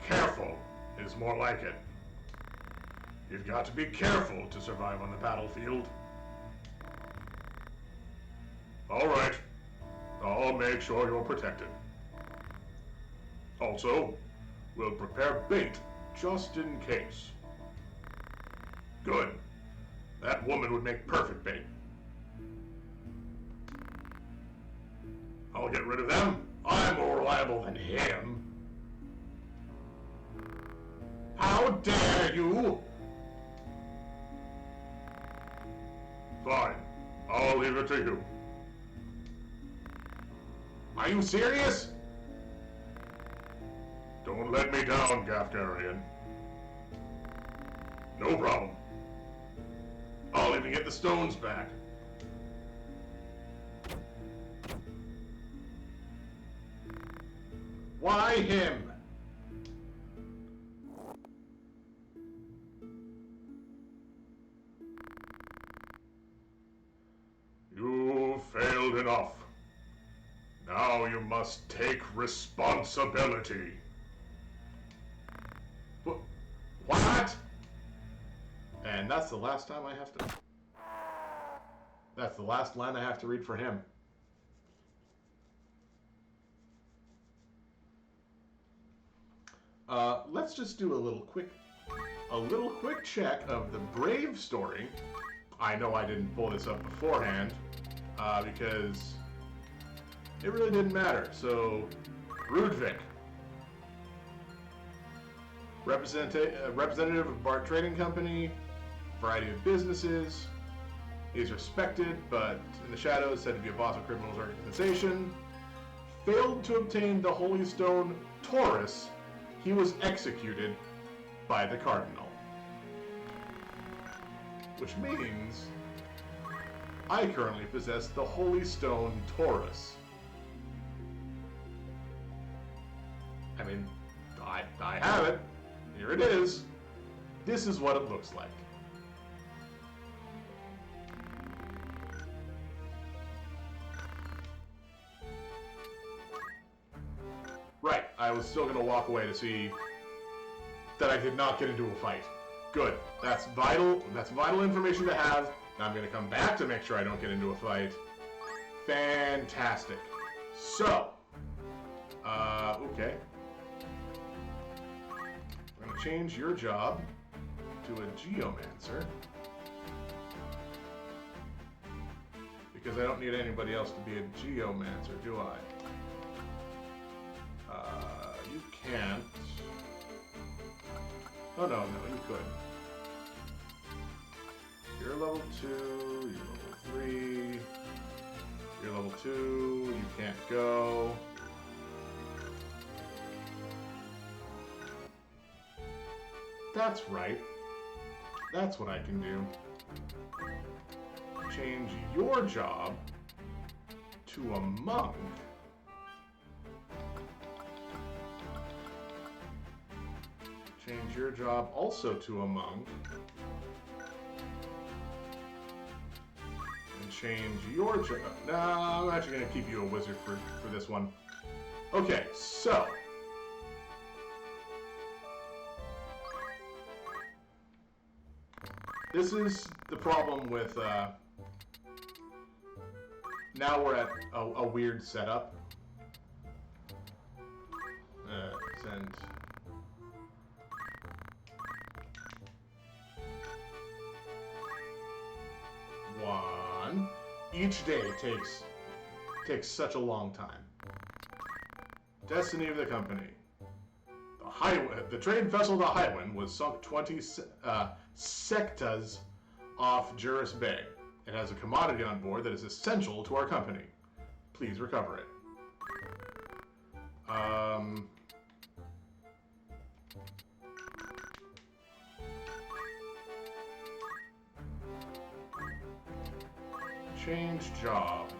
Careful is more like it. You've got to be careful to survive on the battlefield. All right. I'll make sure you're protected. Also, we'll prepare bait just in case. Good. That woman would make perfect bait. I'll get rid of them. I'm more reliable than him. How dare you! Fine. I'll leave it to you. Are you serious? Don't let me down, Gafgarian. No problem. I'll even get the stones back. Why him? You failed enough. Now you must take responsibility. What? And that's the last time I have to... That's the last line I have to read for him. Let's just do a little quick check of the Brave story. I know I didn't pull this up beforehand, because it really didn't matter. So, Rudvik, representative of Bart Trading Company, variety of businesses. He's respected, but in the shadows, said to be a boss of criminals organization. Failed to obtain the Holy Stone Taurus. He was executed by the Cardinal. Which means I currently possess the Holy Stone Taurus. I mean, I have it. Here it is. This is what it looks like. Right, I was still going to walk away to see that I did not get into a fight. Good. That's vital information to have. Now I'm going to come back to make sure I don't get into a fight. Fantastic. So, okay. I'm going to change your job to a geomancer. Because I don't need anybody else to be a geomancer, do I? You can't. Oh, no, you could. You're level 2, you're level 3, you're level 2, you can't go. That's right. That's what I can do. Change your job to a monk. Change your job also to a monk. And change your job. No, I'm actually going to keep you a wizard for this one. Okay, so. This is the problem with, now we're at a weird setup. Send. One. Each day takes such a long time. Destiny of the company. The trade vessel the Highwind was sunk 20 sectas off Juris Bay. It has a commodity on board that is essential to our company. Please recover it. Change job.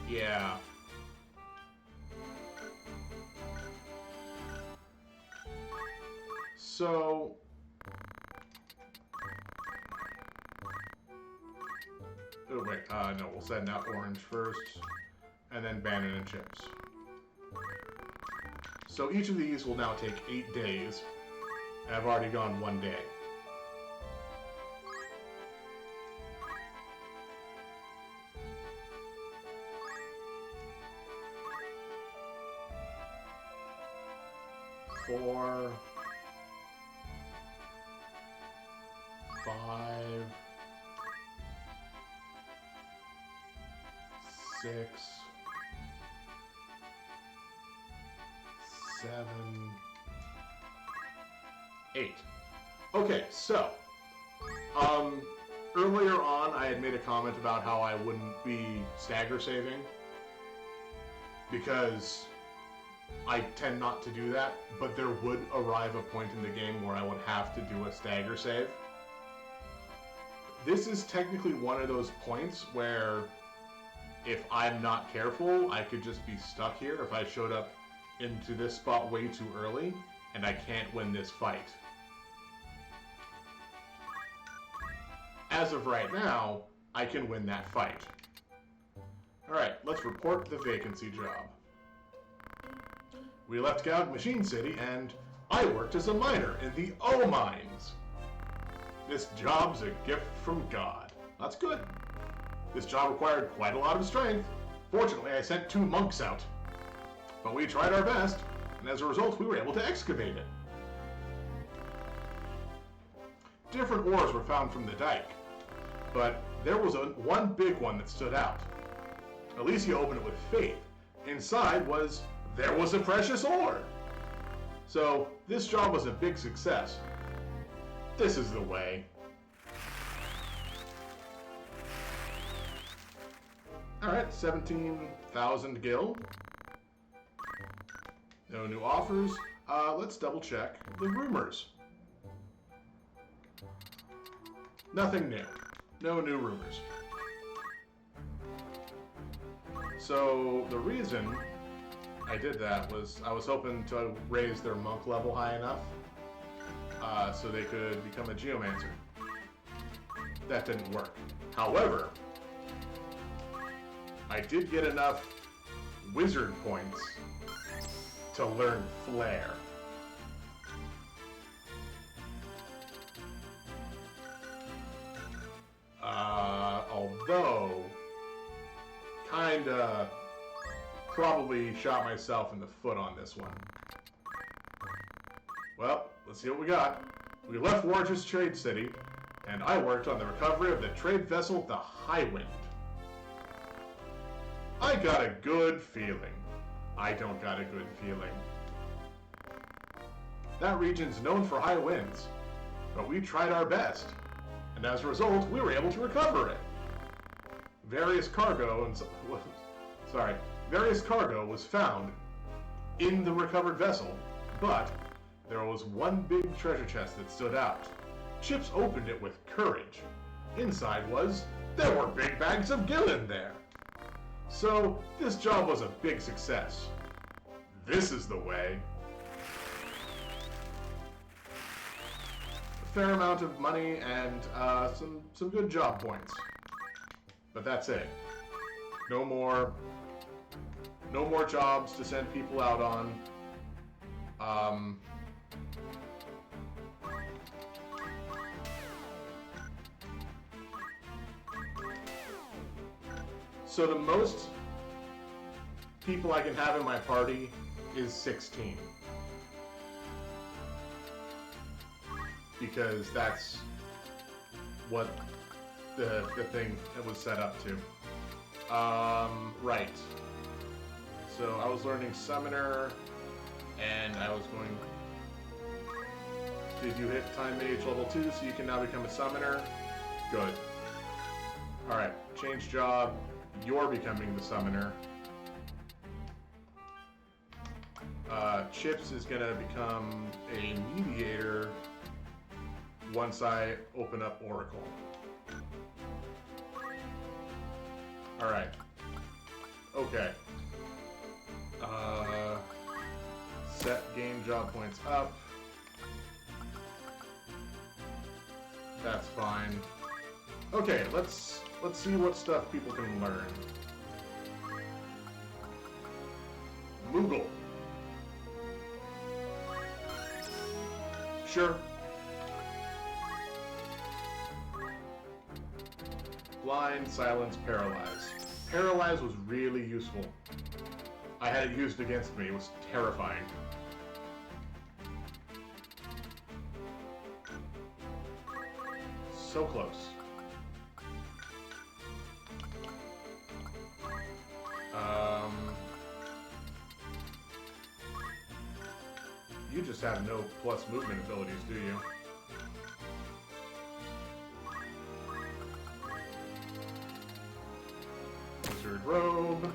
Yeah. So oh wait, no, we'll send out orange first, and then Bannon and Chips. So each of these will now take 8 days. I've already gone 1 day. 4, 5, 6, 7, 8. Okay, so, earlier on I had made a comment about how I wouldn't be stagger saving because I tend not to do that, but there would arrive a point in the game where I would have to do a stagger save. This is technically one of those points where if I'm not careful, I could just be stuck here if I showed up into this spot way too early and I can't win this fight. As of right now, I can win that fight. Alright, let's report the vacancy job. We left Goud Machine City and I worked as a miner in the O mines. This job's a gift from God. That's good. This job required quite a lot of strength. Fortunately, I sent 2 monks out. But we tried our best, and as a result, we were able to excavate it. Different ores were found from the dike, but there was one big one that stood out. Alicia opened it with faith. Inside there was a precious ore. So this job was a big success. This is the way. Alright, 17,000 gil. No new offers. Let's double check the rumors. Nothing new. No new rumors. So the reason I did that was I was hoping to raise their monk level high enough so they could become a geomancer. That didn't work. However, I did get enough wizard points to learn Flare. Although, kinda probably shot myself in the foot on this one. Well, let's see what we got. We left Warren's Trade City, and I worked on the recovery of the trade vessel, the Highwind. I got a good feeling. I don't got a good feeling. That region's known for high winds, but we tried our best, and as a result, we were able to recover it. Various cargo was found in the recovered vessel, but there was one big treasure chest that stood out. Chips opened it with courage. Inside there were big bags of gil in there. So, this job was a big success. This is the way. A fair amount of money and some good job points. But that's it. No more jobs to send people out on. So the most people I can have in my party is 16. Because that's what the thing was set up to. Right. So I was learning Summoner, and I was going... Did you hit Time Mage level 2 so you can now become a Summoner? Good. Alright, change job. You're becoming the Summoner. Chips is gonna become a Mediator once I open up Oracle. Alright. Okay. Set game job points up. That's fine. Okay, let's see what stuff people can learn. Moogle. Sure. Blind, silence, paralyze. Paralyze was really useful. I had it used against me. It was terrifying. so close. You just have no plus movement abilities, do you? Wizard Robe.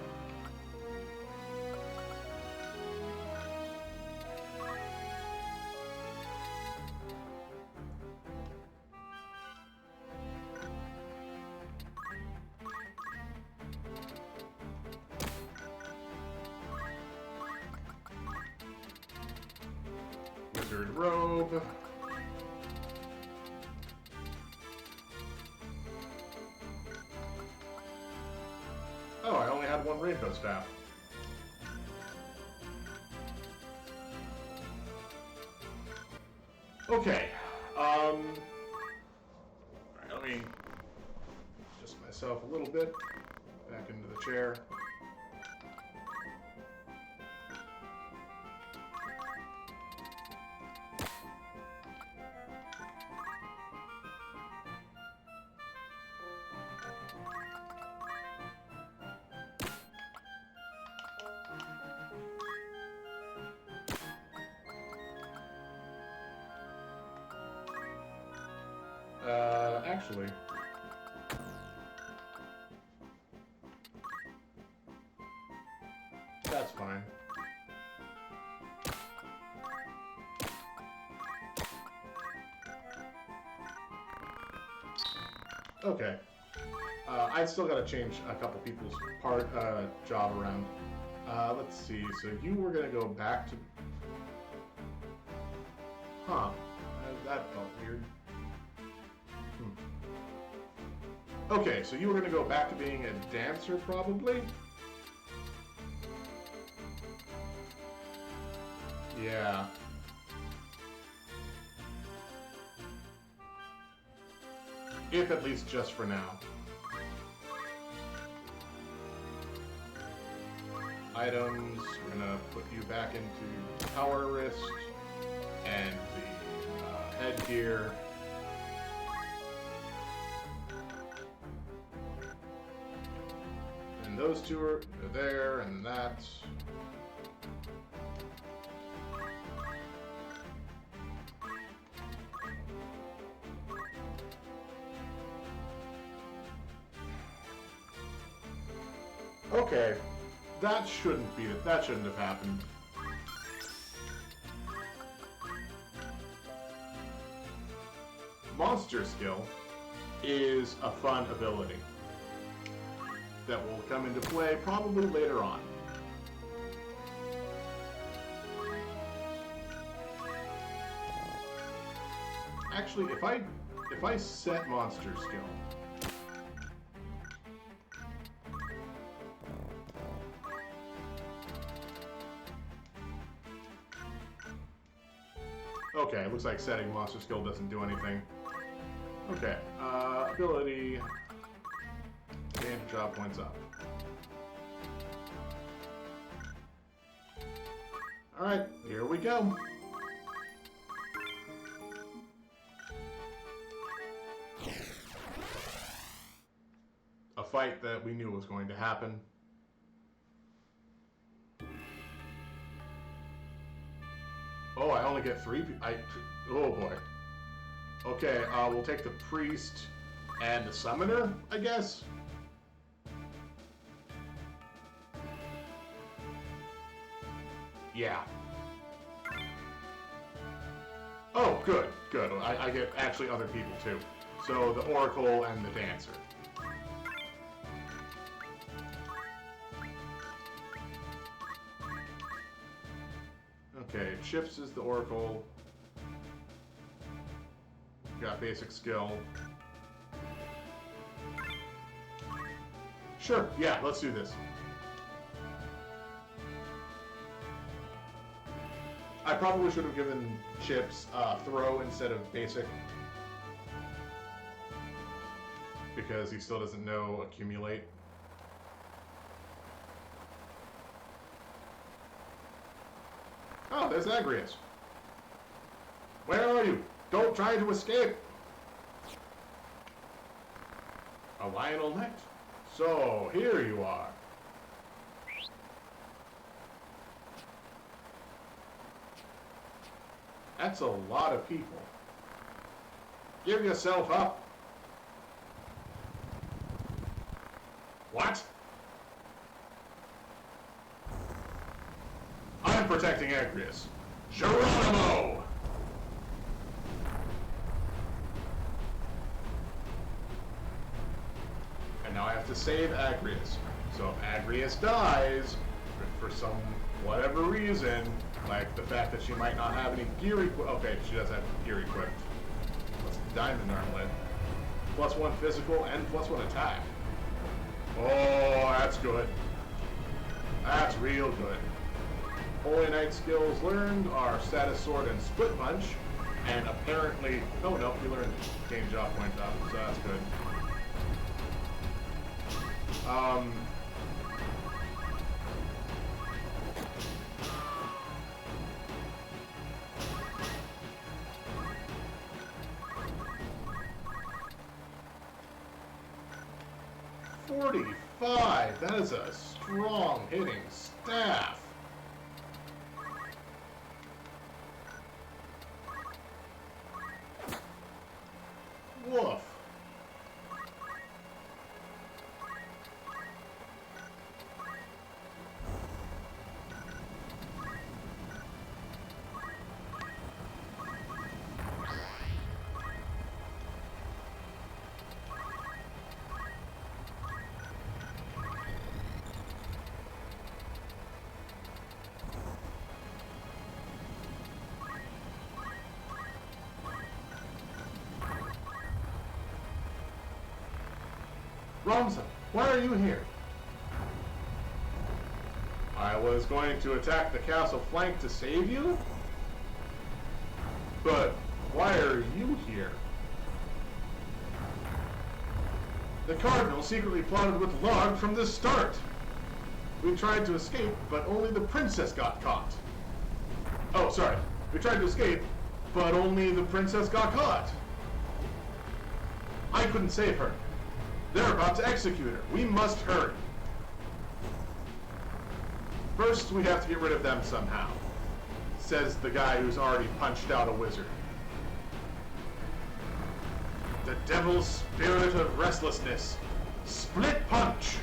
Wizard Robe. Oh, I only had one rainbow staff. Okay. Alright, let me adjust myself a little bit back into the chair. Actually, that's fine. Okay. I still gotta change a couple people's job around. Let's see. So you were gonna go back to. Huh. That felt weird. Okay, so you were gonna go back to being a dancer, probably? Yeah. If at least just for now. Items, we're gonna put you back into power wrist and the headgear. And those two are there, and that. Okay, that shouldn't have happened. Monster skill is a fun ability that will come into play probably later on. Actually, if I set monster skill, okay, it looks like setting monster skill doesn't do anything. Okay, ability, gain job points up. Alright, here we go. A fight that we knew was going to happen. Oh, I only get 3 oh boy. Okay, we'll take the priest and the summoner, I guess? Yeah. Oh, good, good. I get actually other people too. So the oracle and the dancer. Okay, Chips is the oracle. Got basic skill. Sure, yeah, let's do this. I probably should have given Chips throw instead of basic. Because he still doesn't know accumulate. Oh, there's Agrius. Where are you? Don't try to escape! A Lionel Knight. So, here you are. That's a lot of people. Give yourself up. What? I'm protecting Agrius. Geronimo! And now I have to save Agrius. So if Agrius dies, for some whatever reason, like the fact that she might not have any gear equipped. Okay, she does have gear equipped. What's the diamond armlet? +1 physical and +1 attack. Oh, that's good. That's real good. Holy Knight skills learned are Status Sword and Split Punch. And apparently, no, you learned gain jaw point up, so that's good. $45. That is a strong hitting staff. Woof. Ramza, why are you here? I was going to attack the castle flank to save you? But why are you here? The Cardinal secretly plotted with Log from the start. We tried to escape, but only the princess got caught. Oh, sorry. We tried to escape, but only the princess got caught. I couldn't save her. They're about to execute her. We must hurry. First, we have to get rid of them somehow, says the guy who's already punched out a wizard. The devil's spirit of restlessness. Split punch!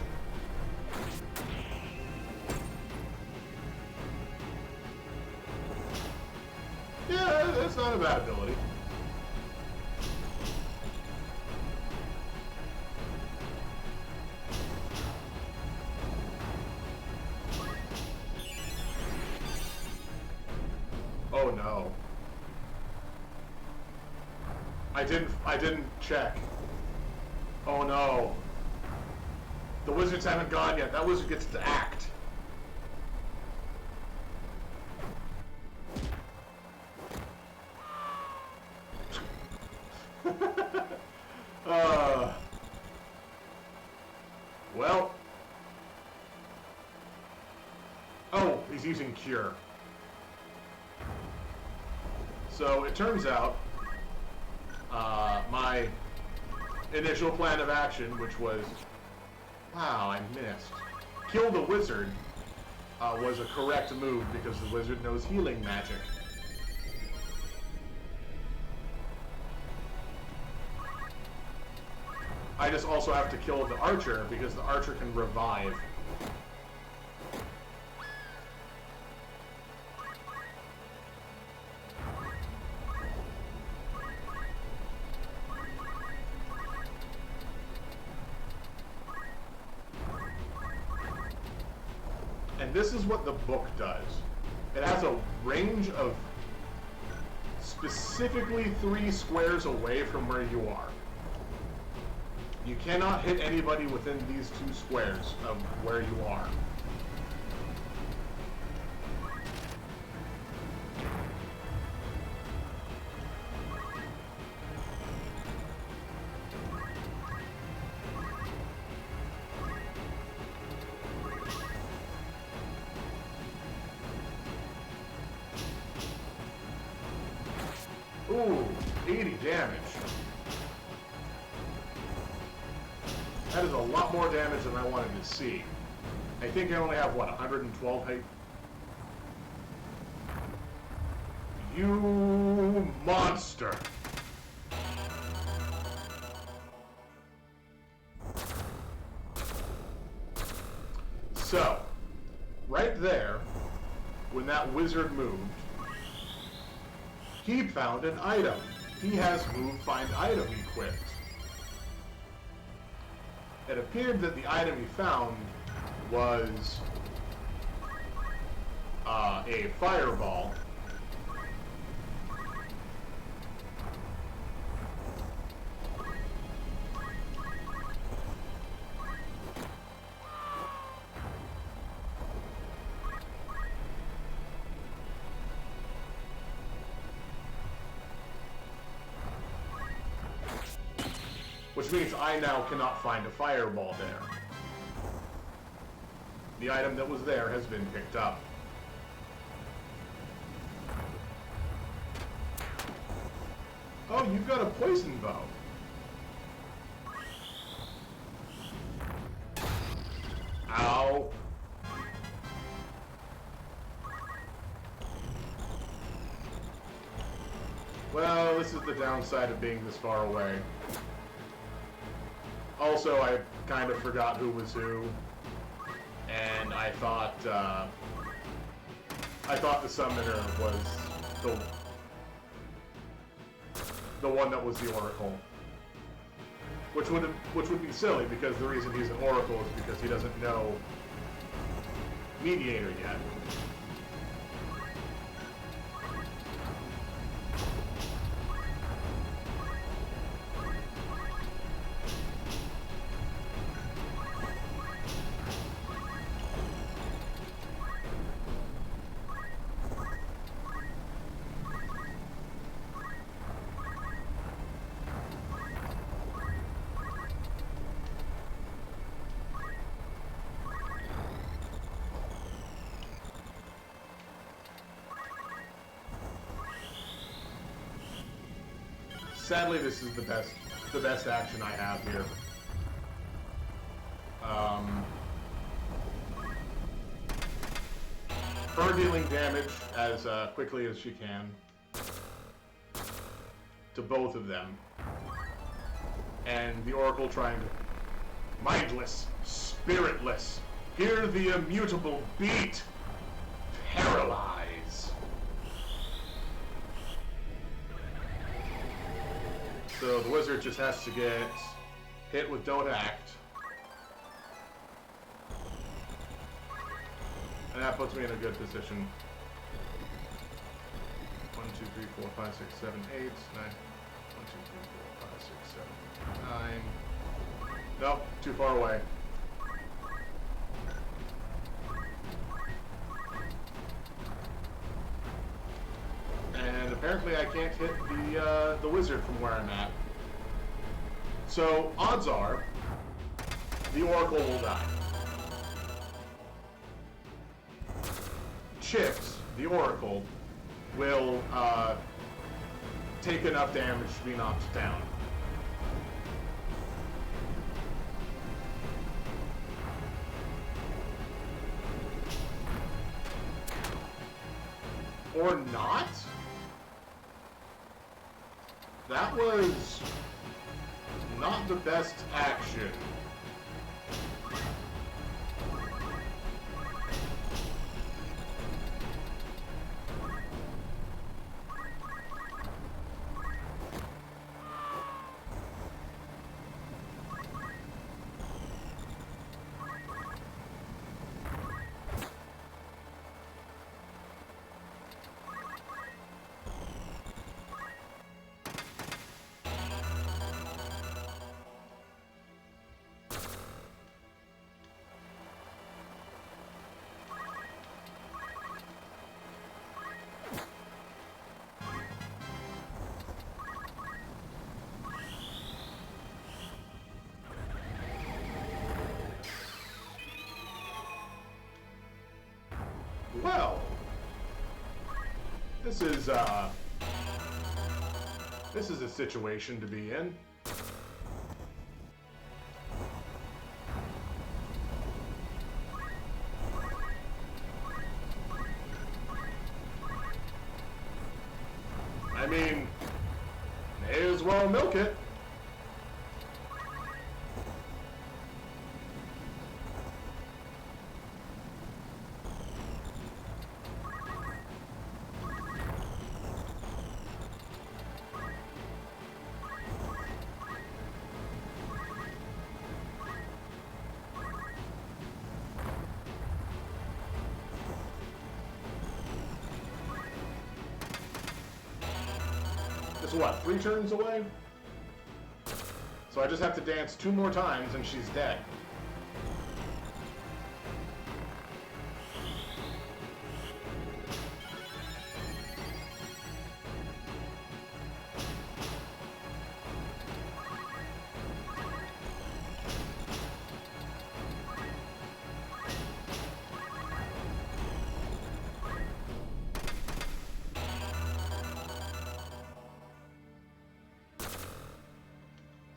Yeah, that's not a bad ability. Oh no. I didn't check. Oh no. The wizards haven't gone yet. That wizard gets to act. Well. Oh, he's using Cure. So it turns out, my initial plan of action, which was, wow, I missed, kill the wizard, was a correct move because the wizard knows healing magic. I just also have to kill the archer because the archer can revive. And this is what the book does. It has a range of specifically 3 squares away from where you are. You cannot hit anybody within these 2 squares of where you are. Ooh, 80 damage. That is a lot more damage than I wanted to see. I think I only have, what, 112 height? You monster! So, right there, when that wizard moved, he found an item. He has Move Find Item equipped. It appeared that the item he found was a fireball. Which means I now cannot find a fireball there. The item that was there has been picked up. Oh, you've got a poison bow. Ow. Well, this is the downside of being this far away. Also, I kind of forgot who was who, and I thought the summoner was the one that was the oracle, which would be silly because the reason he's an oracle is because he doesn't know mediator yet. Sadly, this is the best action I have here. Her dealing damage as quickly as she can to both of them, and the Oracle trying to mindless, spiritless, hear the immutable beat, paralyze. So the wizard just has to get hit with Don't Act. And that puts me in a good position. 1, 2, 3, 4, 5, 6, 7, 8, 9. 1, 2, 3, 4, 5, 6, 7, 9. Nope, too far away. And apparently I can't hit the wizard from where I'm at. So odds are the Oracle will die. Chips, the Oracle, will take enough damage to be knocked down. Or not? That was not the best action. Well, this is a situation to be in. I mean, may as well milk it. This is what, 3 turns away? So I just have to dance 2 more times and she's dead.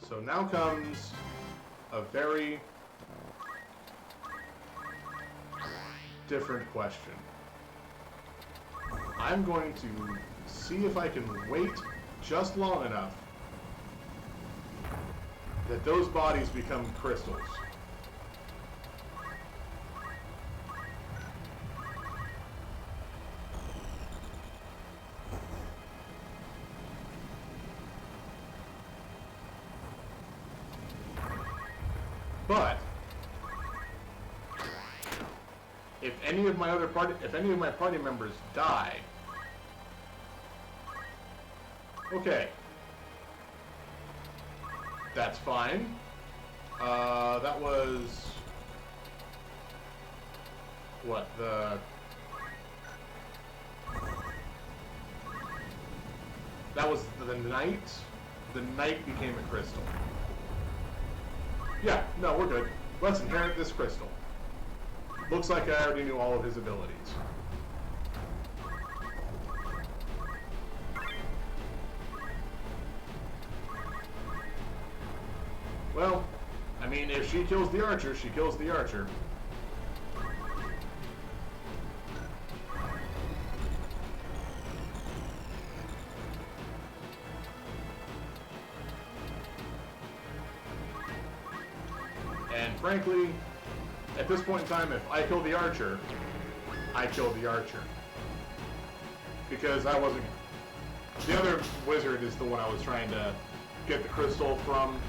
So now comes a very different question. I'm going to see if I can wait just long enough that those bodies become crystals. But if any of my party members die, okay, that's fine. That was what that was the knight. The knight became a crystal. Yeah, no, we're good. Let's inherit this crystal. Looks like I already knew all of his abilities. Well, I mean, if she kills the archer, she kills the archer. And frankly, at this point in time, if I kill the archer, I kill the archer. Because I wasn't... The other wizard is the one I was trying to get the crystal from.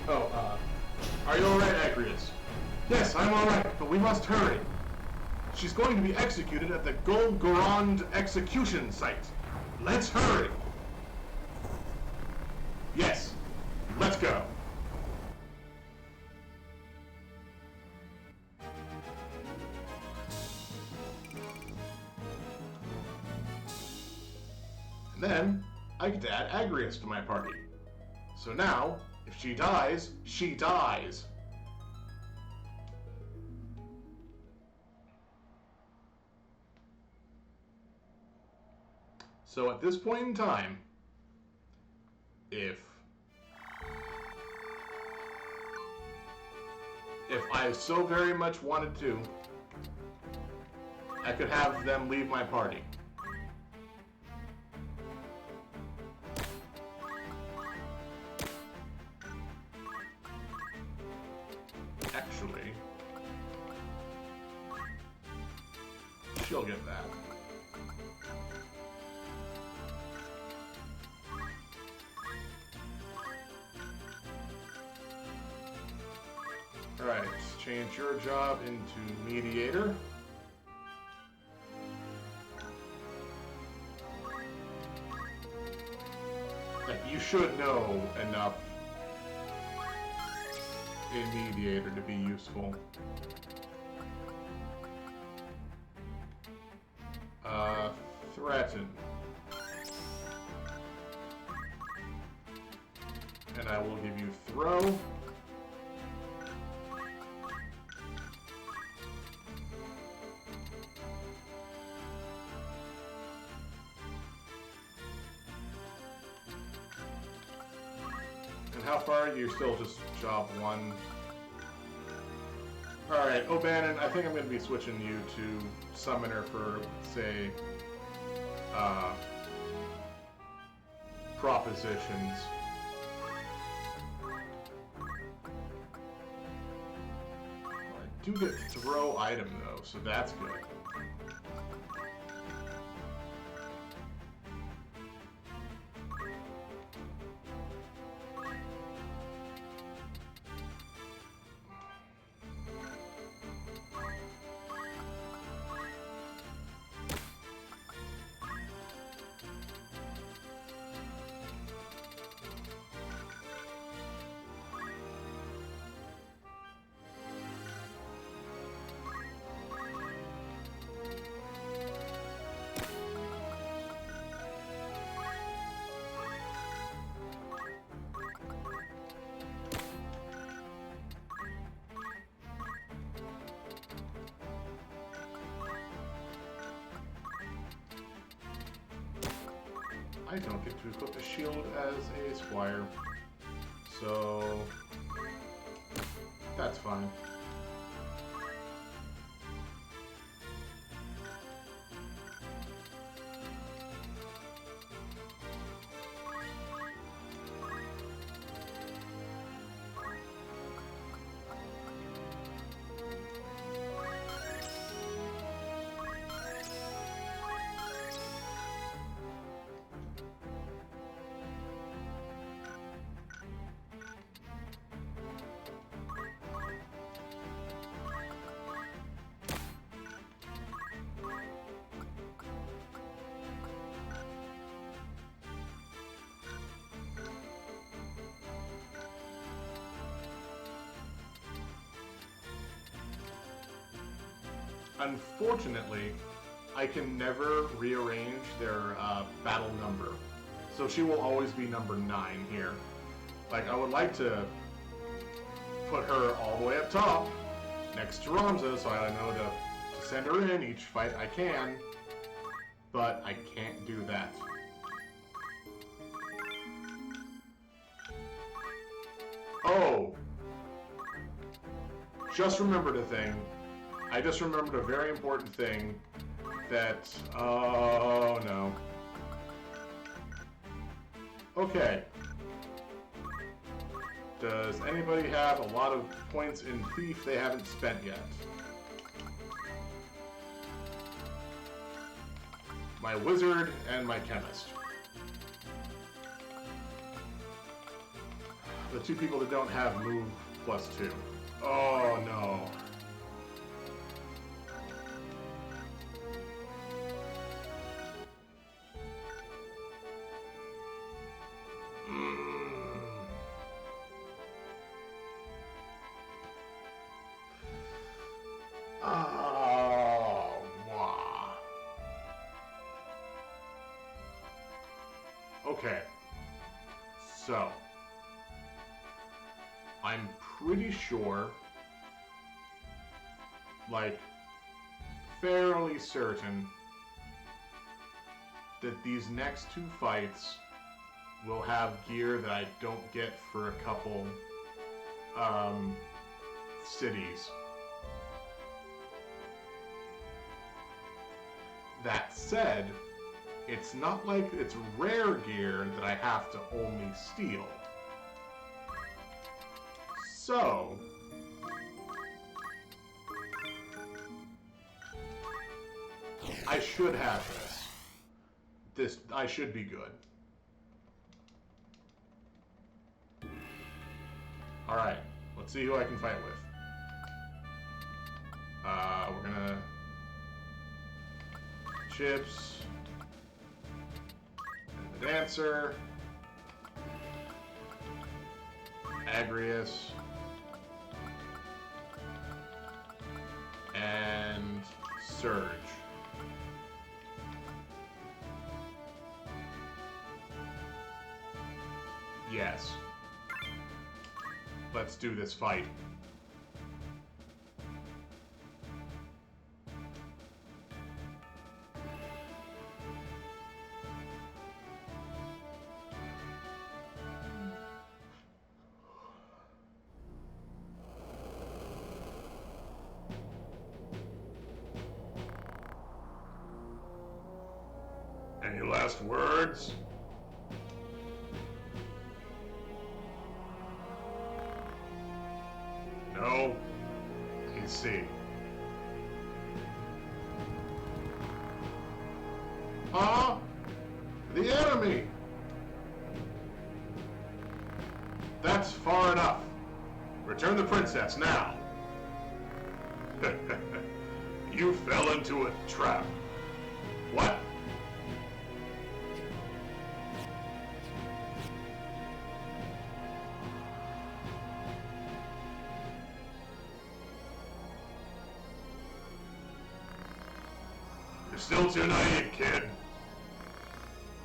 Oh, are you alright, Agrius? Yes, I'm alright, but we must hurry. She's going to be executed at the Golgorond execution site. Let's hurry! Yes, let's go. And then, I get to add Agrius to my party. So now, if she dies, she dies. So at this point in time, if I so very much wanted to, I could have them leave my party. Actually, she'll get that. Alright, change your job into mediator. You should know enough in mediator to be useful. Threaten. And I will give you throw. And how far are you? Still just job 1. Alright, O'Bannon, I think I'm going to be switching you to Summoner for, say, propositions. I do get throw item though, so that's good. I don't get to equip a shield as a squire, so that's fine. Unfortunately, I can never rearrange their battle number. So she will always be number 9 here. Like, I would like to put her all the way up top, next to Ramza, so I know to send her in each fight I can, but I can't do that. Oh! Just remembered a thing. I just remembered a very important thing that, oh no. Okay. Does anybody have a lot of points in Thief they haven't spent yet? My Wizard and my Chemist. The two people that don't have move +2. Oh no. Okay, so I'm pretty sure, like, fairly certain that these next 2 fights will have gear that I don't get for a couple cities. That said, it's not like it's rare gear that I have to only steal. So, I should have this. I should be good. Alright, let's see who I can fight with. We're gonna... Chips. And the Dancer. Agrius. And Surge. Yes. Let's do this fight. Any last words? No? I see. Huh? The enemy! That's far enough. Return the princess now. You fell into a trap. What? You're still too naive, kid.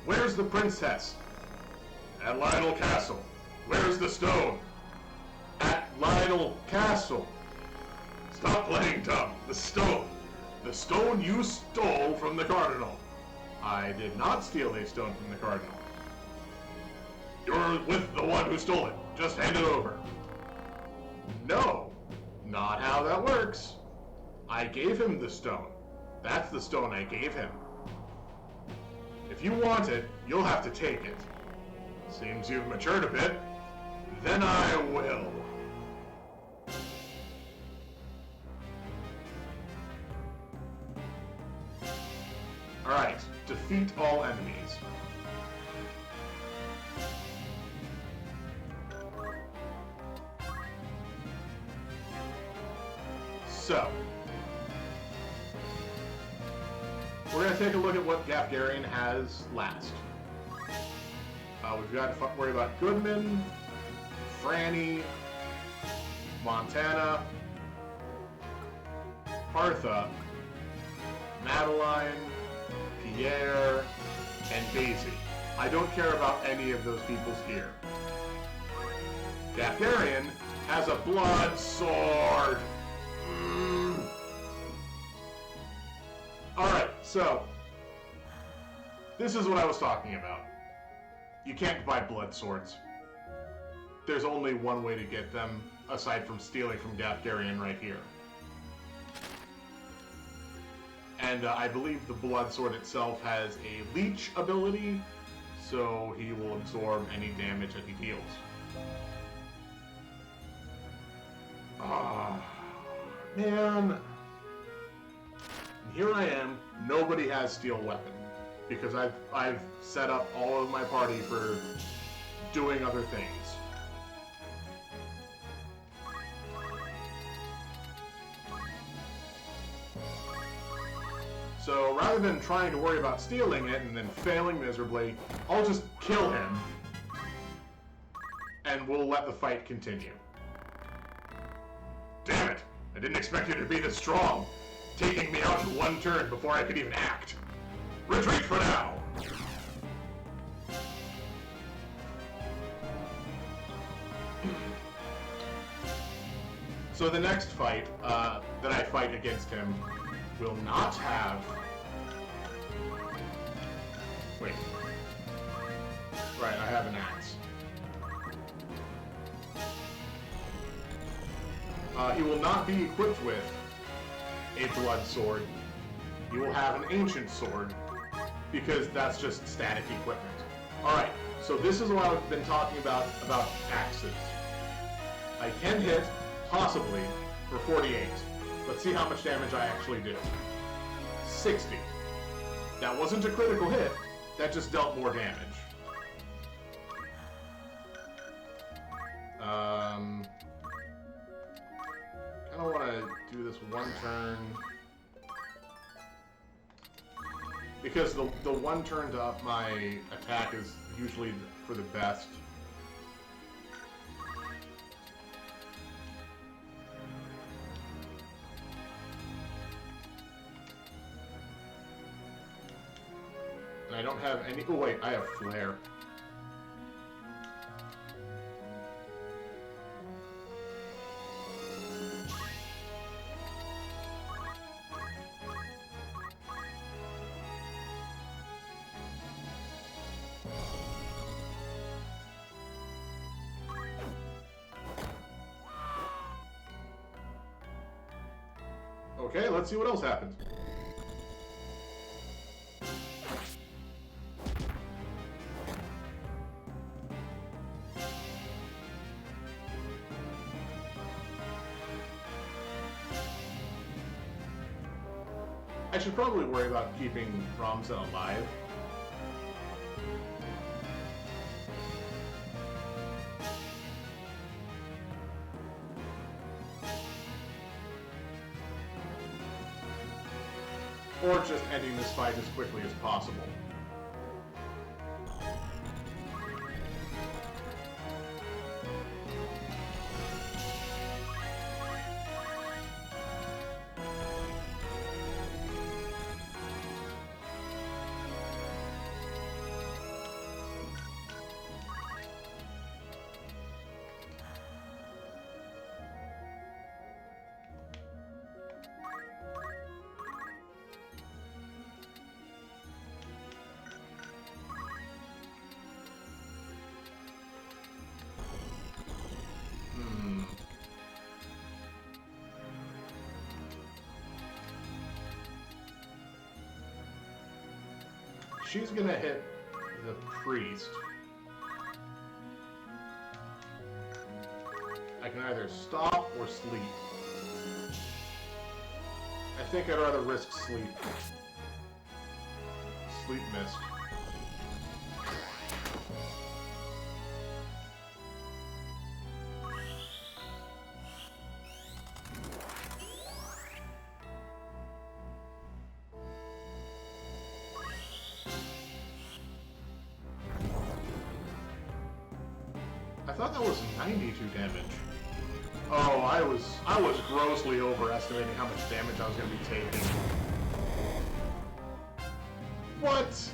Where's the princess? At Lionel Castle. Where's the stone? At Lionel Castle. Stop playing dumb. The stone. The stone you stole from the Cardinal. I did not steal a stone from the Cardinal. You're with the one who stole it. Just hand it over. No, not how that works. I gave him the stone. That's the stone I gave him. If you want it, you'll have to take it. Seems you've matured a bit. Then I will. Alright, defeat all enemies. So, we're going to take a look at what Gafgarian has last. We've got to worry about Goodman, Franny, Montana, Partha, Madeline, Pierre, and Daisy. I don't care about any of those people's gear. Gafgarian has a blood sword. Alright, so this is what I was talking about. You can't buy blood swords. There's only one way to get them, aside from stealing from Gafgarian right here. And I believe the blood sword itself has a leech ability, so he will absorb any damage that he deals. Ah, man. Here I am, nobody has steel weapon, because I've set up all of my party for doing other things. So rather than trying to worry about stealing it and then failing miserably, I'll just kill him, and we'll let the fight continue. Damn it! I didn't expect you to be this strong, taking me out in one turn before I could even act. Retreat for now! So the next fight that I fight against him will not have... Wait. Right, I have an axe. He will not be equipped with a blood sword. He will have an ancient sword, because that's just static equipment. Alright, so this is what I've been talking about axes. I can hit, possibly, for 48. Let's see how much damage I actually do. 60. That wasn't a critical hit, that just dealt more damage. Kinda wanna do this one turn, because the one turn to up my attack is usually for the best. And I don't have any... Oh wait, I have flare. Okay, let's see what else happens. I should probably worry about keeping Ramza alive. Or just ending this fight as quickly as possible. She's gonna hit the priest. I can either stop or sleep. I think I'd rather risk sleep. Sleep missed. I thought that was 92 damage. Oh, I was grossly overestimating how much damage I was going to be taking. What?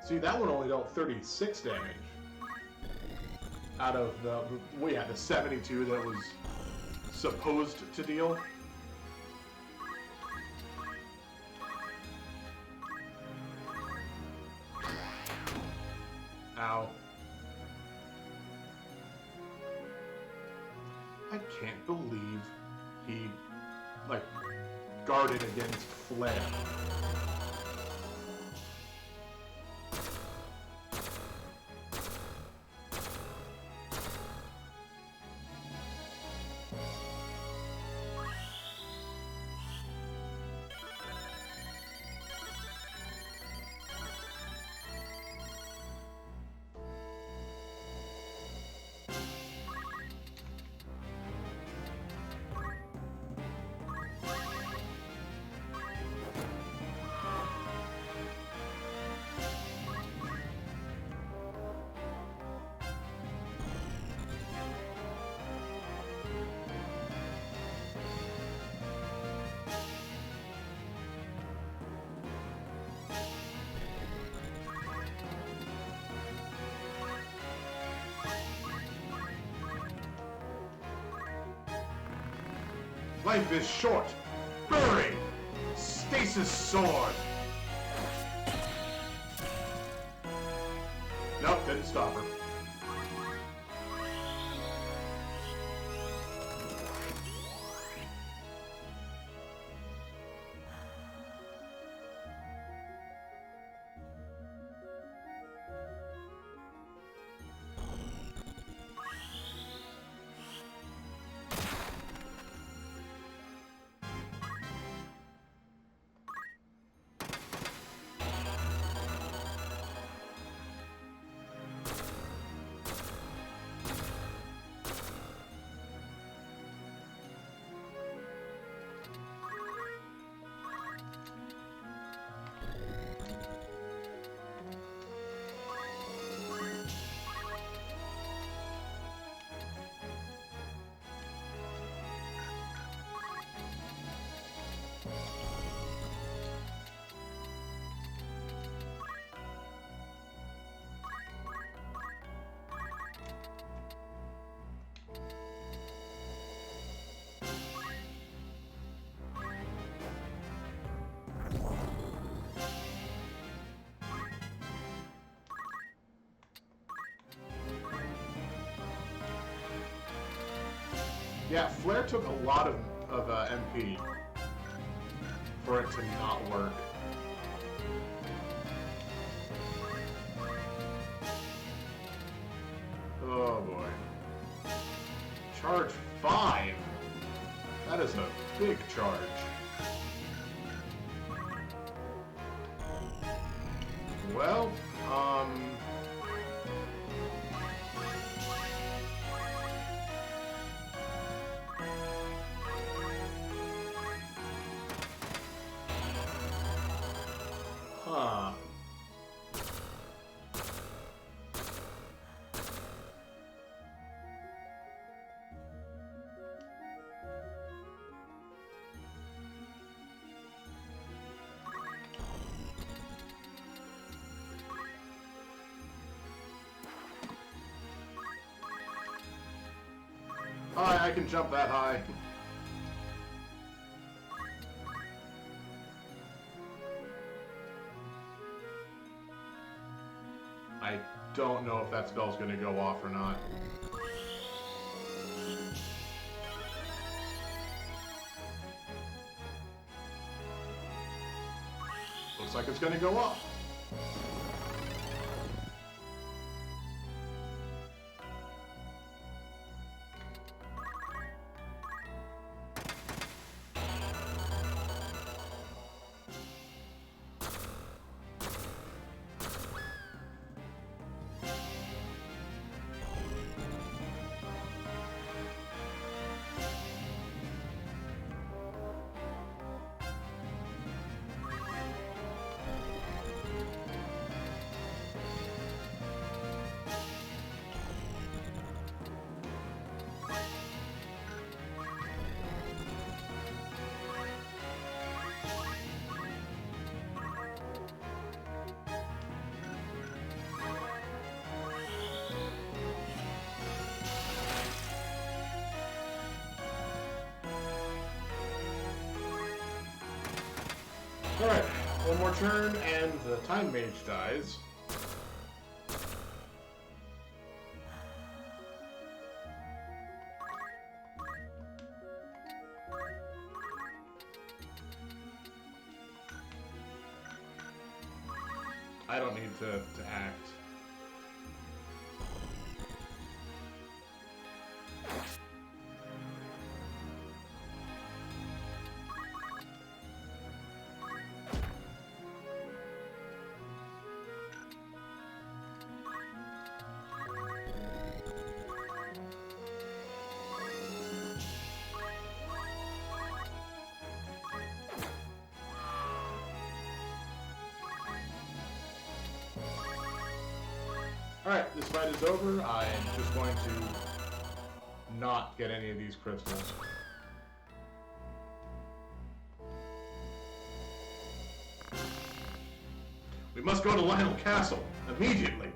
See, that one only dealt 36 damage. Out of the, well, yeah, the 72 that was supposed to deal. Ow. I can't believe he, like, guarded against flare. Life is short. Bury! Stasis sword! Nope, didn't stop her. Yeah, Flare took a lot of MP for it to not work. Oh boy. Charge 5? That is a big charge. Well, huh. I can jump that high. I don't know if that spell's gonna go off or not. Looks like it's gonna go off. Alright, one more turn and the Time Mage dies. I don't need to act. Alright, this fight is over. I'm just going to not get any of these crystals. We must go to Lionel Castle immediately.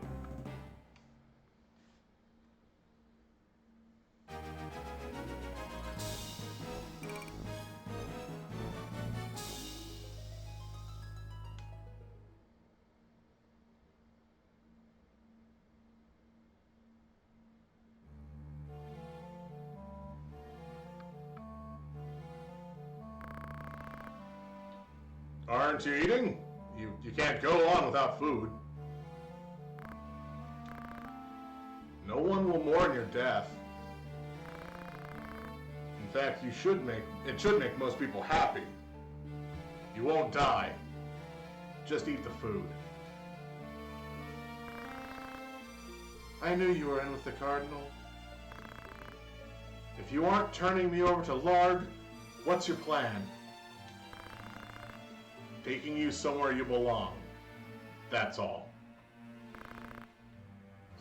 Aren't you eating? You can't go on without food. No one will mourn your death. In fact, it should make most people happy. You won't die. Just eat the food. I knew you were in with the Cardinal. If you aren't turning me over to Larg, what's your plan? Taking you somewhere you belong. That's all.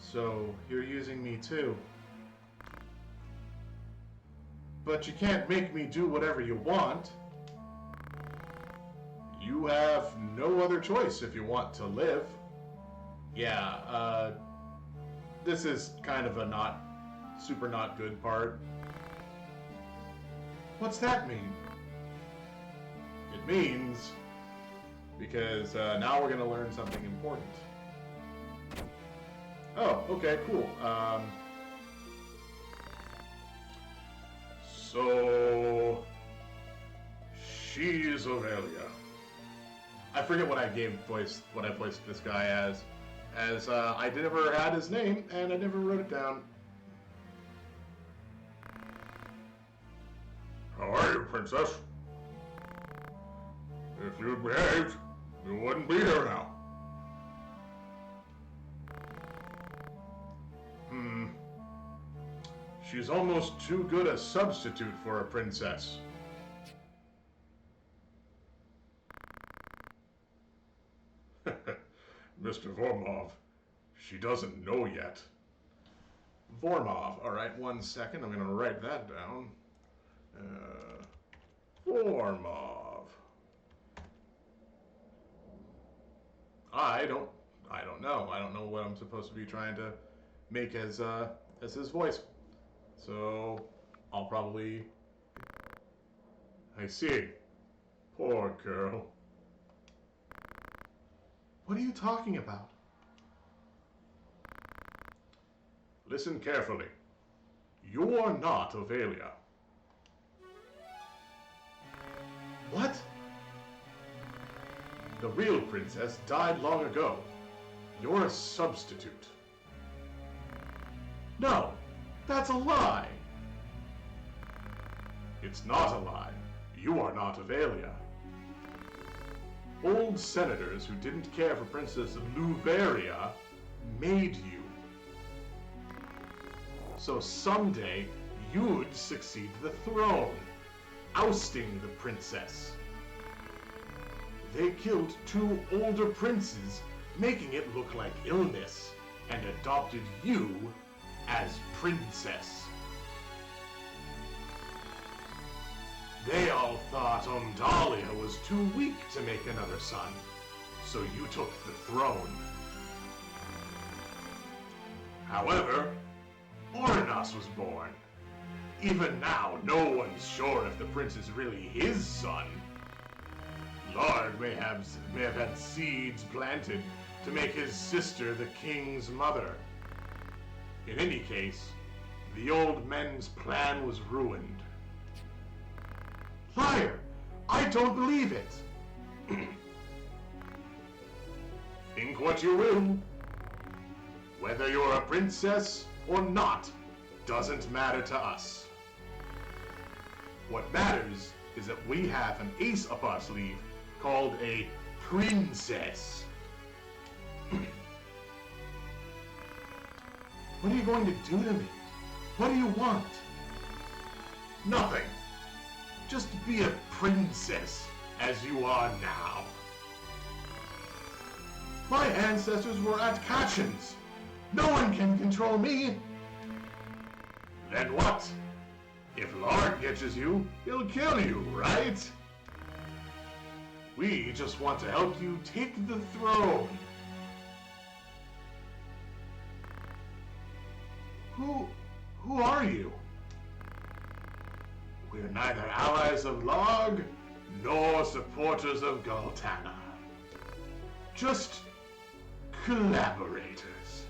So, you're using me too. But you can't make me do whatever you want. You have no other choice if you want to live. Yeah, this is kind of a super not good part. What's that mean? It means... because now we're going to learn something important. Oh, okay, cool. So, she's Aurelia. I forget what I voiced this guy as I never had his name and I never wrote it down. How are you, princess? If you'd behaved, you wouldn't be here now. She's almost too good a substitute for a princess. Mr. Vormov, she doesn't know yet. Vormov. All right, 1 second. I'm going to write that down. Vormov. I don't know. I don't know what I'm supposed to be trying to make as his voice. So I'll probably. I see. Poor girl. What are you talking about? Listen carefully. You're not Aurelia. What? The real princess died long ago. You're a substitute. No, that's a lie. It's not a lie. You are not Aurelia. Old senators who didn't care for Princess Louveria made you. So someday you'd succeed the throne, ousting the princess. They killed 2 older princes, making it look like illness, and adopted you as princess. They all thought Omdalia was too weak to make another son, so you took the throne. However, Ornas was born. Even now, no one's sure if the prince is really his son. Lard may have had seeds planted to make his sister the king's mother. In any case, the old men's plan was ruined. Liar! I don't believe it! Think what you will. Whether you're a princess or not doesn't matter to us. What matters is that we have an ace up our sleeve called a princess. What are you going to do to me? What do you want? Nothing. Just be a princess, as you are now. My ancestors were at Kachins. No one can control me. Then what? If Lard catches you, he'll kill you, right? We just want to help you take the throne. Who are you? We're neither allies of Larg nor supporters of Galtana. Just collaborators.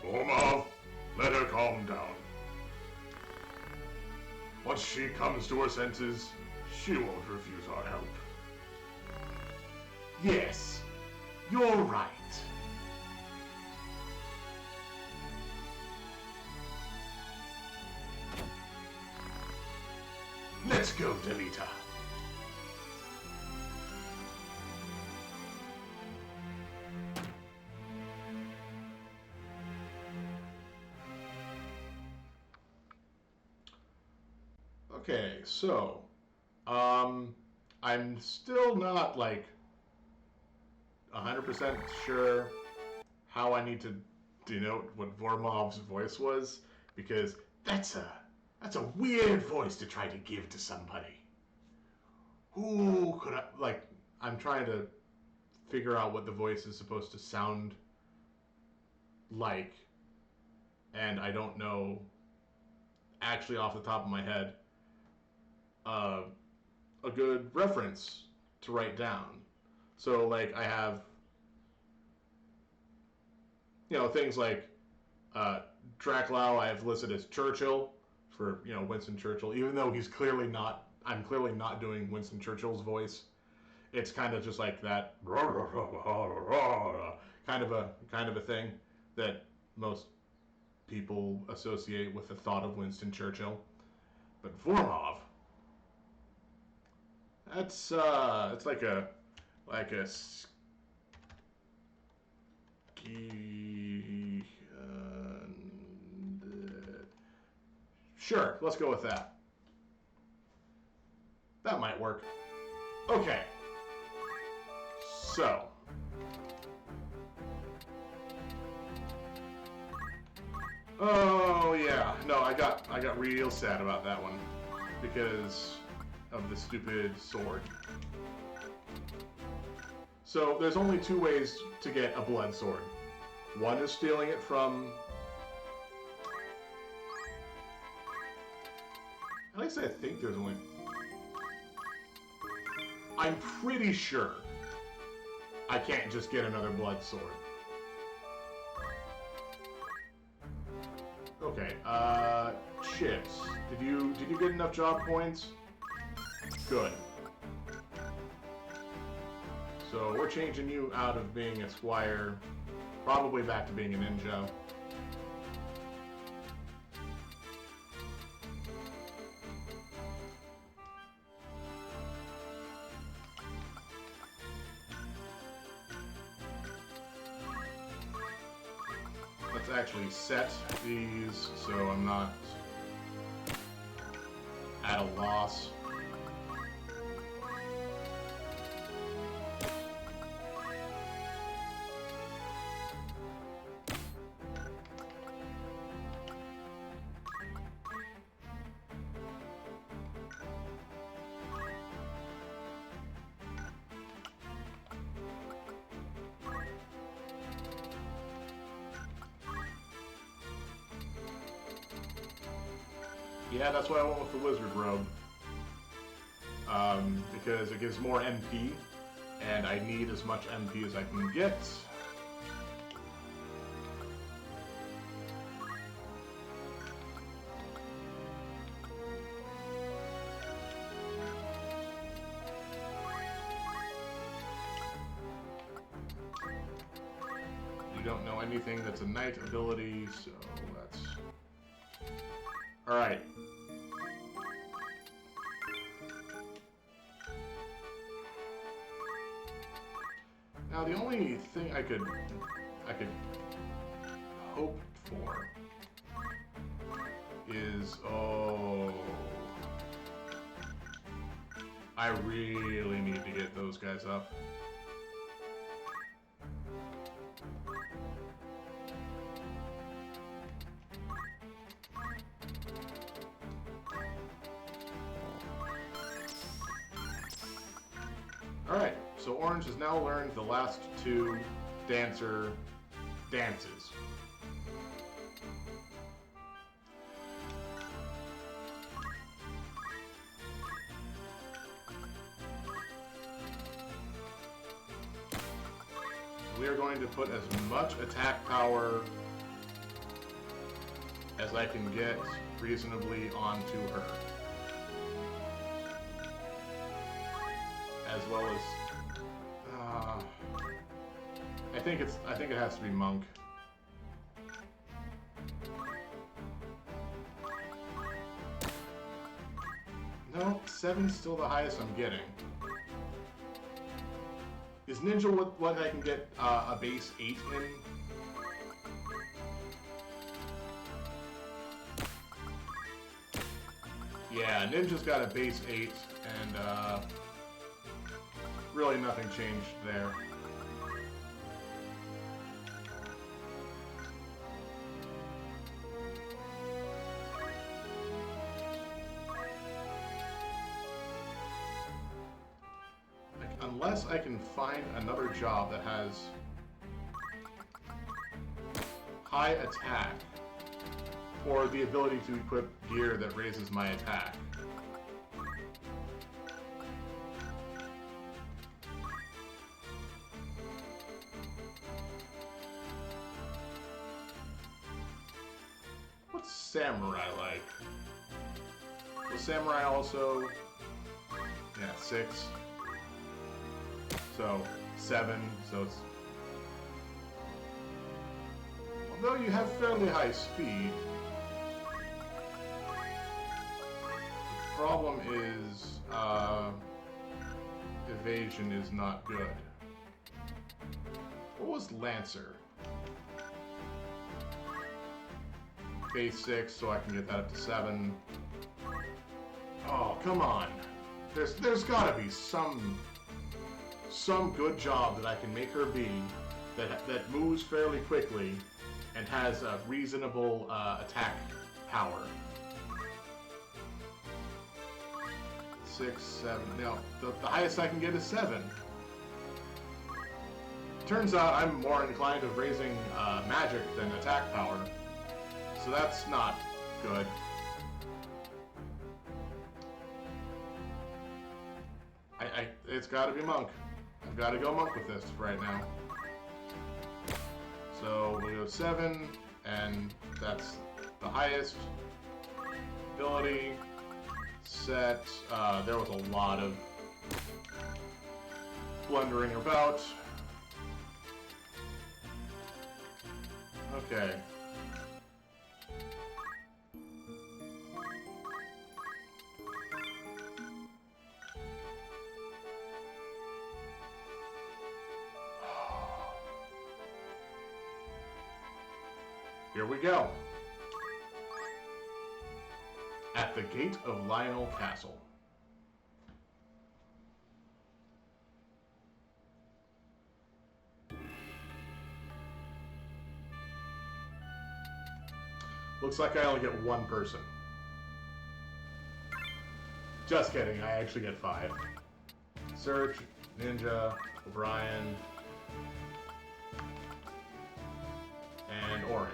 Ormov, let her calm down. Once she comes to her senses, she won't refuse our help. Yes, you're right. Let's go, Delita. Okay, so, I'm still not, like, 100% sure how I need to denote what Vormov's voice was, because that's a weird voice to try to give to somebody. Who could I, like, I'm trying to figure out what the voice is supposed to sound like, and I don't know, actually off the top of my head, a good reference to write down. So, like, I have, things like Draclau I've listed as Churchill for, you know, Winston Churchill, even though he's clearly not, I'm clearly not doing Winston Churchill's voice. It's kind of just like that kind of a thing that most people associate with the thought of Winston Churchill. But Vormov, that's it's like a ski. Sure, let's go with that. That might work. Okay. So. Oh yeah, no, I got real sad about that one because of the stupid sword. So there's only two ways to get a blood sword. One is stealing it from, at least I think there's only, I'm pretty sure I can't just get another blood sword. Okay, Chips. Did you get enough job points? Good. So we're changing you out of being a squire, probably back to being a ninja. Let's actually set these so I'm not at a loss. Yeah, that's why I went with the wizard robe. Because it gives more MP, and I need as much MP as I can get. You don't know anything that's a knight ability, so that's... Alright. Now the only thing I could hope for is, oh, I really need to get those guys up. Alright, so Orange has now learned the last two dancer dances. We are going to put as much attack power as I can get reasonably onto her. As well as, I think it has to be Monk. No, 7's still the highest I'm getting. Is Ninja what I can get a base 8 in? Yeah, Ninja's got a base 8, and really nothing changed there. Unless I can find another job that has high attack, or the ability to equip gear that raises my attack. Samurai like? Was Samurai also... Yeah, 6. So, 7, so it's... Although you have fairly high speed, the problem is, evasion is not good. What was Lancer? Base 6, so I can get that up to 7. Oh, come on. There's gotta be some good job that I can make her be that moves fairly quickly and has a reasonable attack power. 6, 7. No, the highest I can get is 7. Turns out I'm more inclined to raising magic than attack power, so that's not good. It's got to be Monk. I've got to go Monk with this right now. So we'll go 7, and that's the highest ability. Set. There was a lot of blundering about. Okay. Here we go. At the gate of Lionel Castle. Looks like I only get 1 person. Just kidding, I actually get 5. Search, Ninja, O'Brien, and Orange.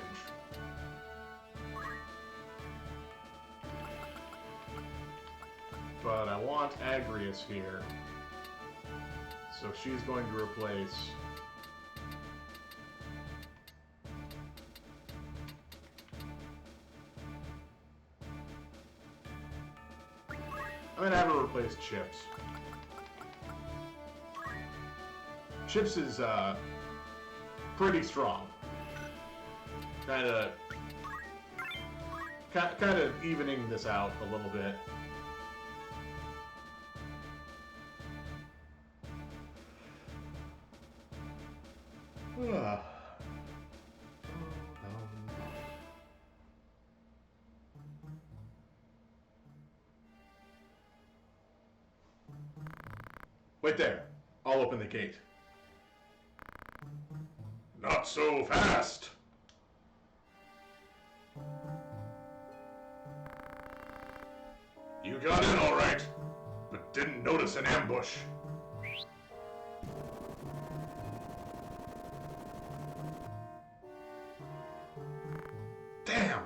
But I want Agrius here, so she's going to replace... I'm gonna have her replace Chips. Chips is pretty strong. Kind of evening this out a little bit. Wait there. I'll open the gate. Not so fast! You got in all right, but didn't notice an ambush. Damn!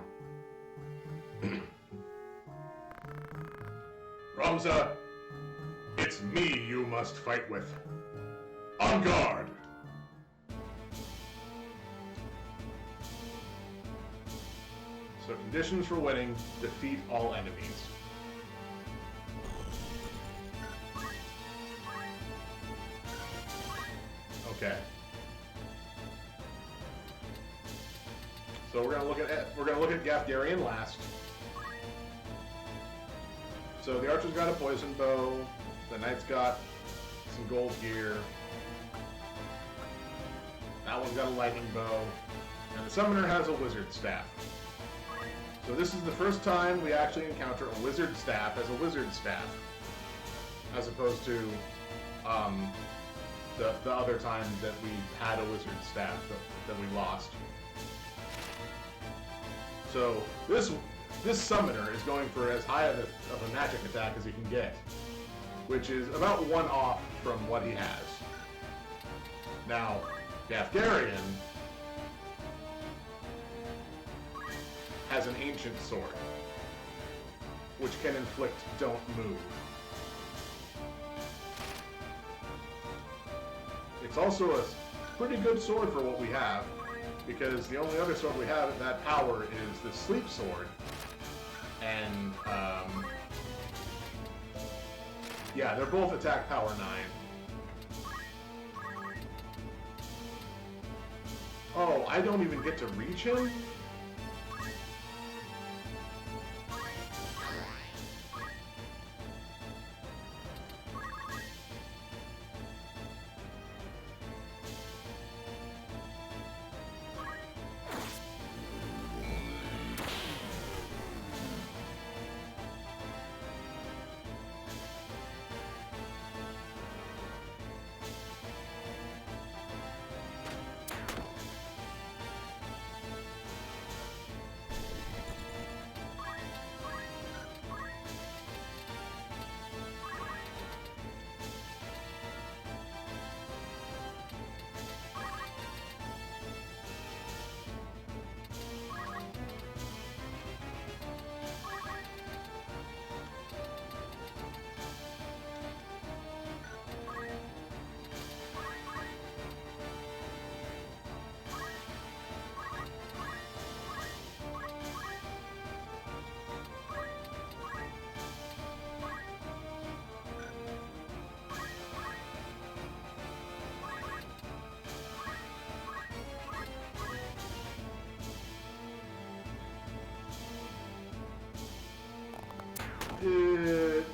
Ramza, it's me you must fight with. On guard! So conditions for winning, defeat all enemies. Okay. So we're gonna look at Gafgarian last. So the archer's got a poison bow, the knight's got some gold gear, that one's got a lightning bow, and the summoner has a wizard staff. So this is the first time we actually encounter a wizard staff as a wizard staff, as opposed to the other time that we had a wizard staff that we lost. So this summoner is going for as high of a magic attack as he can get, which is about 1 off from what he has. Now, Gafgarian has an ancient sword, which can inflict don't move. It's also a pretty good sword for what we have, because the only other sword we have at that power is the Sleep Sword. And, yeah, they're both attack power 9. Oh, I don't even get to reach him?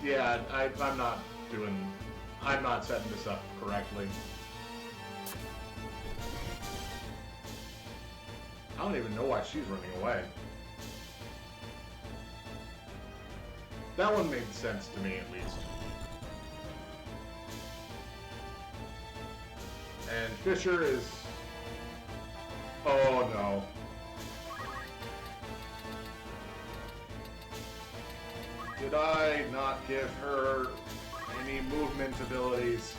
Yeah, I'm not setting this up correctly. I don't even know why she's running away. That one made sense to me, at least. And Fisher is... Oh, no. Did I not give her any movement abilities?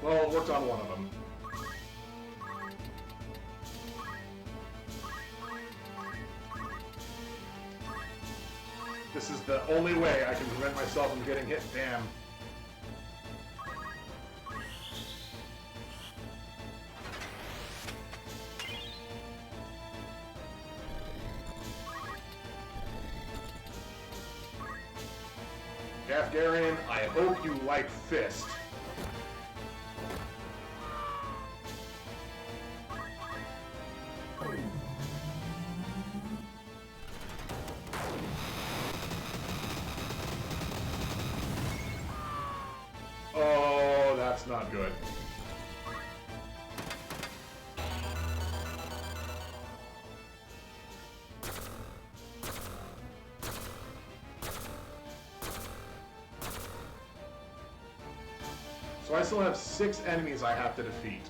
Well, it worked on one of them. This is the only way I can prevent myself from getting hit. Damn. Gafgarian, I hope you like Fist. Oh, that's not good. So I still have 6 enemies I have to defeat.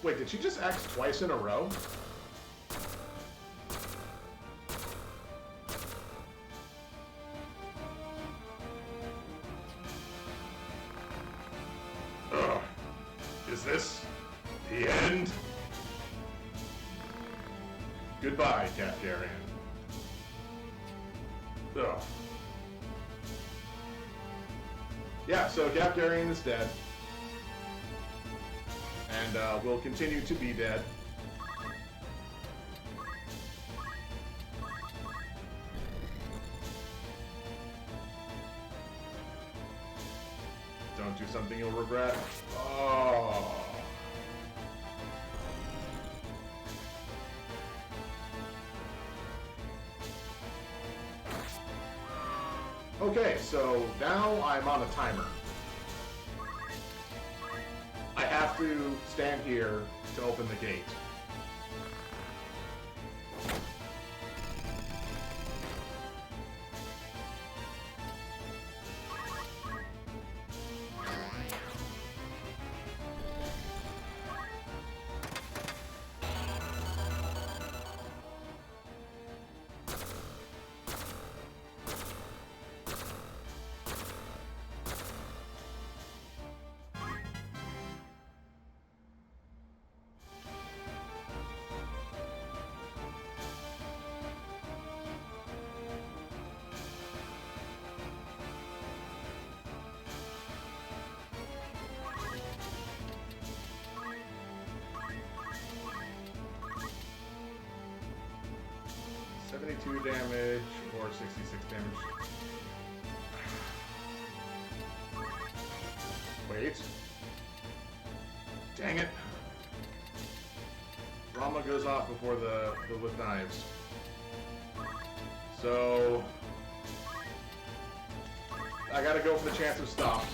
Wait, did she just axe twice in a row? Ugh. Is this the end? Goodbye, Gafgarian. Ugh. Yeah, so Gafgarian is dead. And will continue to be dead. Don't do something you'll regret. Oh. Okay, so now I'm on a timer. I to stand here to open the gate. $72 damage or 66 damage. Wait. Dang it. Rama goes off before the with knives. So I gotta go for the chance of stop.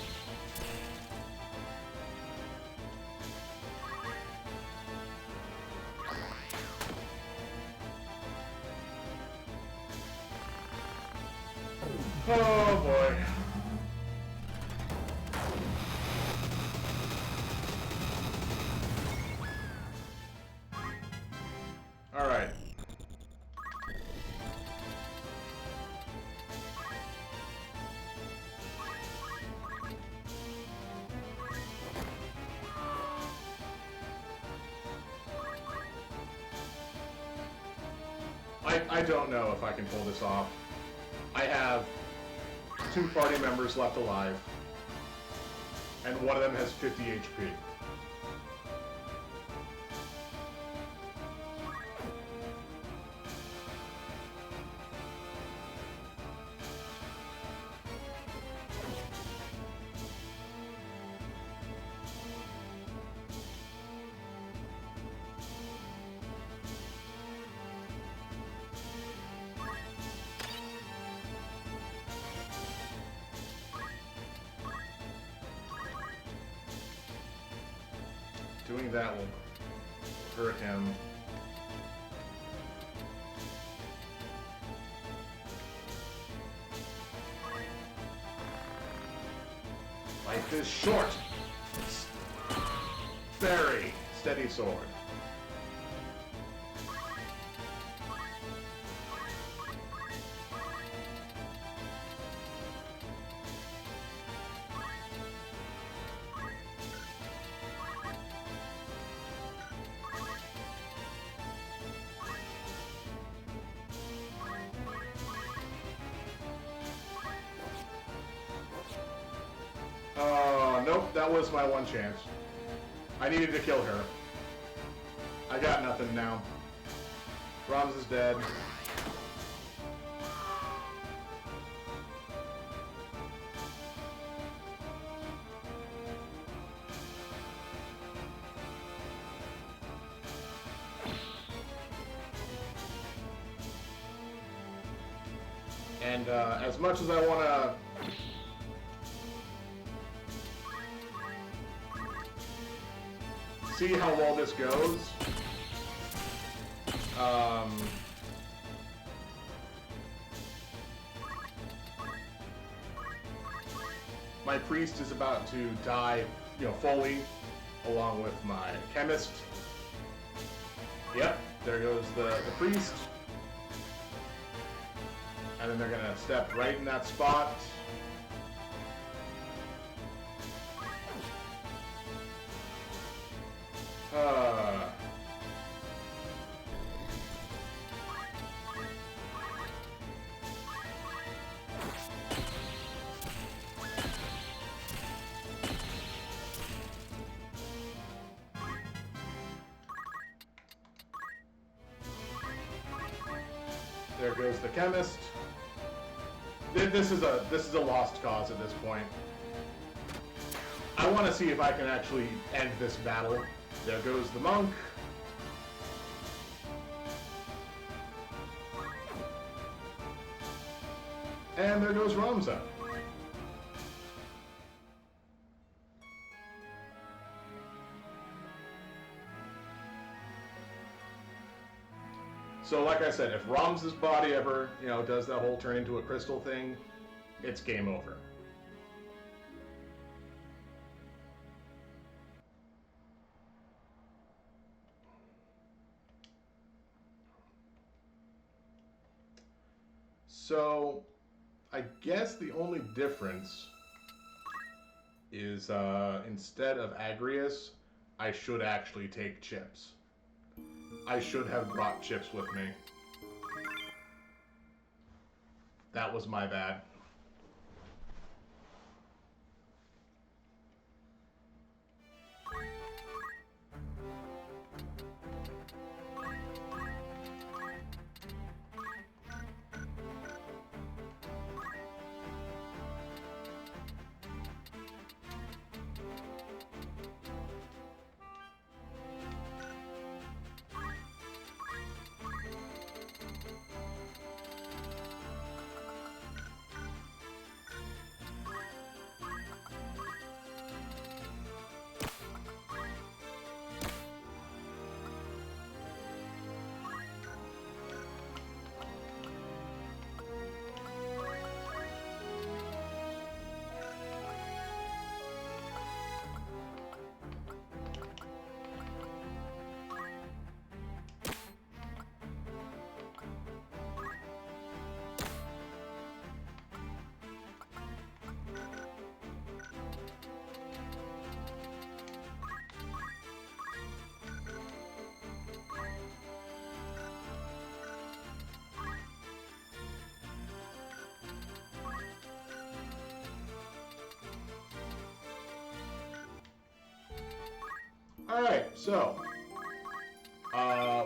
Oh boy. All right. I don't know if I can pull this off. I have 2 party members left alive, and one of them has 50 HP. Doing that will hurt him. Life is short. Very steady sword. Nope, that was my one chance. I needed to kill her. I got nothing now. Rams is dead. And as much as I want to see how well this goes, my priest is about to die, fully, along with my chemist. Yep, there goes the priest. And then they're gonna step right in that spot. There goes the chemist. This is a lost cause at this point. I want to see if I can actually end this battle. There goes the monk. And there goes Ramza. So like I said, if Ram's body ever, does that whole turn into a crystal thing, it's game over. So, I guess the only difference is instead of Agrius, I should actually take chips. I should have brought chips with me. That was my bad. Alright, so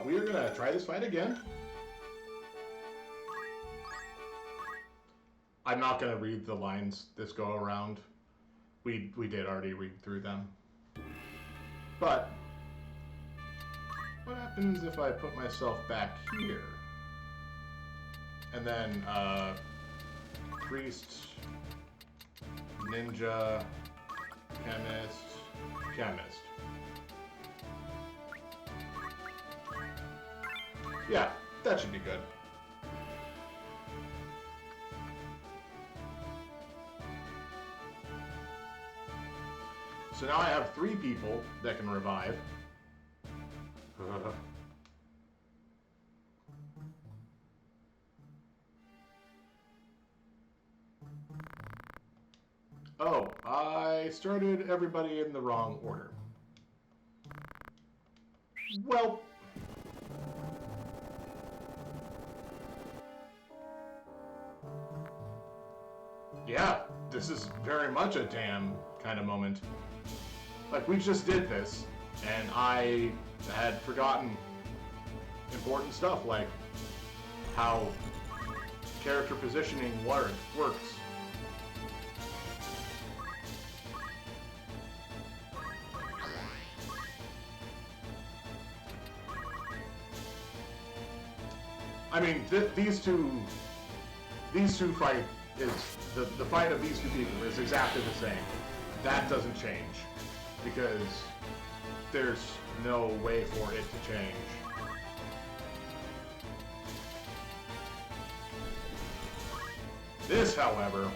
we are gonna try this fight again. I'm not gonna read the lines this go around. We did already read through them. But what happens if I put myself back here? And then priest, ninja, chemist. Yeah, that should be good. So now I have 3 people that can revive. Oh, I started everybody in the wrong order. Well... yeah, this is very much a damn kind of moment. Like, we just did this, and I had forgotten important stuff, like how character positioning works. I mean, these two fight is the fight of these 2 people is exactly the same. That doesn't change because there's no way for it to change. This, however,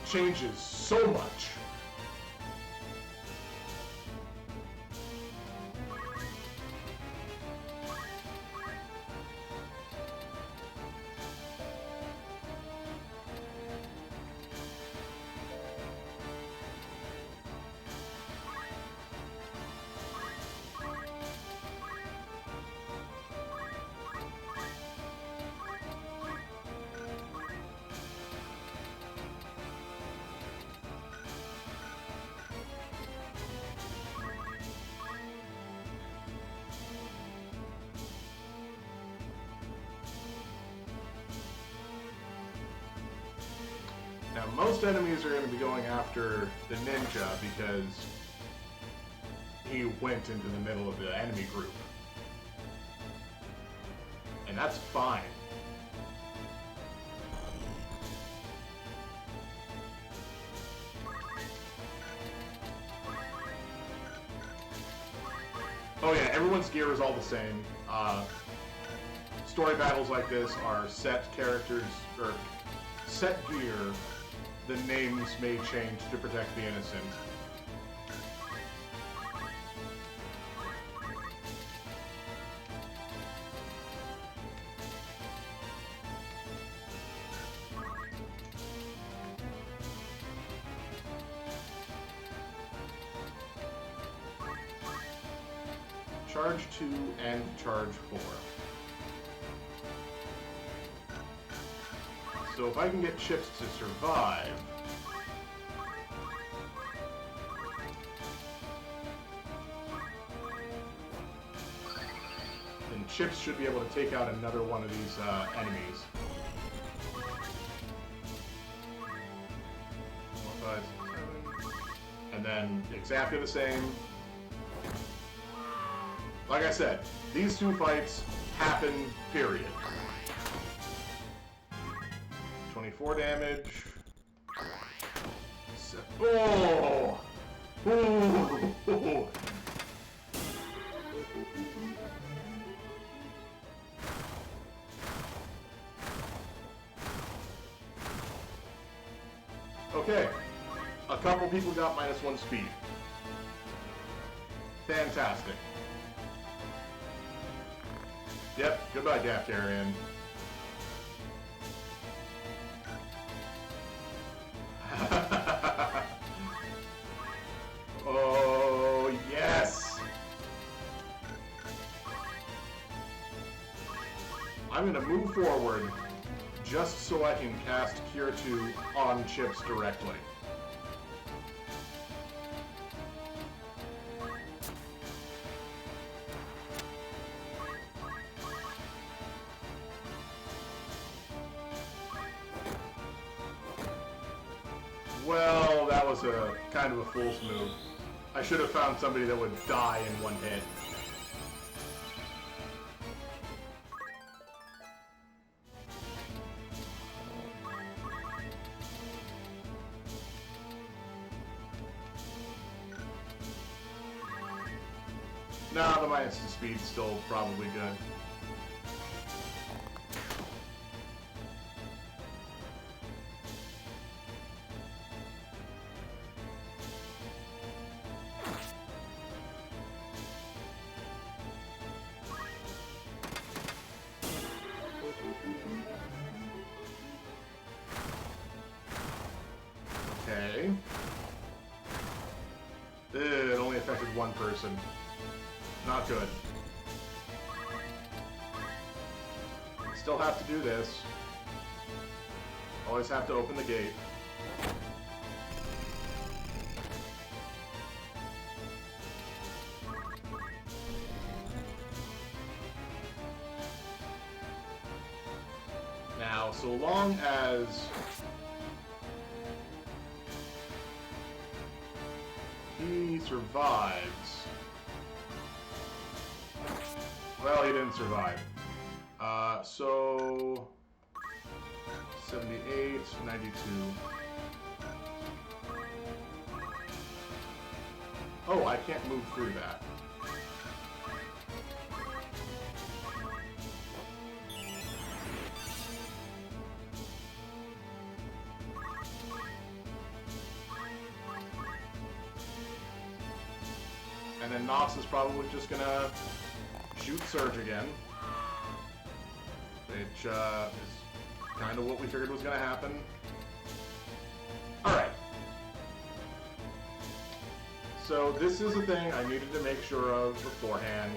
changes so much. Now, most enemies are going to be going after the ninja because he went into the middle of the enemy group. And that's fine. Oh yeah, everyone's gear is all the same. Story battles like this are set characters, or set gear. The names may change to protect the innocent. Charge 2 and charge 4. So if I can get Chips to survive... then Chips should be able to take out another one of these enemies. 4, 5, 6, 7. And then exactly the same. Like I said, these two fights happen, period. 24 damage. Oh! Ooh! Okay. A couple people got -1 speed. Fantastic. Yep, goodbye, Daftarian. Oh, yes! I'm gonna move forward just so I can cast Cure 2 on Chips directly. Well, that was a kind of a fool's move. I should have found somebody that would die in one hit. Nah, the -2 speed's still probably good. Okay. It only affected one person. Not good. Still have to do this. Always have to open the gate. Now, so long as he survives... Well, he didn't survive. So... 78, 92... Oh, I can't move through that. And then Nox is probably just gonna shoot Surge again, which is kind of what we figured was gonna happen. Alright. So this is a thing I needed to make sure of beforehand.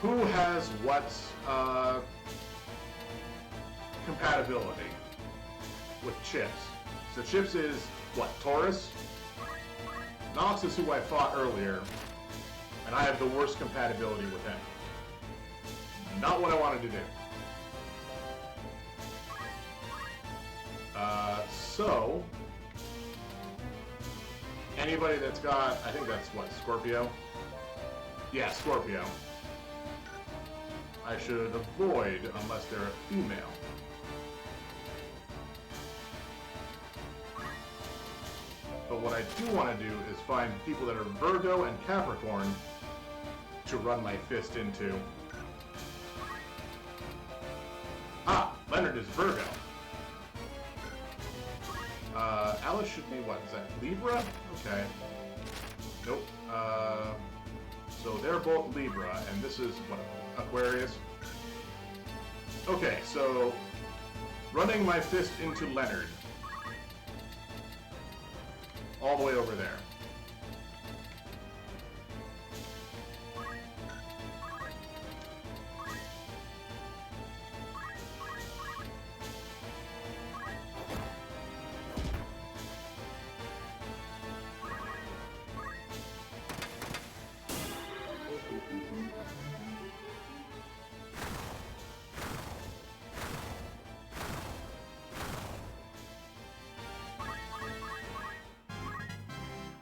Who has what compatibility with Chips? So Chips is, what, Taurus? Nox is who I fought earlier, and I have the worst compatibility with him. Not what I wanted to do. So, anybody that's got, I think that's what, Scorpio? Yeah, Scorpio. I should avoid unless they're a female. But what I do want to do is find people that are Virgo and Capricorn to run my fist into. Ah, Leonard is Virgo. Alice should be, what is that, Libra? Okay. Nope. So they're both Libra, and this is, what, Aquarius? Okay, so running my fist into Leonard. All the way over there.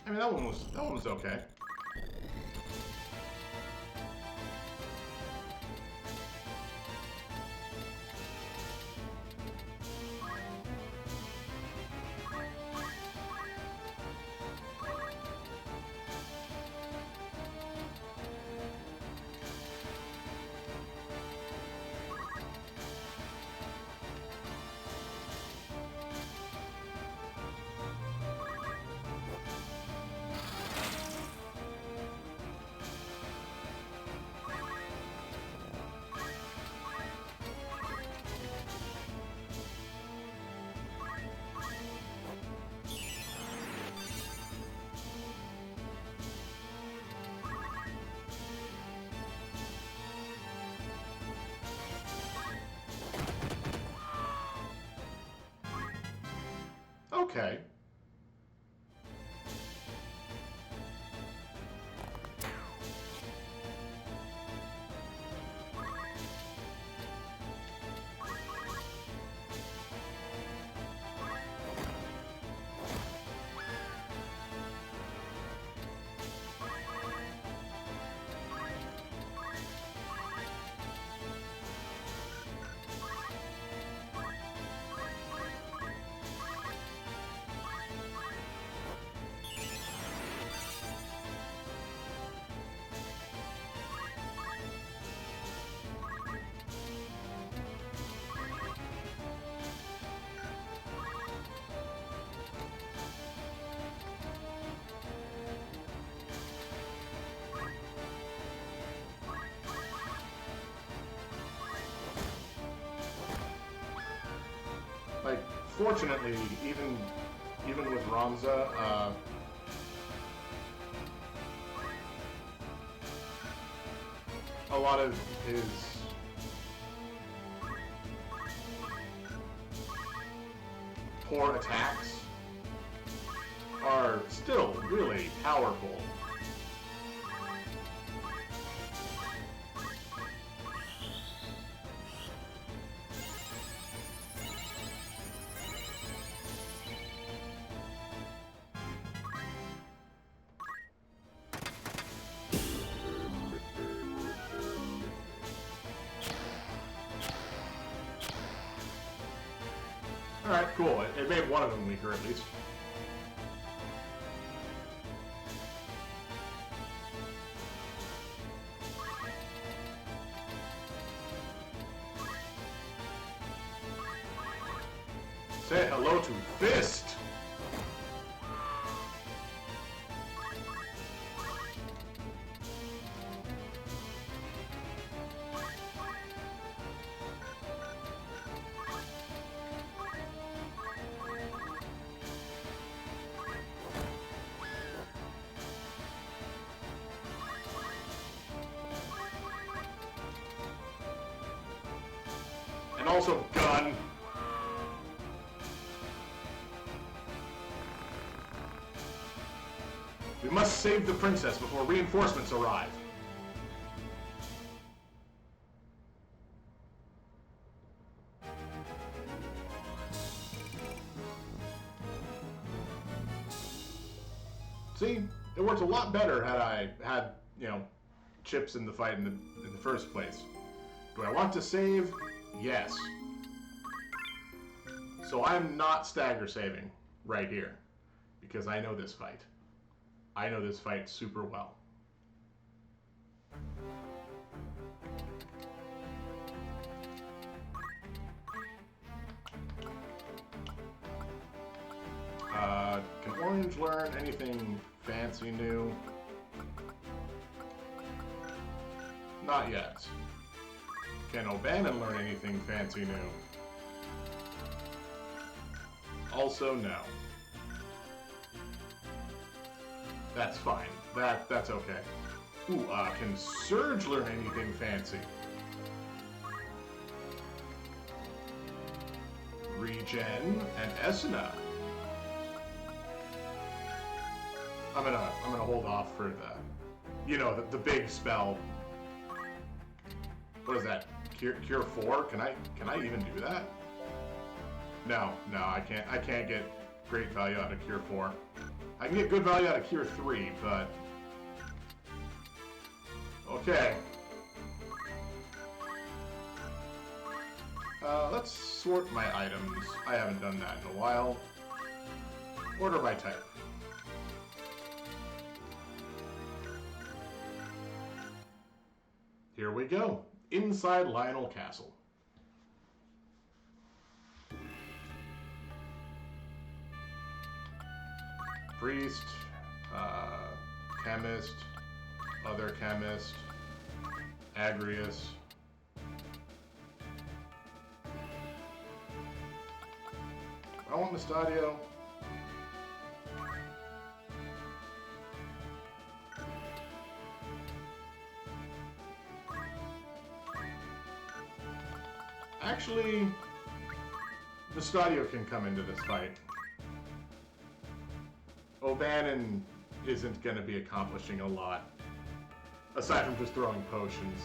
I mean, that one was okay. Okay. Like, fortunately, even with Ramza, a lot of his poor attacks are still really powerful. Alright, cool. It made one of them weaker, at least. Say hello to Fist! And also gun. We must save the princess before reinforcements arrive. See, it worked a lot better had I had, chips in the fight in the first place. Do I want to save? Yes. So I'm not stagger saving right here. because I know this fight. I know this fight super well. Can Orange learn anything fancy new? Not yet. Can O'Bannon learn anything fancy new? Also no. That's fine. That's okay. Ooh, can Surge learn anything fancy? Regen and Esuna. I'm gonna hold off for the big spell. What is that? Cure 4? Can I even do that? No, I can't get great value out of Cure 4. I can get good value out of Cure 3, but okay. Let's sort my items. I haven't done that in a while. Order by type. Here we go. Inside Lionel Castle. Priest, chemist, other chemist, Agrius. I want Mustadio. Actually, Mustadio can come into this fight. O'Bannon isn't going to be accomplishing a lot, aside from just throwing potions.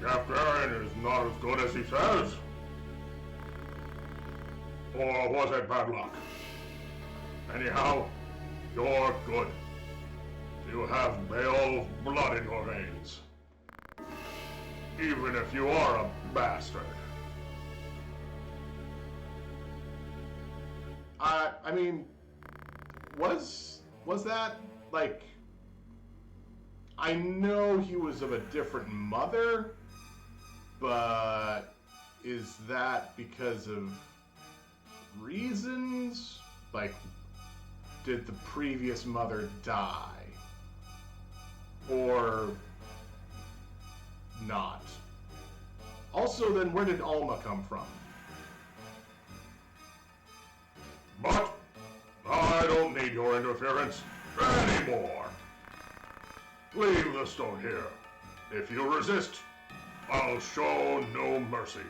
Captain is not as good as he says. Or was it bad luck? Anyhow, you're good. You have Beowulf blood in your veins. Even if you are a bastard. I mean, was that, like... I know he was of a different mother, but is that because of reasons? Like, did the previous mother die? Or not? Also, then, where did Alma come from? But I don't need your interference anymore. Leave the stone here. If you resist, I'll show no mercy.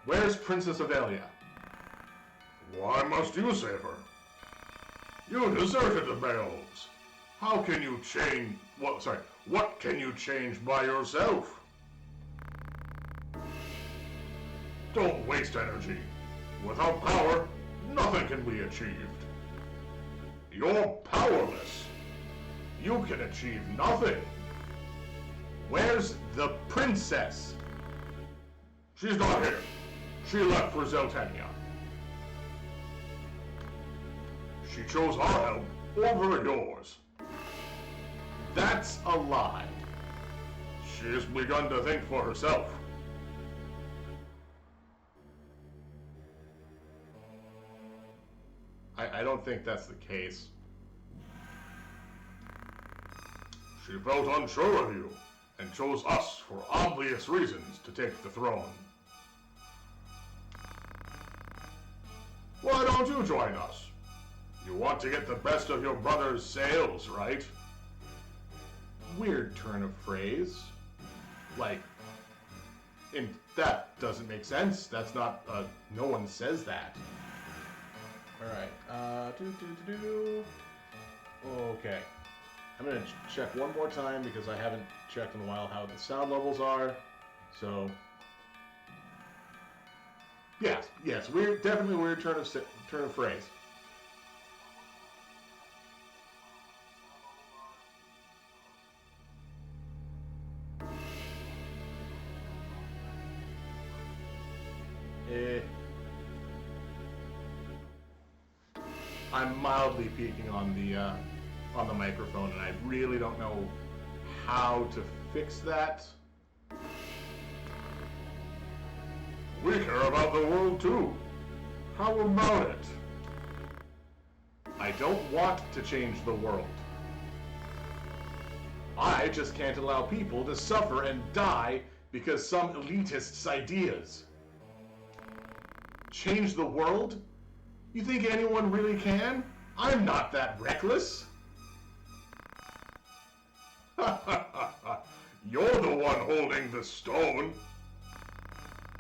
Where's Princess Avelia? Why must you save her? You deserted the Beowulfs. How can you change... what can you change by yourself? Don't waste energy. Without power, nothing can be achieved. You're powerless. You can achieve nothing. Where's the princess? She's not here. She left for Zeltania. She chose our help over yours. That's a lie. She's begun to think for herself. I don't think that's the case. She felt unsure of you, and chose us for obvious reasons to take the throne. Why don't you join us? You want to get the best of your brother's sales, right? Weird turn of phrase. Like, that doesn't make sense. That's not, no one says that. Alright, Okay. I'm gonna check one more time because I haven't checked in a while how the sound levels are. So, Yes, weird, definitely weird turn of phrase. I'm mildly peaking on the microphone, and I really don't know how to fix that. We care about the world too. How about it? I don't want to change the world. I just can't allow people to suffer and die because some elitist's ideas. Change the world? You think anyone really can? I'm not that reckless. You're the one holding the stone.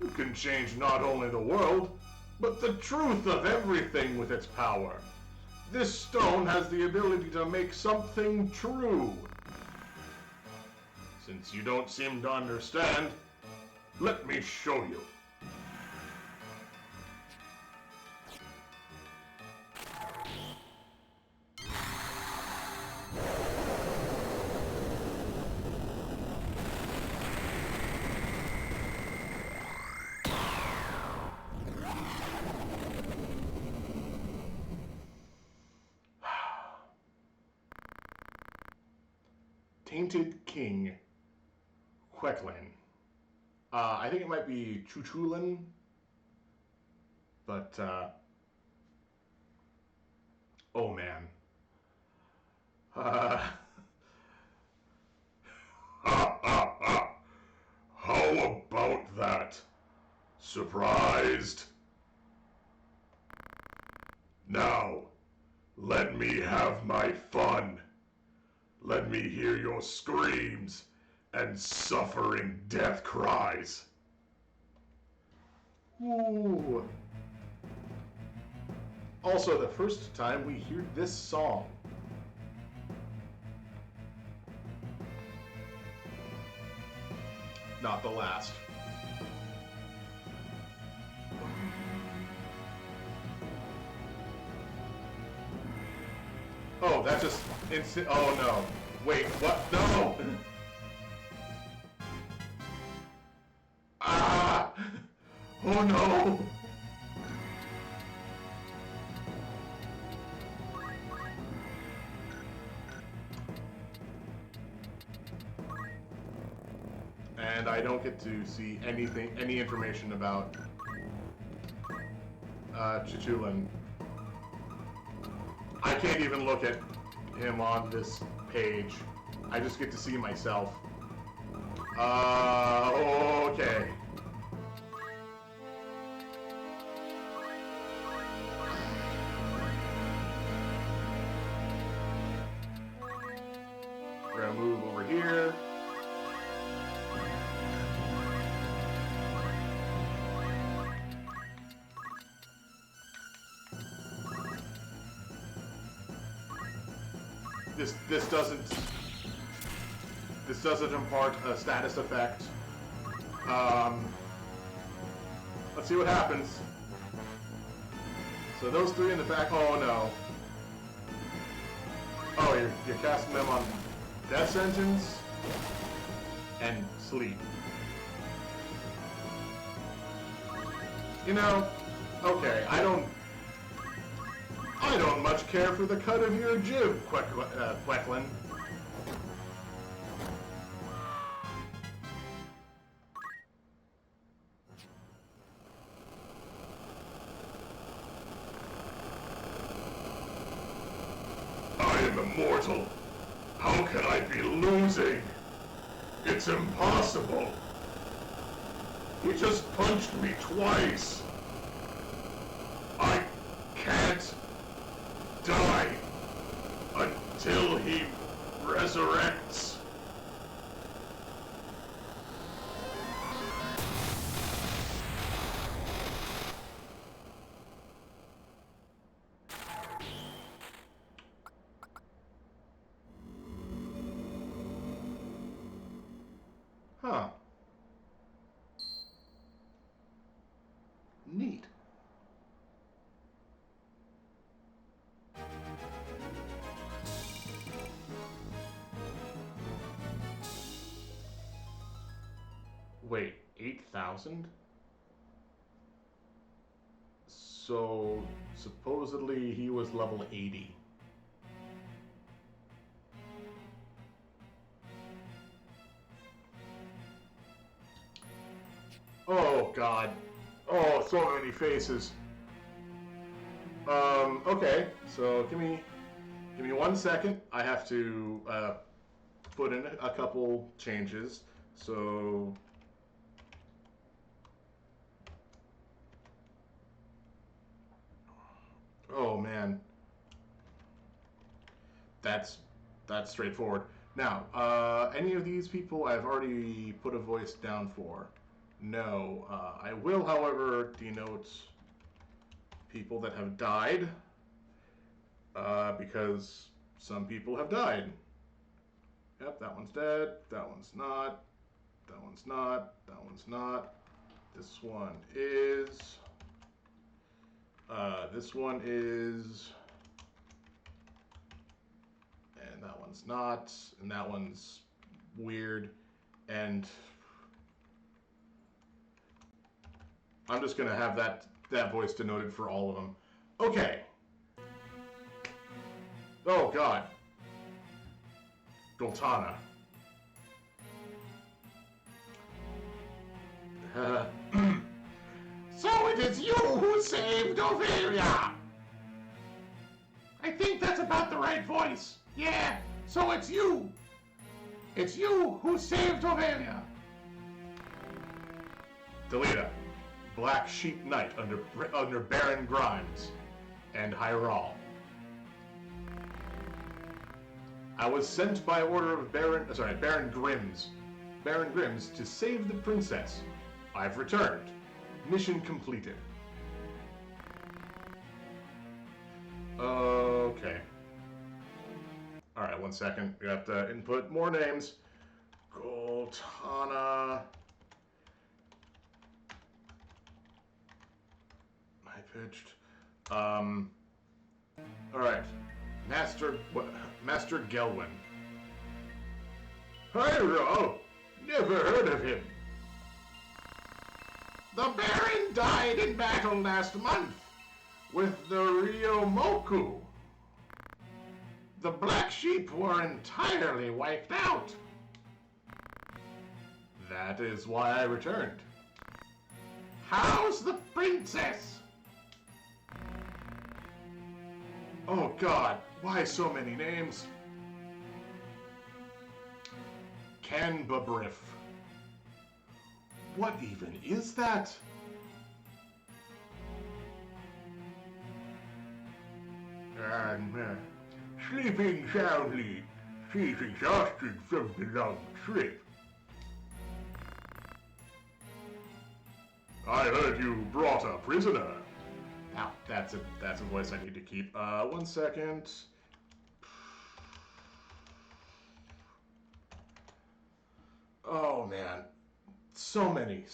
You can change not only the world, but the truth of everything with its power. This stone has the ability to make something true. Since you don't seem to understand, let me show you. Tainted King Quecklin. I think it might be Chuchulin, but oh man. Ha ha ha! How about that? Surprised? Now, let me have my fun. Let me hear your screams and suffering death cries. Ooh. Also, the first time we hear this song. Not the last. Oh, that just instant. Oh no. Wait, what? No! Ah! Oh no! And I don't get to see any information about Chichulin. I can't even look at him on this page. I just get to see myself. Okay. We're gonna move over here. This doesn't impart a status effect. Let's see what happens. So those three in the back. Oh no. Oh, you're casting them on death sentence and sleep. You know, okay, I don't much care for the cut of your jib, Quecklin. I am immortal. How can I be losing? It's impossible. He just punched me twice. I can't die until he resurrects. Huh. Neat. Wait, 8,000? So, supposedly he was level 80. Oh, God. Oh, so many faces. Okay, so give me 1 second. I have to put in a couple changes. So oh man, that's straightforward. Now, any of these people I've already put a voice down for. No, I will, however, denote people that have died, because some people have died. Yep, that one's dead, that one's not, that one's not, that one's not. This one is, this one is, and that one's not, and that one's weird, and I'm just gonna have that voice denoted for all of them. Okay. Oh God. Goltana. So it is you who saved Ovelia! I think that's about the right voice. Yeah, so it's you. It's you who saved Ovelia. Delita, Black Sheep Knight under Baron Grimes and Hyrule. I was sent by order of Baron Grims to save the princess. I've returned. Mission completed. Okay. Alright, 1 second. We have to input more names. Goltana. High pitched. Alright. Master Gelwin. Hyrule! Never heard of him. The Baron died in battle last month with the Ryomoku. The Black Sheep were entirely wiped out. That is why I returned. How's the princess? Oh God, why so many names? Canbabriff. What even is that? I'm sleeping soundly. She's exhausted from the long trip. I heard you brought a prisoner. Now, that's a voice I need to keep. 1 second. Oh man. So many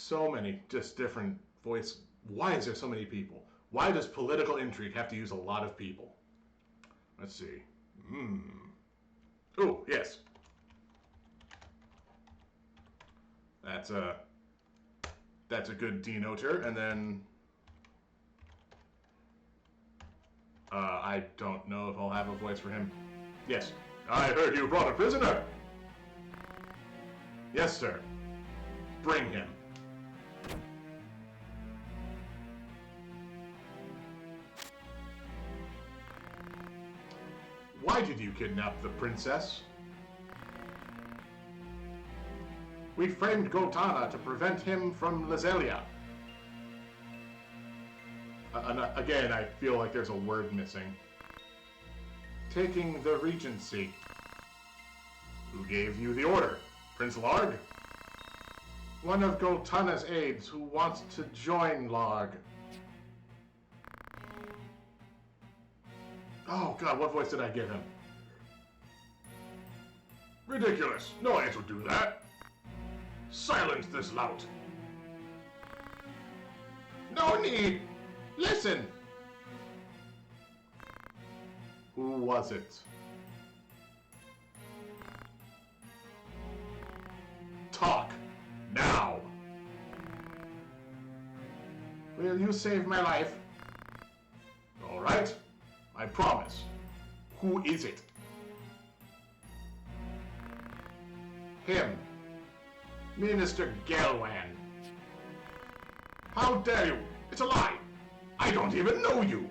just different voice. Why is there so many people? Why does political intrigue have to use a lot of people? Let's see. Oh, yes. That's a good denoter, and then I don't know if I'll have a voice for him. Yes. I heard you brought a prisoner. Yes, sir. Bring him. Why did you kidnap the princess? We framed Goltana to prevent him from Lazelia. Again, I feel like there's a word missing. Taking the regency. Who gave you the order? Prince Larg? One of Goltana's aides who wants to join Larg. Oh God, what voice did I give him? Ridiculous. No age would do that. Silence this lout. No need. Listen. Who was it? Talk now. Will you save my life? All right, I promise. Who is it? Him. Minister Gelwan. How dare you? It's a lie. I don't even know you.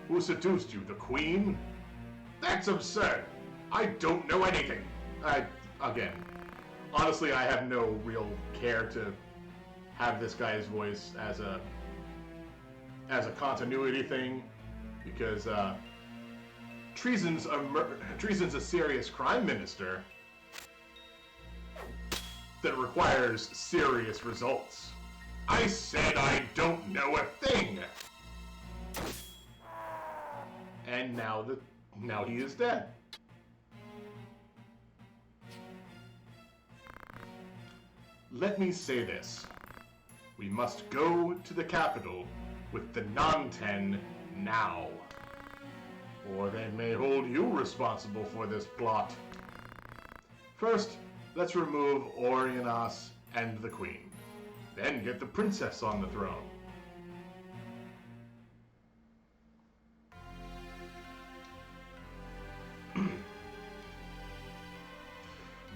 Who seduced you, the Queen? That's absurd. I don't know anything. Again, honestly, I have no real care to have this guy's voice as a continuity thing, because treason's a serious crime, Minister, that requires serious results. I said I don't know a thing. And now he is dead. Let me say this. We must go to the capital with the non-10 now, or they may hold you responsible for this plot. First, let's remove Orionas and the Queen. Then get the princess on the throne.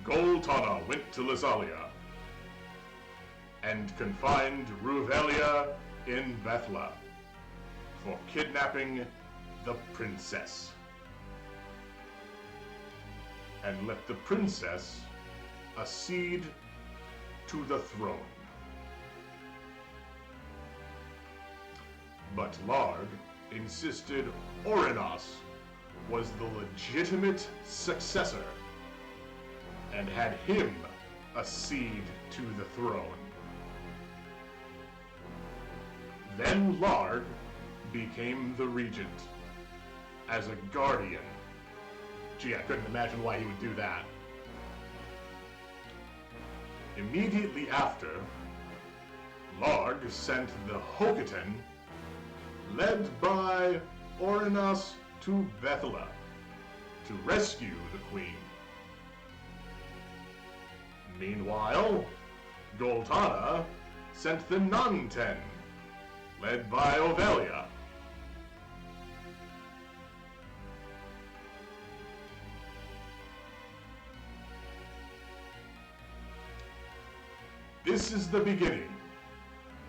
Goltana went to Lasalia and confined Ruvelia in Bethla for kidnapping the princess, and let the princess accede to the throne. But Larg insisted Orinas was the legitimate successor and had him accede to the throne. Then Larg became the regent as a guardian. Gee, I couldn't imagine why he would do that. Immediately after, Larg sent the Hokoten, led by Orinas, to Bethla to rescue the queen. Meanwhile, Goltana sent the non-10, led by Ovelia. This is the beginning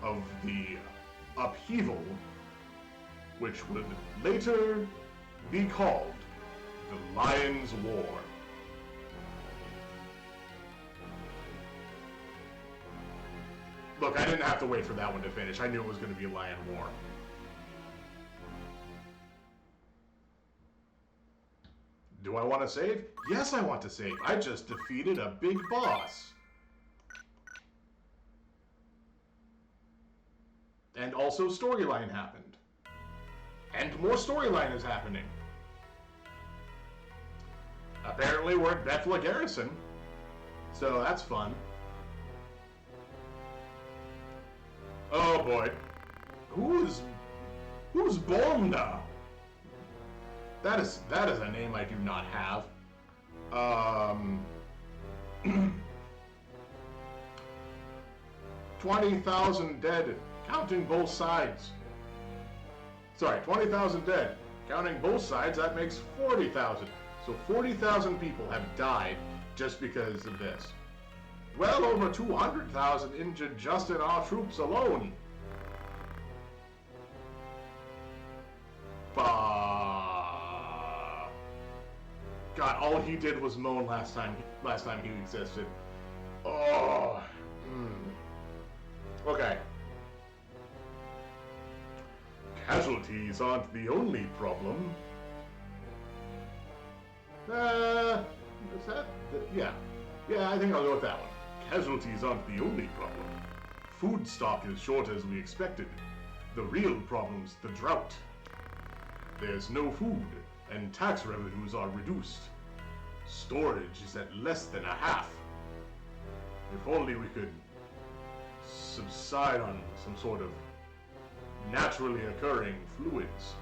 of the upheaval which would later be called the Lion's War. Look, I didn't have to wait for that one to finish. I knew it was going to be a Lion War. Do I want to save? Yes, I want to save. I just defeated a big boss. And also storyline happened. And more storyline is happening. Apparently we're at Bethla Garrison. So that's fun. Oh boy. Who's Bomna? That is a name I do not have. 20,000 dead, counting both sides. Sorry, 20,000 dead, counting both sides, that makes 40,000. So 40,000 people have died just because of this. Well over 200,000 injured just in our troops alone. God, all he did was moan last time he existed. Oh. Okay. Casualties aren't the only problem. Is that? Yeah. Yeah, I think I'll go with that one. Casualties aren't the only problem. Food stock is short as we expected. The real problem's the drought. There's no food, and tax revenues are reduced. Storage is at less than a half. If only we could subside on some sort of naturally occurring fluids.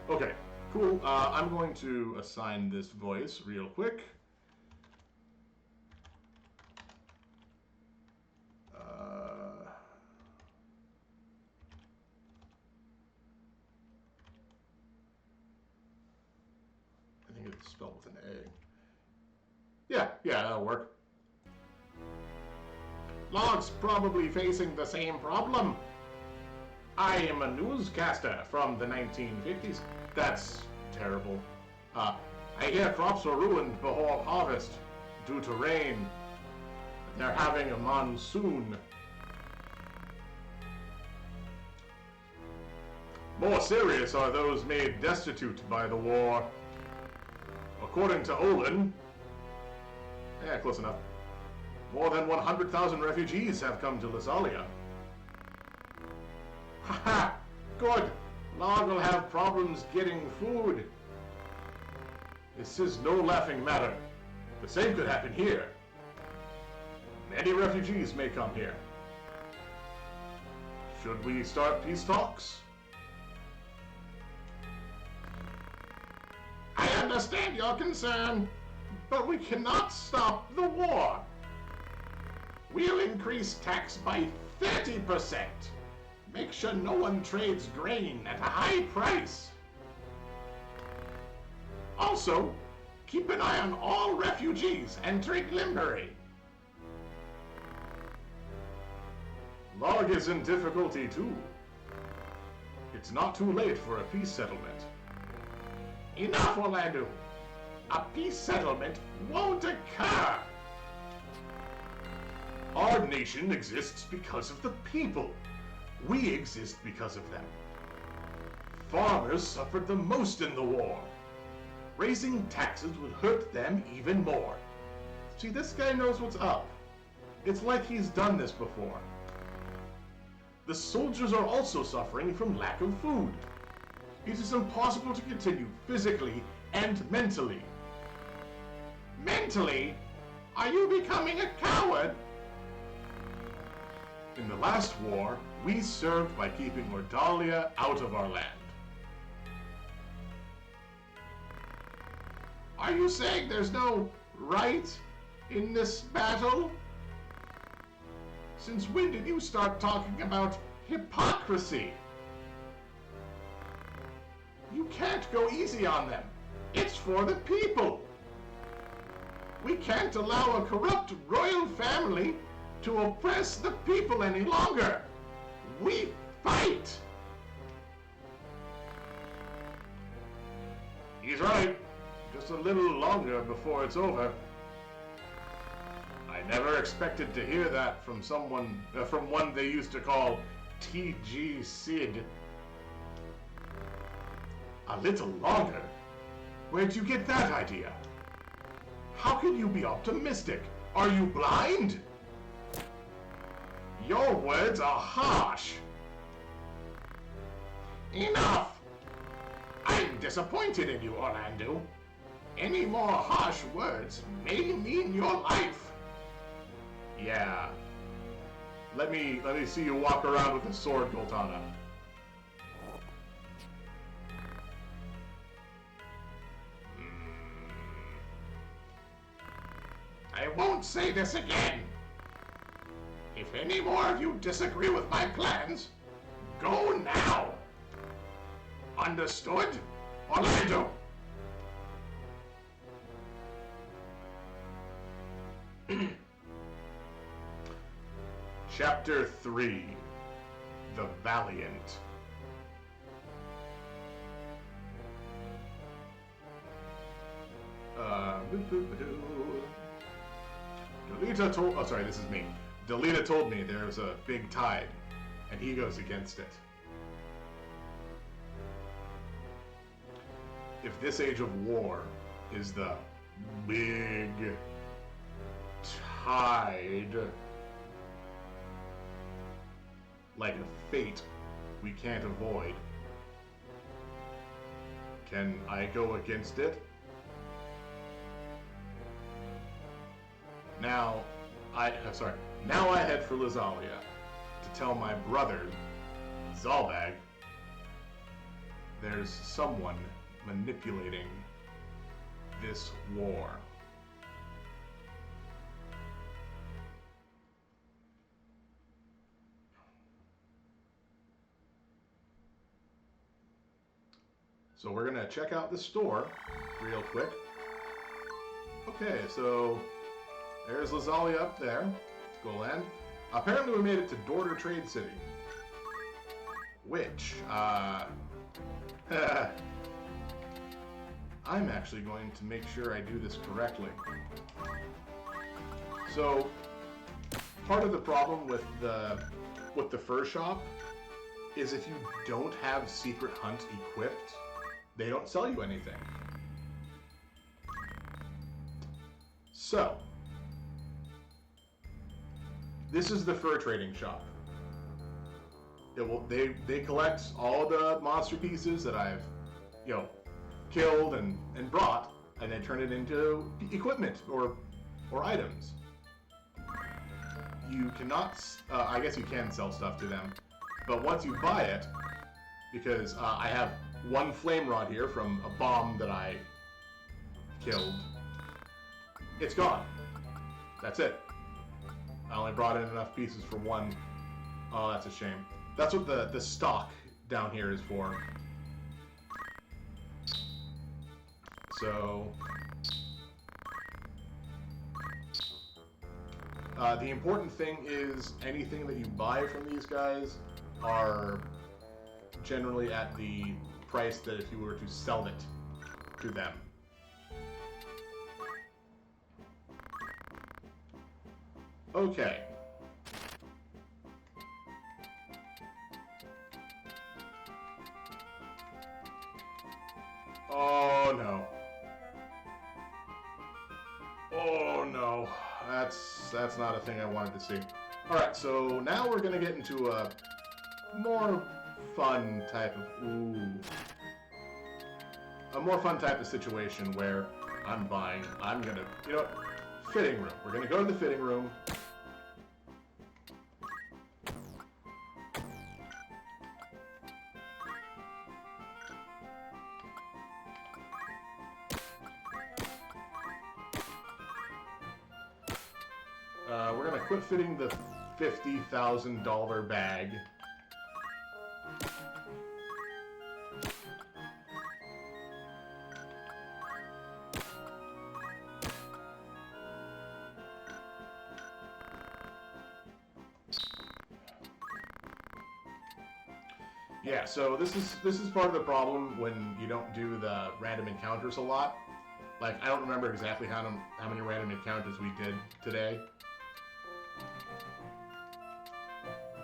Okay, cool. I'm going to assign this voice real quick. spelled with an A. Yeah, that'll work. Log's probably facing the same problem. I am a newscaster from the 1950s. That's terrible. I hear crops were ruined before harvest due to rain. They're having a monsoon. More serious are those made destitute by the war. According to Olin, yeah, close enough. More than 100,000 refugees have come to Lasalia. Haha, good. Log will have problems getting food. This is no laughing matter. The same could happen here. Many refugees may come here. Should we start peace talks? I understand your concern, but we cannot stop the war. We'll increase tax by 30%. Make sure no one trades grain at a high price. Also, keep an eye on all refugees entering Limbury. Log is in difficulty too. It's not too late for a peace settlement. Enough, Orlando. A peace settlement won't occur. Our nation exists because of the people. We exist because of them. Farmers suffered the most in the war. Raising taxes would hurt them even more. See, this guy knows what's up. It's like he's done this before. The soldiers are also suffering from lack of food. It is impossible to continue physically and mentally. Mentally? Are you becoming a coward? In the last war, we served by keeping Ordalia out of our land. Are you saying there's no right in this battle? Since when did you start talking about hypocrisy? You can't go easy on them. It's for the people. We can't allow a corrupt royal family to oppress the people any longer. We fight. He's right. Just a little longer before it's over. I never expected to hear that from someone, from one they used to call T.G. Sid. A little longer? Where'd you get that idea? How can you be optimistic? Are you blind? Your words are harsh. Enough! I'm disappointed in you, Orlando. Any more harsh words may mean your life. Yeah. Let me see you walk around with a sword, Goltana. I won't say this again. If any more of you disagree with my plans, go now. Understood, Orlando? Chapter 3. The Valiant. Delita told... Oh, sorry, this is me. Delita told me there's a big tide, and he goes against it. If this age of war is the big tide, like a fate we can't avoid, can I go against it? Now I head for Lasalia to tell my brother, Zalbag, there's someone manipulating this war. So we're gonna check out the store real quick. Okay, so there's Lazalia up there. Golan. Apparently we made it to Dorter Trade City. Which, I'm actually going to make sure I do this correctly. So, part of the problem with the fur shop is if you don't have Secret Hunt equipped, they don't sell you anything. So, this is the fur trading shop. They collect all the monster pieces that I've, killed and brought, and then turn it into equipment or items. You cannot, I guess you can sell stuff to them, but once you buy it, because I have one flame rod here from a bomb that I killed, it's gone. That's it. I only brought in enough pieces for one. Oh, that's a shame. That's what the stock down here is for. So, the important thing is anything that you buy from these guys are generally at the price that if you were to sell it to them. Okay. Oh no. Oh no. That's not a thing I wanted to see. Alright, so now we're gonna get into a more fun type of a more fun type of situation where I'm gonna, fitting room. We're gonna go to the fitting room. We're gonna quit fitting the $50,000 bag. Yeah, so this is part of the problem when you don't do the random encounters a lot. Like, I don't remember exactly how many random encounters we did today.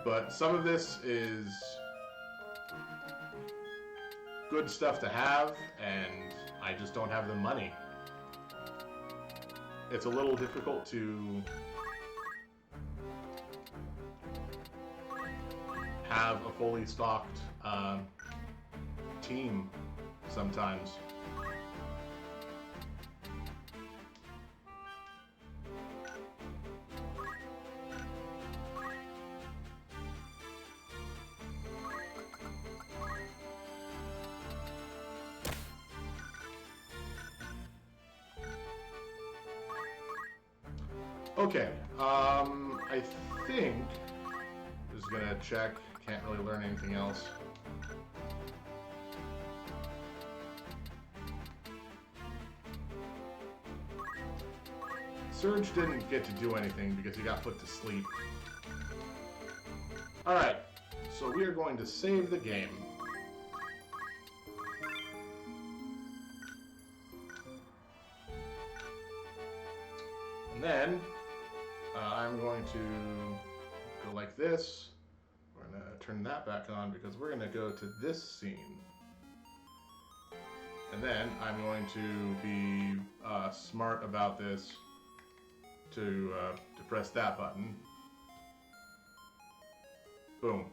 But some of this is good stuff to have, and I just don't have the money. It's a little difficult to have a fully stocked team sometimes. Okay, I think, just gonna check, can't really learn anything else. Surge didn't get to do anything because he got put to sleep. Alright, so we are going to save the game. And then, I'm going to go like this. We're going to turn that back on because we're going to go to this scene. And then I'm going to be smart about this to press that button. Boom.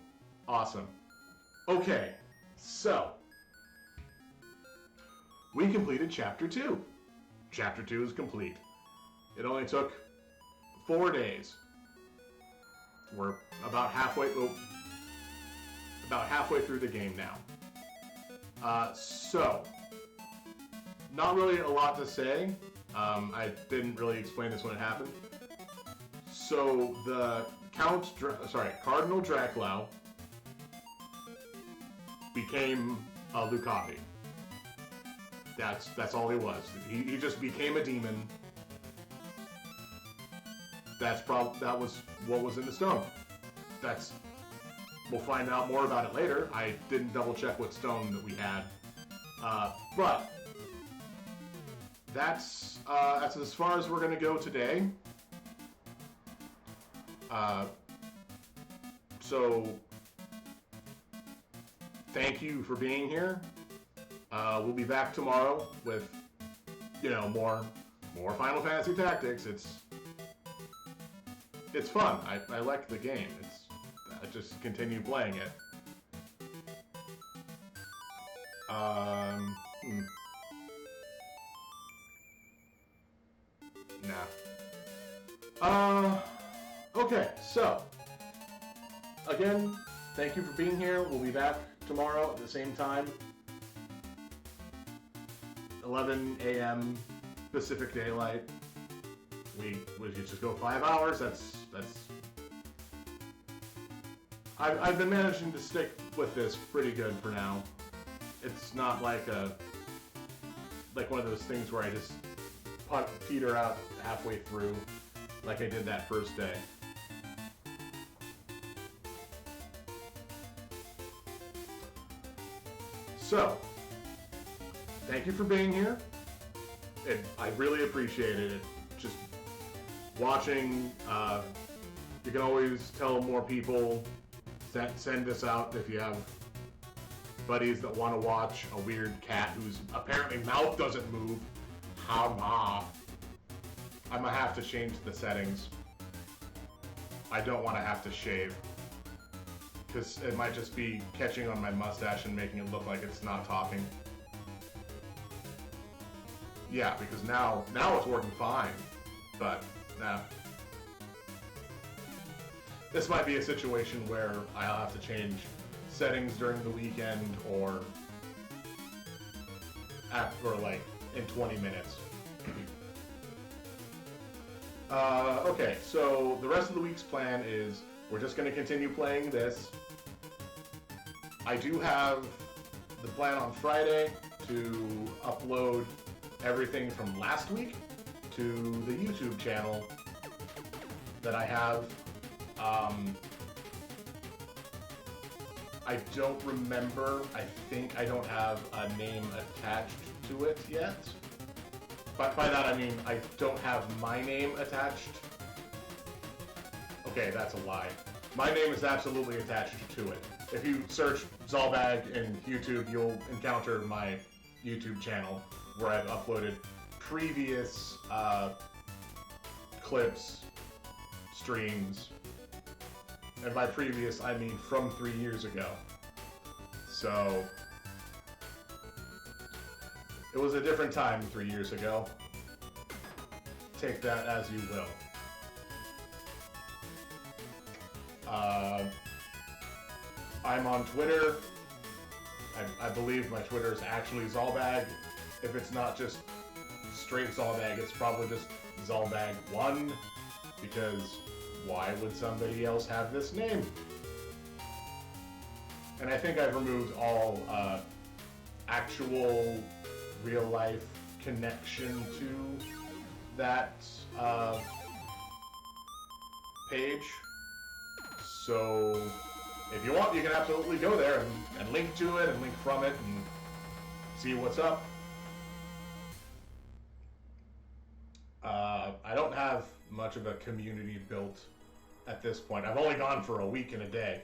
Awesome. Okay, so we completed Chapter 2. Chapter 2 is complete. It only took 4 days. We're about halfway through the game now. So, not really a lot to say. I didn't really explain this when it happened. So the Cardinal Draclau became a Lucavi. That's all he was. He just became a demon that was what was in the stone. We'll find out more about it later. I didn't double check what stone that we had, but that's as far as we're gonna go today. So thank you for being here. We'll be back tomorrow with, more Final Fantasy Tactics. It's fun. I like the game. I just continue playing it. Okay, so again, thank you for being here. We'll be back tomorrow at the same time, 11 a.m. Pacific Daylight. We just go 5 hours. I've been managing to stick with this pretty good for now. It's not like one of those things where I just peter out halfway through, like I did that first day. So, thank you for being here. I really appreciated it. Just watching. You can always tell more people. Send this out if you have buddies that want to watch a weird cat whose apparently mouth doesn't move. I'm gonna have to change the settings. I don't want to have to shave, because it might just be catching on my mustache and making it look like it's not talking. Yeah, because now it's working fine, but nah. This might be a situation where I'll have to change settings during the weekend or like in 20 minutes. Okay, so the rest of the week's plan is we're just going to continue playing this. I do have the plan on Friday to upload everything from last week to the YouTube channel that I have. I don't remember. I think I don't have a name attached to it yet. But by that I mean I don't have my name attached. Okay, that's a lie. My name is absolutely attached to it. If you search Zalbag in YouTube, you'll encounter my YouTube channel where I've uploaded previous clips, streams, and by previous I mean from 3 years ago. So it was a different time 3 years ago. Take that as you will. I'm on Twitter. I believe my Twitter is actually Zalbag. If it's not just straight Zalbag, it's probably just Zalbag1, because why would somebody else have this name? And I think I've removed all actual real-life connection to that page. So if you want, you can absolutely go there and link to it and link from it and see what's up. I don't have much of a community built at this point. I've only gone for a week and a day.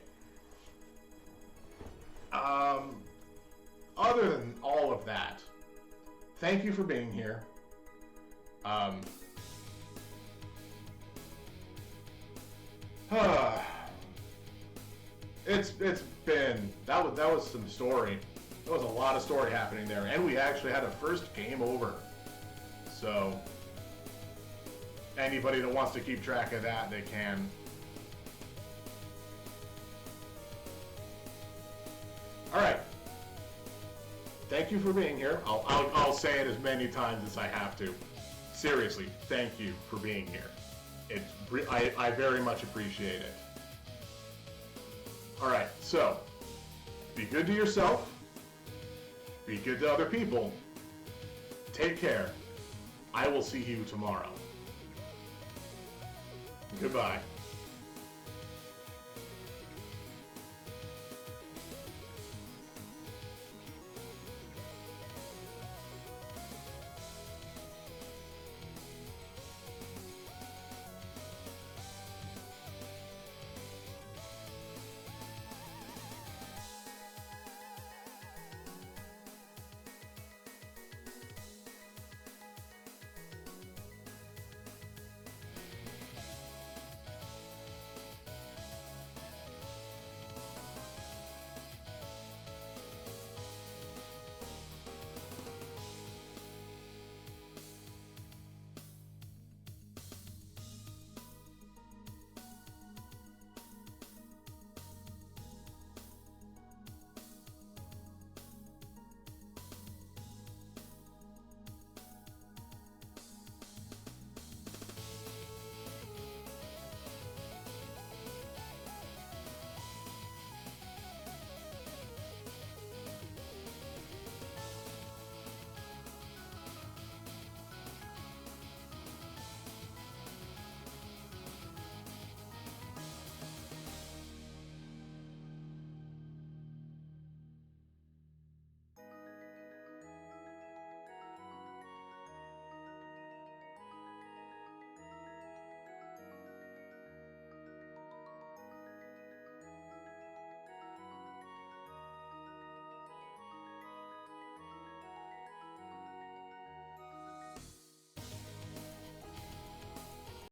Other than all of that, thank you for being here. It's been, that was some story. There was a lot of story happening there, and we actually had a first game over. So anybody that wants to keep track of that, they can. All right. Thank you for being here. I'll say it as many times as I have to. Seriously, thank you for being here. I very much appreciate it. All right, so be good to yourself. Be good to other people. Take care. I will see you tomorrow. Goodbye.